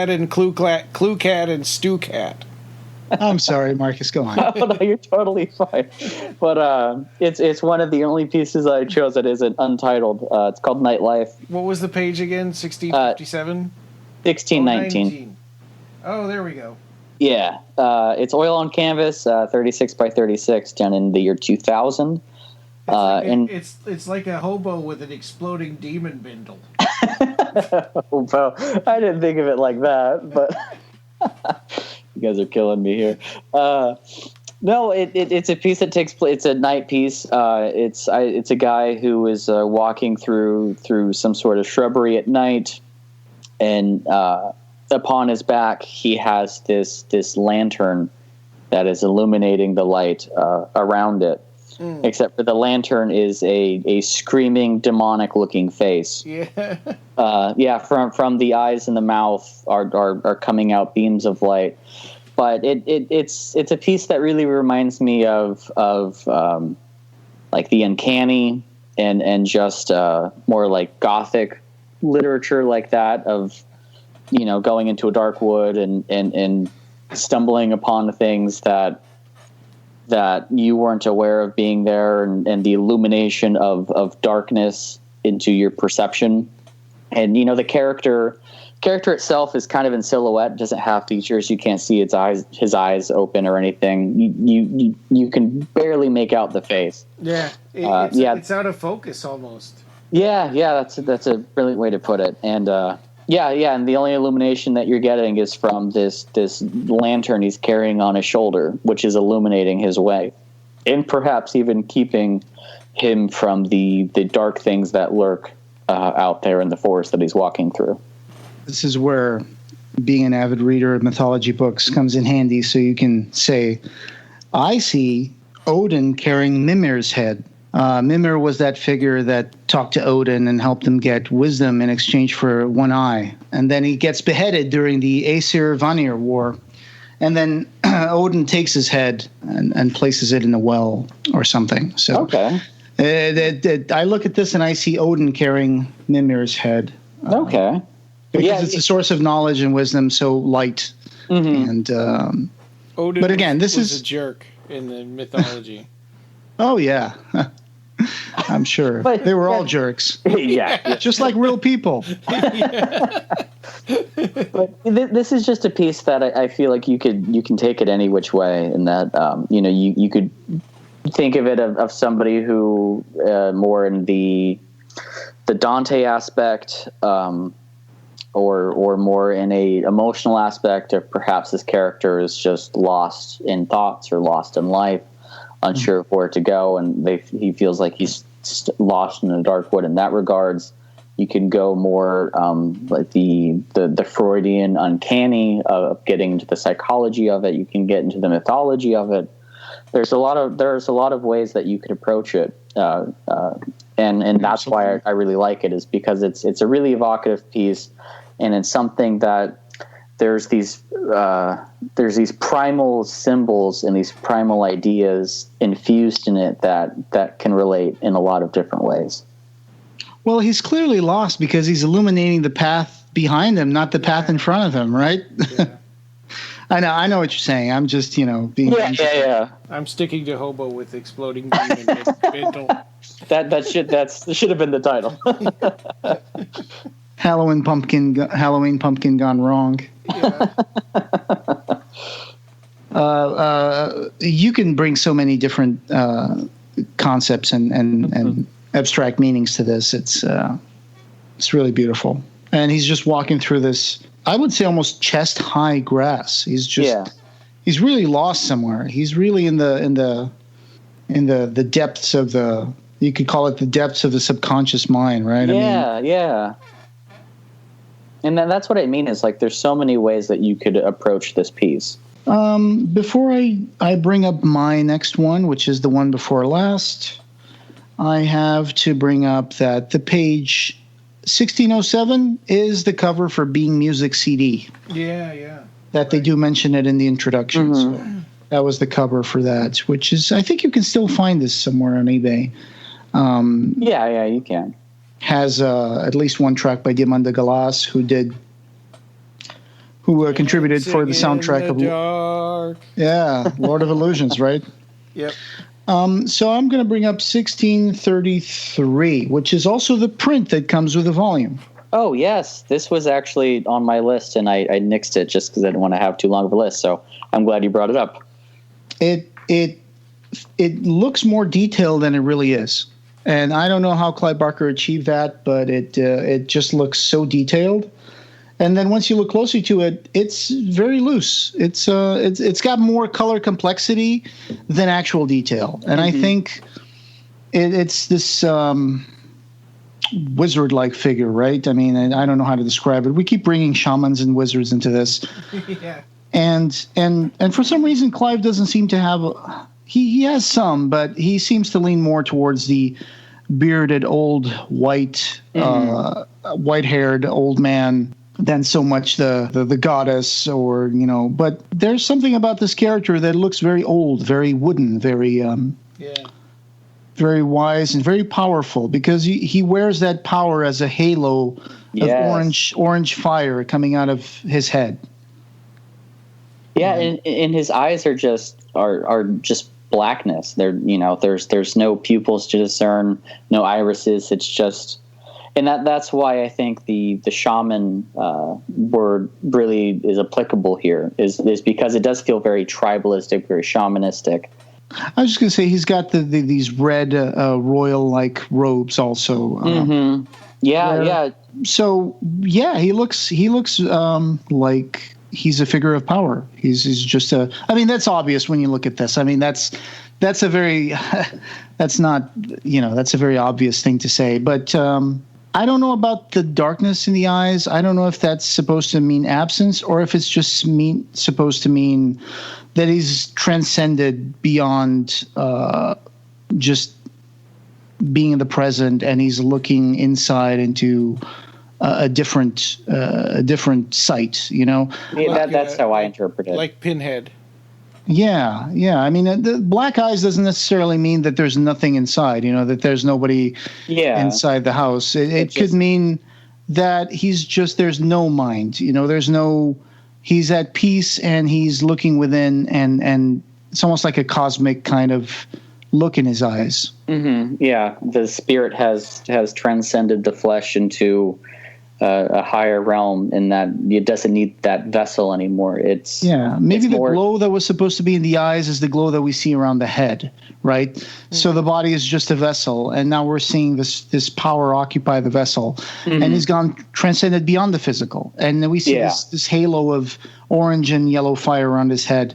Speaker 1: and Clue Cat and Stew Cat.
Speaker 3: I'm sorry, Marcus. Go on.
Speaker 2: Oh, no, you're totally fine. But it's one of the only pieces I chose that isn't untitled. It's called Nightlife.
Speaker 1: What was the page again? 1657?
Speaker 2: 1619.
Speaker 1: Oh, there we go.
Speaker 2: Yeah. It's oil on canvas, 36 by 36, done in the year 2000.
Speaker 1: It's like a hobo with an exploding demon bindle.
Speaker 2: Hobo. I didn't think of it like that, but You guys are killing me here. No, it's a piece that takes place. It's a night piece. It's a guy who is walking through some sort of shrubbery at night, and upon his back he has this lantern that is illuminating the light around it. Except for the lantern is a screaming, demonic-looking face.
Speaker 1: Yeah.
Speaker 2: From the eyes and the mouth are coming out beams of light. But it's a piece that really reminds me of like the uncanny and just more like Gothic literature like that of, going into a dark wood and stumbling upon things that you weren't aware of being there, and the illumination of darkness into your perception. And, the character itself is kind of in silhouette, doesn't have features. You can't see his eyes open or anything. You can barely make out the face.
Speaker 1: Yeah. It's out of focus almost.
Speaker 2: Yeah. That's a brilliant way to put it. And, and the only illumination that you're getting is from this lantern he's carrying on his shoulder, which is illuminating his way, and perhaps even keeping him from the dark things that lurk out there in the forest that he's walking through.
Speaker 3: This is where being an avid reader of mythology books comes in handy, so you can say, I see Odin carrying Mimir's head. Mimir was that figure that talked to Odin and helped him get wisdom in exchange for one eye. And then he gets beheaded during the Aesir-Vanir War. And then Odin takes his head and places it in a well or something. So
Speaker 2: okay.
Speaker 3: I look at this and I see Odin carrying Mimir's head.
Speaker 2: Okay.
Speaker 3: Because it's a source of knowledge and wisdom so light. Mm-hmm. And
Speaker 1: Odin
Speaker 3: but again, this
Speaker 1: was
Speaker 3: is
Speaker 1: a jerk in the mythology.
Speaker 3: Oh, yeah. I'm sure.
Speaker 2: But,
Speaker 3: they were all jerks.
Speaker 2: Yeah.
Speaker 3: Just like real people.
Speaker 2: But this is just a piece that I feel like you can take it any which way, in that, you could think of it of somebody who more in the Dante aspect, or more in a emotional aspect, or perhaps this character is just lost in thoughts or lost in life, unsure of where to go, and he feels like he's lost in a dark wood. In that regards, you can go more like the Freudian uncanny of getting into the psychology of it. You can get into the mythology of it. There's a lot of ways that you could approach it, and that's why I really like it, is because it's a really evocative piece, and it's something that there's these primal symbols and these primal ideas infused in it that can relate in a lot of different ways.
Speaker 3: Well, he's clearly lost because he's illuminating the path behind him, not the path in front of him, right? Yeah. I know what you're saying. I'm just, being...
Speaker 2: Yeah.
Speaker 3: I'm
Speaker 1: sticking to hobo with exploding beam and mental.
Speaker 2: That should have been the title.
Speaker 3: Halloween pumpkin gone wrong.
Speaker 1: Yeah.
Speaker 3: You can bring so many different concepts and abstract meanings to this. It's really beautiful. And he's just walking through this, I would say, almost chest high grass. He's really lost somewhere. He's really in the depths of you could call it the depths of the subconscious mind, right?
Speaker 2: Yeah. And that's what I mean, is like there's so many ways that you could approach this piece.
Speaker 3: Before I bring up my next one, which is the one before last, I have to bring up that the page 1607 is the cover for Being Music CD.
Speaker 1: Yeah.
Speaker 3: That they do mention it in the introduction.
Speaker 2: Mm-hmm.
Speaker 3: So that was the cover for that, which is, I think you can still find this somewhere on eBay.
Speaker 2: Yeah, you can.
Speaker 3: Has at least one track by Diamanda Galas, who contributed for the soundtrack of Lord of Illusions, right?
Speaker 1: Yep.
Speaker 3: So I'm going to bring up 1633, which is also the print that comes with the volume.
Speaker 2: Oh yes, this was actually on my list, and I nixed it just because I didn't want to have too long of a list. So I'm glad you brought it up.
Speaker 3: It looks more detailed than it really is. And I don't know how Clive Barker achieved that, but it just looks so detailed. And then once you look closely to it, it's very loose. It's got more color complexity than actual detail. And I think it's this wizard-like figure, right? I mean, I don't know how to describe it. We keep bringing shamans and wizards into this.
Speaker 1: Yeah.
Speaker 3: And for some reason, Clive doesn't seem to have. He has some, but he seems to lean more towards the bearded old white-haired old man than so much the goddess or But there's something about this character that looks very old, very wooden, very very wise and very powerful because he wears that power as a halo of orange fire coming out of his head.
Speaker 2: Yeah, and his eyes are just blackness. There's no pupils to discern, no irises. It's just, and that's why I think the shaman word really is applicable here. Is because it does feel very tribalistic, very shamanistic.
Speaker 3: I was just gonna say he's got these red royal-like robes also.
Speaker 2: Yeah.
Speaker 3: So he looks like he's a figure of power. He's just a. I mean, that's obvious when you look at this. I mean, that's a very that's a very obvious thing to say. But I don't know about the darkness in the eyes. I don't know if that's supposed to mean absence or if it's just supposed to mean that he's transcended beyond just being in the present and he's looking inside into a different sight,
Speaker 2: That's how I interpret it.
Speaker 1: Like Pinhead.
Speaker 3: Yeah. I mean, the black eyes doesn't necessarily mean that there's nothing inside, that there's nobody inside the house. It could mean that there's no mind, he's at peace and he's looking within and it's almost like a cosmic kind of look in his eyes.
Speaker 2: Mm-hmm. Yeah. The spirit has transcended the flesh into a higher realm in that it doesn't need that vessel anymore.
Speaker 3: Maybe the glow that was supposed to be in the eyes is the glow that we see around the head, right? Mm-hmm. So the body is just a vessel, and now we're seeing this power occupy the vessel, and he's transcended beyond the physical, and then we see this halo of orange and yellow fire around his head,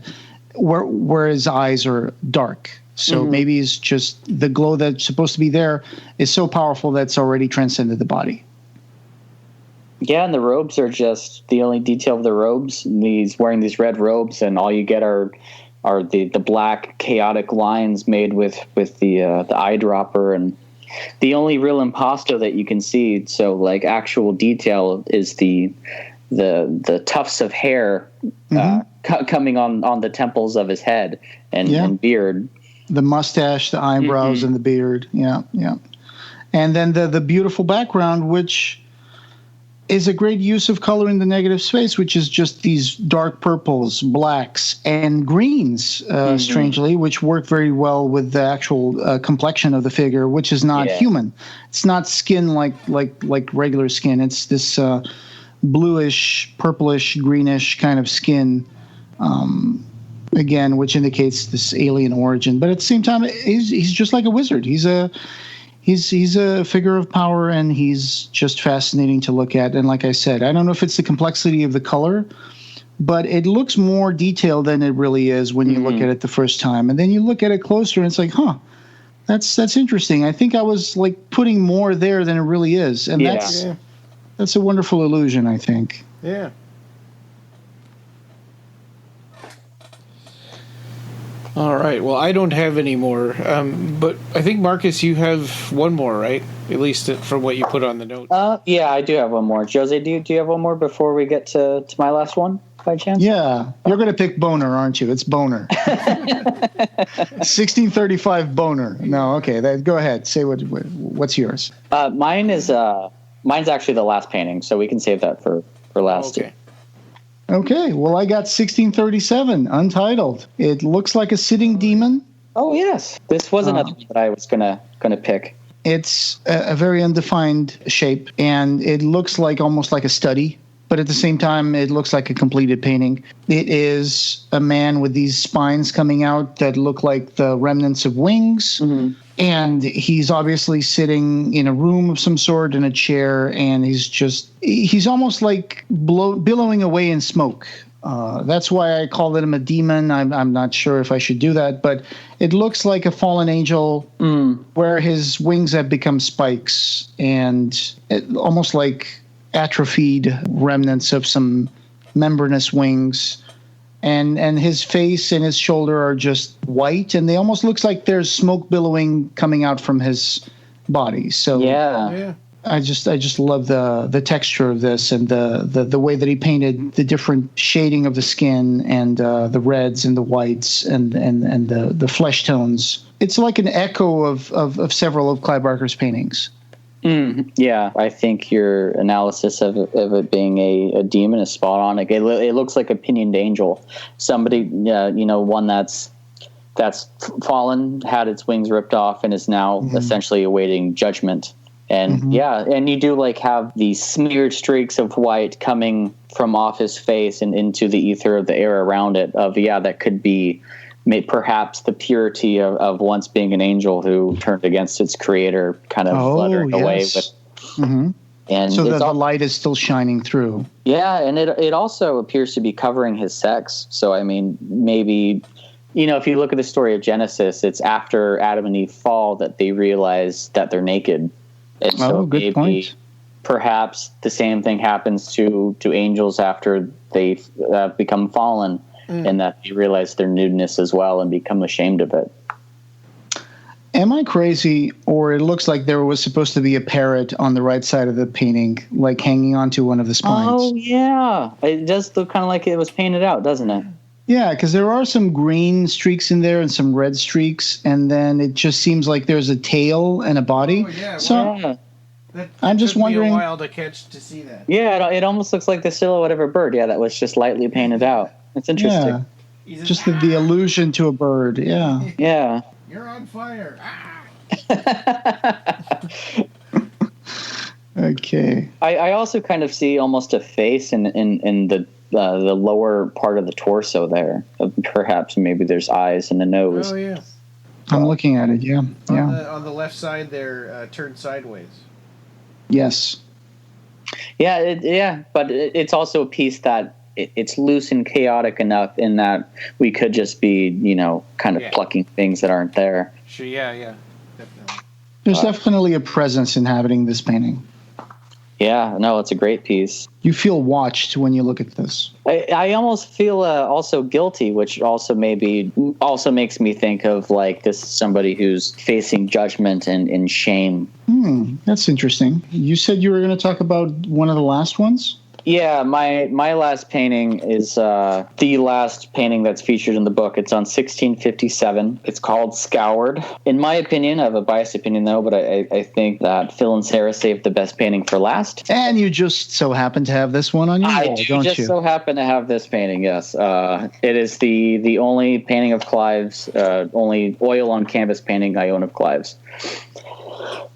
Speaker 3: where his eyes are dark. So maybe it's just the glow that's supposed to be there is so powerful that it's already transcended the body.
Speaker 2: Yeah, and the robes are just the only detail of the robes. He's wearing these red robes, and all you get are the black chaotic lines made with the eyedropper, and the only real impasto that you can see. So like actual detail is the tufts of hair coming on the temples of his head and beard,
Speaker 3: the mustache, the eyebrows, and the beard. Yeah, and then the beautiful background, which is a great use of color in the negative space, which is just these dark purples, blacks, and greens, strangely, which work very well with the actual complexion of the figure, which is not human. It's not skin like regular skin. It's this bluish, purplish, greenish kind of skin, again, which indicates this alien origin. But at the same time, he's just like a wizard. He's a figure of power, and he's just fascinating to look at. And like I said, I don't know if it's the complexity of the color, but it looks more detailed than it really is when you look at it the first time. And then you look at it closer, and it's like, that's interesting. I think I was like putting more there than it really is. And that's a wonderful illusion, I think.
Speaker 1: Yeah. All right. Well, I don't have any more, but I think, Marcus, you have one more, right? At least from what you put on the notes.
Speaker 2: Yeah, I do have one more. Jose, do you have one more before we get to my last one, by chance?
Speaker 3: Yeah. You're going to pick Boner, aren't you? It's Boner. 1635 Boner. No, okay. Go ahead. Say what's yours.
Speaker 2: Mine's actually the last painting, so we can save that for last.
Speaker 1: Okay.
Speaker 3: Okay, well, I got 1637, Untitled. It looks like a sitting demon.
Speaker 2: Oh, yes. This was another one that I was gonna pick.
Speaker 3: It's a very undefined shape, and it looks like almost like a study, but at the same time, it looks like a completed painting. It is a man with these spines coming out that look like the remnants of wings. And he's obviously sitting in a room of some sort in a chair, and he's almost like billowing away in smoke. That's why I called him a demon. I'm not sure if I should do that, but it looks like a fallen angel where his wings have become spikes and almost like atrophied remnants of some membranous wings. And his face and his shoulder are just white, and they almost looks like there's smoke billowing coming out from his body. So
Speaker 2: yeah.
Speaker 3: I just love the texture of this and the way that he painted the different shading of the skin and the reds and the whites and the flesh tones. It's like an echo of several of Clive Barker's paintings.
Speaker 2: Yeah, I think your analysis of it being a demon is spot on. It looks like a pinioned angel, somebody, one that's fallen, had its wings ripped off, and is now essentially awaiting judgment. And and you do like have these smeared streaks of white coming from off his face and into the ether of the air around it. That could be perhaps the purity of once being an angel who turned against its creator, kind of fluttering away with. And
Speaker 3: so the light is still shining through.
Speaker 2: Yeah, and it also appears to be covering his sex. So I mean, maybe, if you look at the story of Genesis, it's after Adam and Eve fall that they realize that they're naked. And so
Speaker 3: good point.
Speaker 2: Perhaps the same thing happens to angels after they become fallen, and that they realize their nudeness as well and become ashamed of it.
Speaker 3: Am I crazy, or it looks like there was supposed to be a parrot on the right side of the painting, like hanging onto one of the spines?
Speaker 2: Oh, yeah. It does look kind of like it was painted out, doesn't it?
Speaker 3: Yeah, because there are some green streaks in there and some red streaks, and then it just seems like there's a tail and a body.
Speaker 1: Oh, yeah.
Speaker 3: So
Speaker 1: That
Speaker 3: I'm just wondering.
Speaker 1: Took me a while to see that.
Speaker 2: Yeah, it almost looks like the silhouette of a bird. Yeah, that was just lightly painted out. It's interesting.
Speaker 3: Yeah, just the allusion to a bird. Yeah.
Speaker 2: Yeah.
Speaker 1: You're on fire.
Speaker 3: Okay.
Speaker 2: I also kind of see almost a face in the lower part of the torso there. Perhaps maybe there's eyes and a nose.
Speaker 1: Oh yeah.
Speaker 3: I'm looking at it. Yeah.
Speaker 1: On the left side, they're turned sideways.
Speaker 3: Yes.
Speaker 2: Yeah, but it's also a piece that it's loose and chaotic enough in that we could just be, kind of plucking things that aren't there.
Speaker 1: Sure, yeah, definitely.
Speaker 3: There's definitely a presence inhabiting this painting.
Speaker 2: Yeah, no, it's a great piece.
Speaker 3: You feel watched when you look at this.
Speaker 2: I almost feel also guilty, which also makes me think of like this is somebody who's facing judgment and shame.
Speaker 3: That's interesting. You said you were going to talk about one of the last ones?
Speaker 2: Yeah, my last painting is the last painting that's featured in the book. It's on 1657. It's called Scoured. In my opinion, I have a biased opinion though, but I think that Phil and Sarah saved the best painting for last.
Speaker 3: And you just so happen to have this one on your wall, don't you? I
Speaker 2: just so happen to have this painting, yes. It is the only painting of Clive's, only oil on canvas painting I own of Clive's.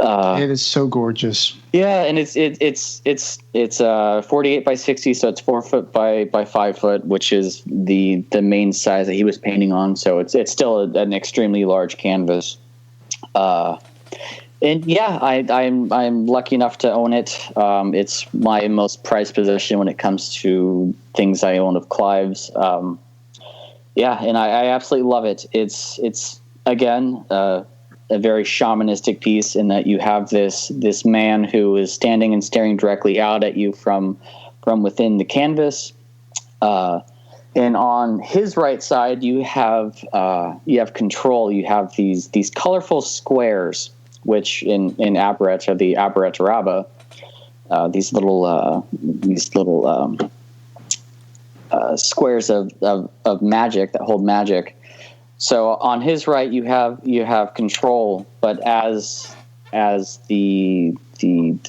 Speaker 3: It is so gorgeous.
Speaker 2: Yeah, and it's 48 by 60, so it's 4 foot by 5 foot, which is the main size that he was painting on. So it's still an extremely large canvas. And yeah, I'm lucky enough to own it. It's my most prized possession when it comes to things I own of Clive's. Yeah, and I absolutely love it. It's again. A very shamanistic piece in that you have this man who is standing and staring directly out at you from within the canvas, and on his right side you have control. You have these colorful squares, which in Abarat are the Abarat Rabba, these little squares of magic that hold magic. So on his right, you have control, but as the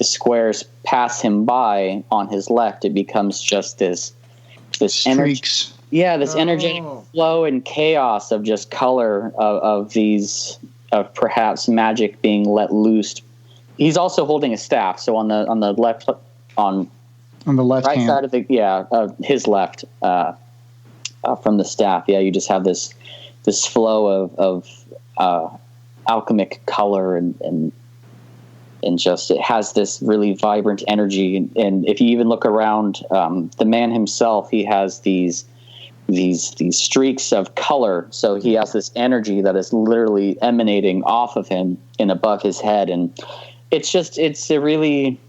Speaker 2: squares pass him by on his left, it becomes just this
Speaker 3: streaks.
Speaker 2: This energetic flow and chaos of just color of perhaps magic being let loose. He's also holding a staff, so on the left on the left right hand side of his left from the staff. Yeah, you just have this flow of alchemic color and just it has this really vibrant energy. And if you even look around, the man himself, he has these streaks of color. So he has this energy that is literally emanating off of him and above his head. And it's a really,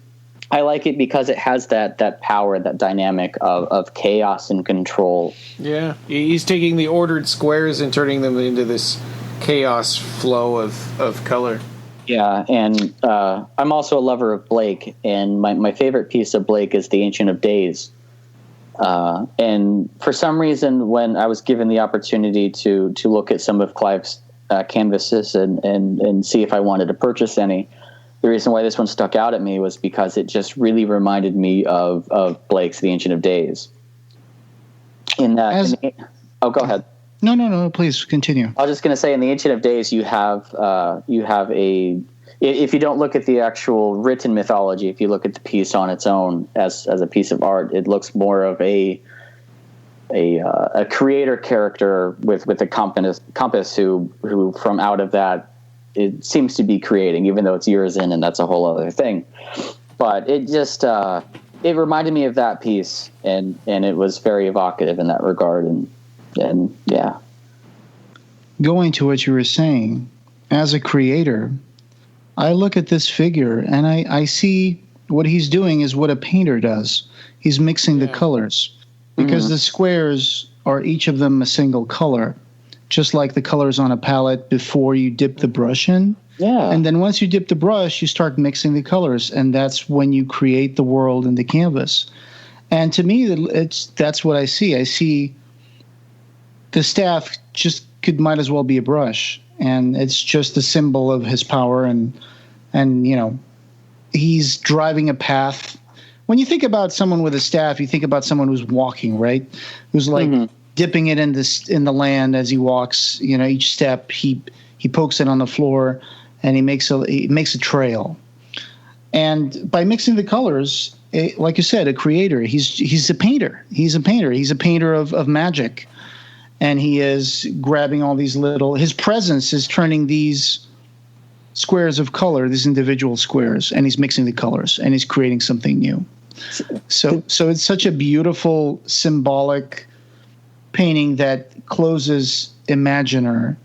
Speaker 2: I like it because it has that power, that dynamic of chaos and control.
Speaker 1: Yeah. He's taking the ordered squares and turning them into this chaos flow of color.
Speaker 2: Yeah. And I'm also a lover of Blake, and my favorite piece of Blake is the Ancient of Days. And for some reason, when I was given the opportunity to look at some of Clive's canvases and see if I wanted to purchase any, the reason why this one stuck out at me was because it just really reminded me of Blake's The Ancient of Days. Oh, go ahead.
Speaker 3: No, please continue.
Speaker 2: I was just going to say, in The Ancient of Days, you have if you don't look at the actual written mythology, if you look at the piece on its own as a piece of art, it looks more of a creator character with a compass who from out of that it seems to be creating, even though it's years in, and that's a whole other thing. But it just it reminded me of that piece, and it was very evocative in that regard, and yeah.
Speaker 3: Going to what you were saying, as a creator, I look at this figure and I see what he's doing is what a painter does. He's mixing the colors, because the squares are each of them a single color, just like the colors on a palette before you dip the brush in.
Speaker 2: Yeah.
Speaker 3: And then once you dip the brush, you start mixing the colors, and that's when you create the world in the canvas. And to me, that's what I see. I see the staff might as well be a brush, and it's just a symbol of his power, and he's driving a path. When you think about someone with a staff, you think about someone who's walking, right? Who's like dipping it in the land as he walks. Each step he pokes it on the floor, and he makes a trail. And by mixing the colors, like you said, a creator. He's a painter. He's a painter. He's a painter of magic. And he is grabbing all these his presence is turning these squares of color, these individual squares, and he's mixing the colors, and he's creating something new. So it's such a beautiful, symbolic painting that closes Imaginer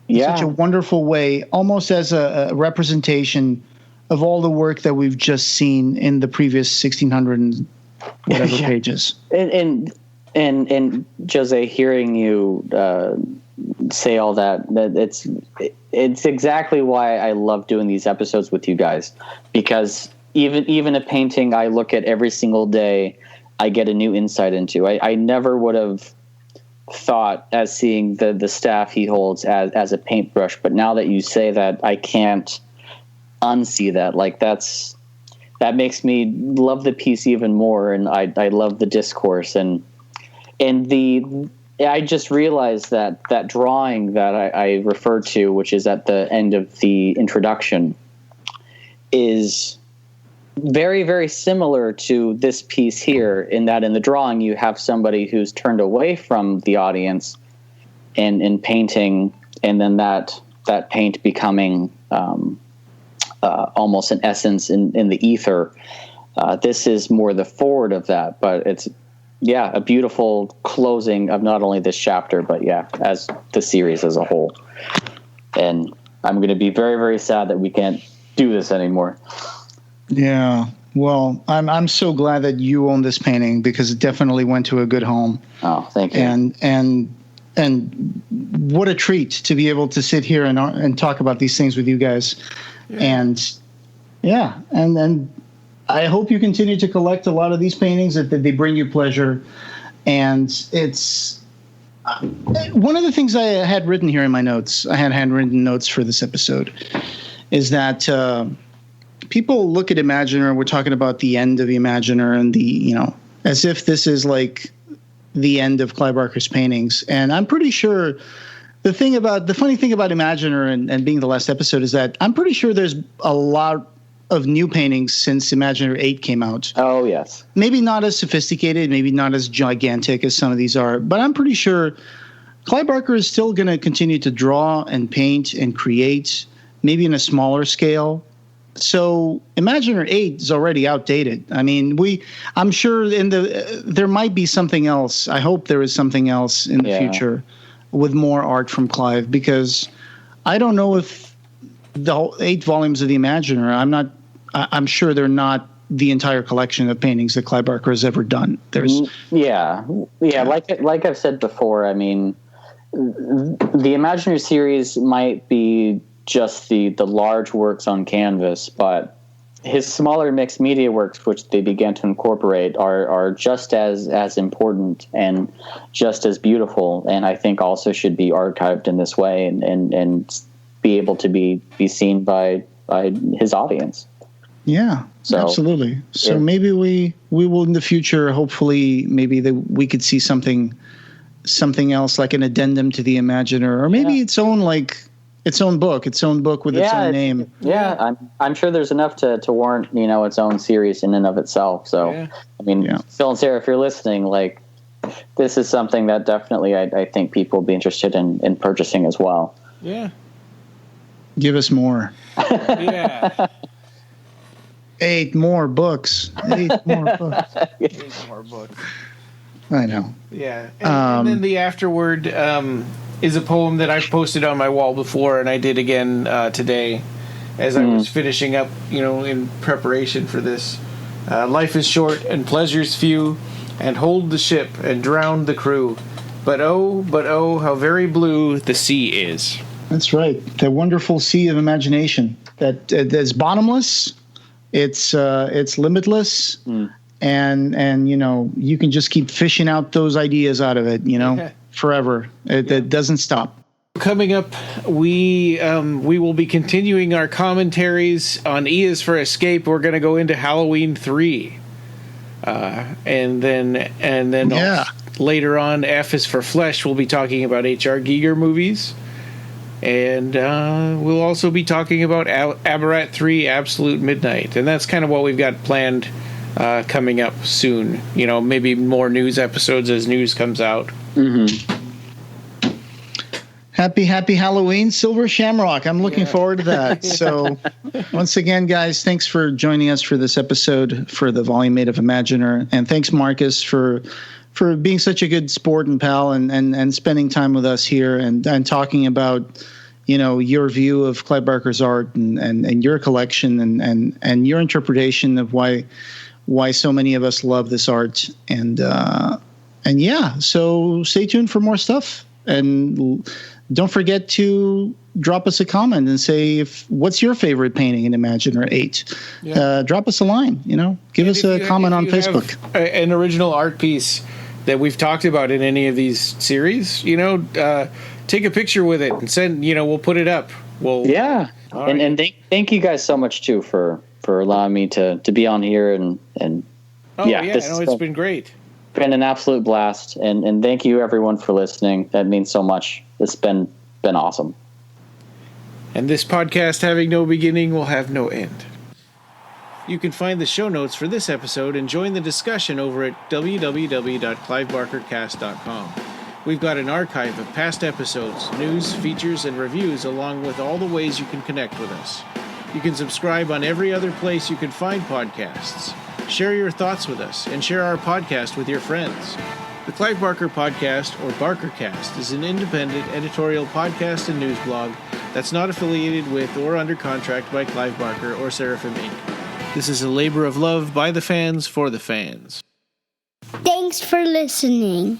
Speaker 3: in such a wonderful way, almost as a representation of all the work that we've just seen in the previous 1,600 and whatever pages.
Speaker 2: And Jose, hearing you say all that it's exactly why I love doing these episodes with you guys, because even a painting I look at every single day, I get a new insight into. I never would have thought, as seeing the staff he holds as a paintbrush, but now that you say that, I can't unsee that. Like that makes me love the piece even more, and I love the discourse and I just realized that drawing that I referred to, which is at the end of the introduction, is very, very similar to this piece here, in that in the drawing you have somebody who's turned away from the audience in painting, and then that paint becoming almost an essence in the ether. This is more the forward of that, but it's a beautiful closing of not only this chapter, but as the series as a whole. And I'm going to be very, very sad that we can't do this anymore. Yeah.
Speaker 3: Well, I'm so glad that you own this painting, because it definitely went to a good home.
Speaker 2: Oh, thank you.
Speaker 3: And what a treat to be able to sit here and talk about these things with you guys. Yeah. And I hope you continue to collect a lot of these paintings, that they bring you pleasure. And it's one of the things I had written here in my notes. I had handwritten notes for this episode, is that people look at Imaginer. We're talking about the end of Imaginer, and as if this is like the end of Clive Barker's paintings. And I'm pretty sure the funny thing about Imaginer and being the last episode is that I'm pretty sure there's a lot of new paintings since Imaginer 8 came out.
Speaker 2: Oh, yes.
Speaker 3: Maybe not as sophisticated, maybe not as gigantic as some of these are, but I'm pretty sure Clive Barker is still going to continue to draw and paint and create maybe in a smaller scale. So Imaginer 8 is already outdated. I mean, I'm sure there might be something else. I hope there is something else in the future with more art from Clive, because I don't know if the whole 8 volumes of the Imaginer, I'm sure they're not the entire collection of paintings that Clive Barker has ever done. There's like I've said before, I mean, the Imaginer series might be just the large works on canvas, but his smaller mixed media works, which they began to incorporate, are just as important and just as beautiful, and I think also should be archived in this way and be able to be seen by his audience. Yeah, so, absolutely. So maybe we will in the future, hopefully, maybe we could see something else, like an addendum to the Imaginer, or maybe its own book with its own name.
Speaker 2: Yeah, I'm sure there's enough to warrant its own series in and of itself. So I mean, Phil and Sarah, if you're listening, like, this is something that definitely I think people will be interested in purchasing as well.
Speaker 1: Yeah,
Speaker 3: give us more.
Speaker 1: Yeah.
Speaker 3: 8 more books. 8 more books.
Speaker 1: 8 more books.
Speaker 3: I know.
Speaker 1: Yeah. And then the afterword is a poem that I've posted on my wall before, and I did again today as I was finishing up, in preparation for this. Life is short and pleasures few, and hold the ship and drown the crew. But oh, how very blue the sea is. That's right. The wonderful sea of imagination that's bottomless. It's limitless, and you can just keep fishing out those ideas out of it, forever. It doesn't stop. Coming up, we will be continuing our commentaries on E is for Escape. We're going to go into Halloween 3, and then later on, F is for Flesh. We'll be talking about H.R. Giger movies. And we'll also be talking about Abarat 3 Absolute Midnight. And that's kind of what we've got planned coming up soon. Maybe more news episodes as news comes out. Mm-hmm. Happy Halloween, Silver Shamrock. I'm looking forward to that. So once again, guys, thanks for joining us for this episode for the Volume 8 of Imaginer. And thanks, Marcus, for being such a good sport and pal and spending time with us here and talking about, your view of Clive Barker's art and your collection and your interpretation of why so many of us love this art. So stay tuned for more stuff, and don't forget to drop us a comment and say what's your favorite painting in Imaginer 8. Drop us a line, give us a comment on Facebook. An original art piece that we've talked about in any of these series, take a picture with it and send, we'll put it up. And thank you guys so much too for allowing me to be on here and it's been great. Been an absolute blast, and thank you everyone for listening. That means so much. It's been awesome. And this podcast, having no beginning, will have no end. You can find the show notes for this episode and join the discussion over at www.clivebarkercast.com. We've got an archive of past episodes, news, features, and reviews, along with all the ways you can connect with us. You can subscribe on every other place you can find podcasts. Share your thoughts with us and share our podcast with your friends. The Clive Barker Podcast, or BarkerCast, is an independent editorial podcast and news blog that's not affiliated with or under contract by Clive Barker or Seraphim Inc. This is a labor of love by the fans for the fans.
Speaker 4: Thanks for listening.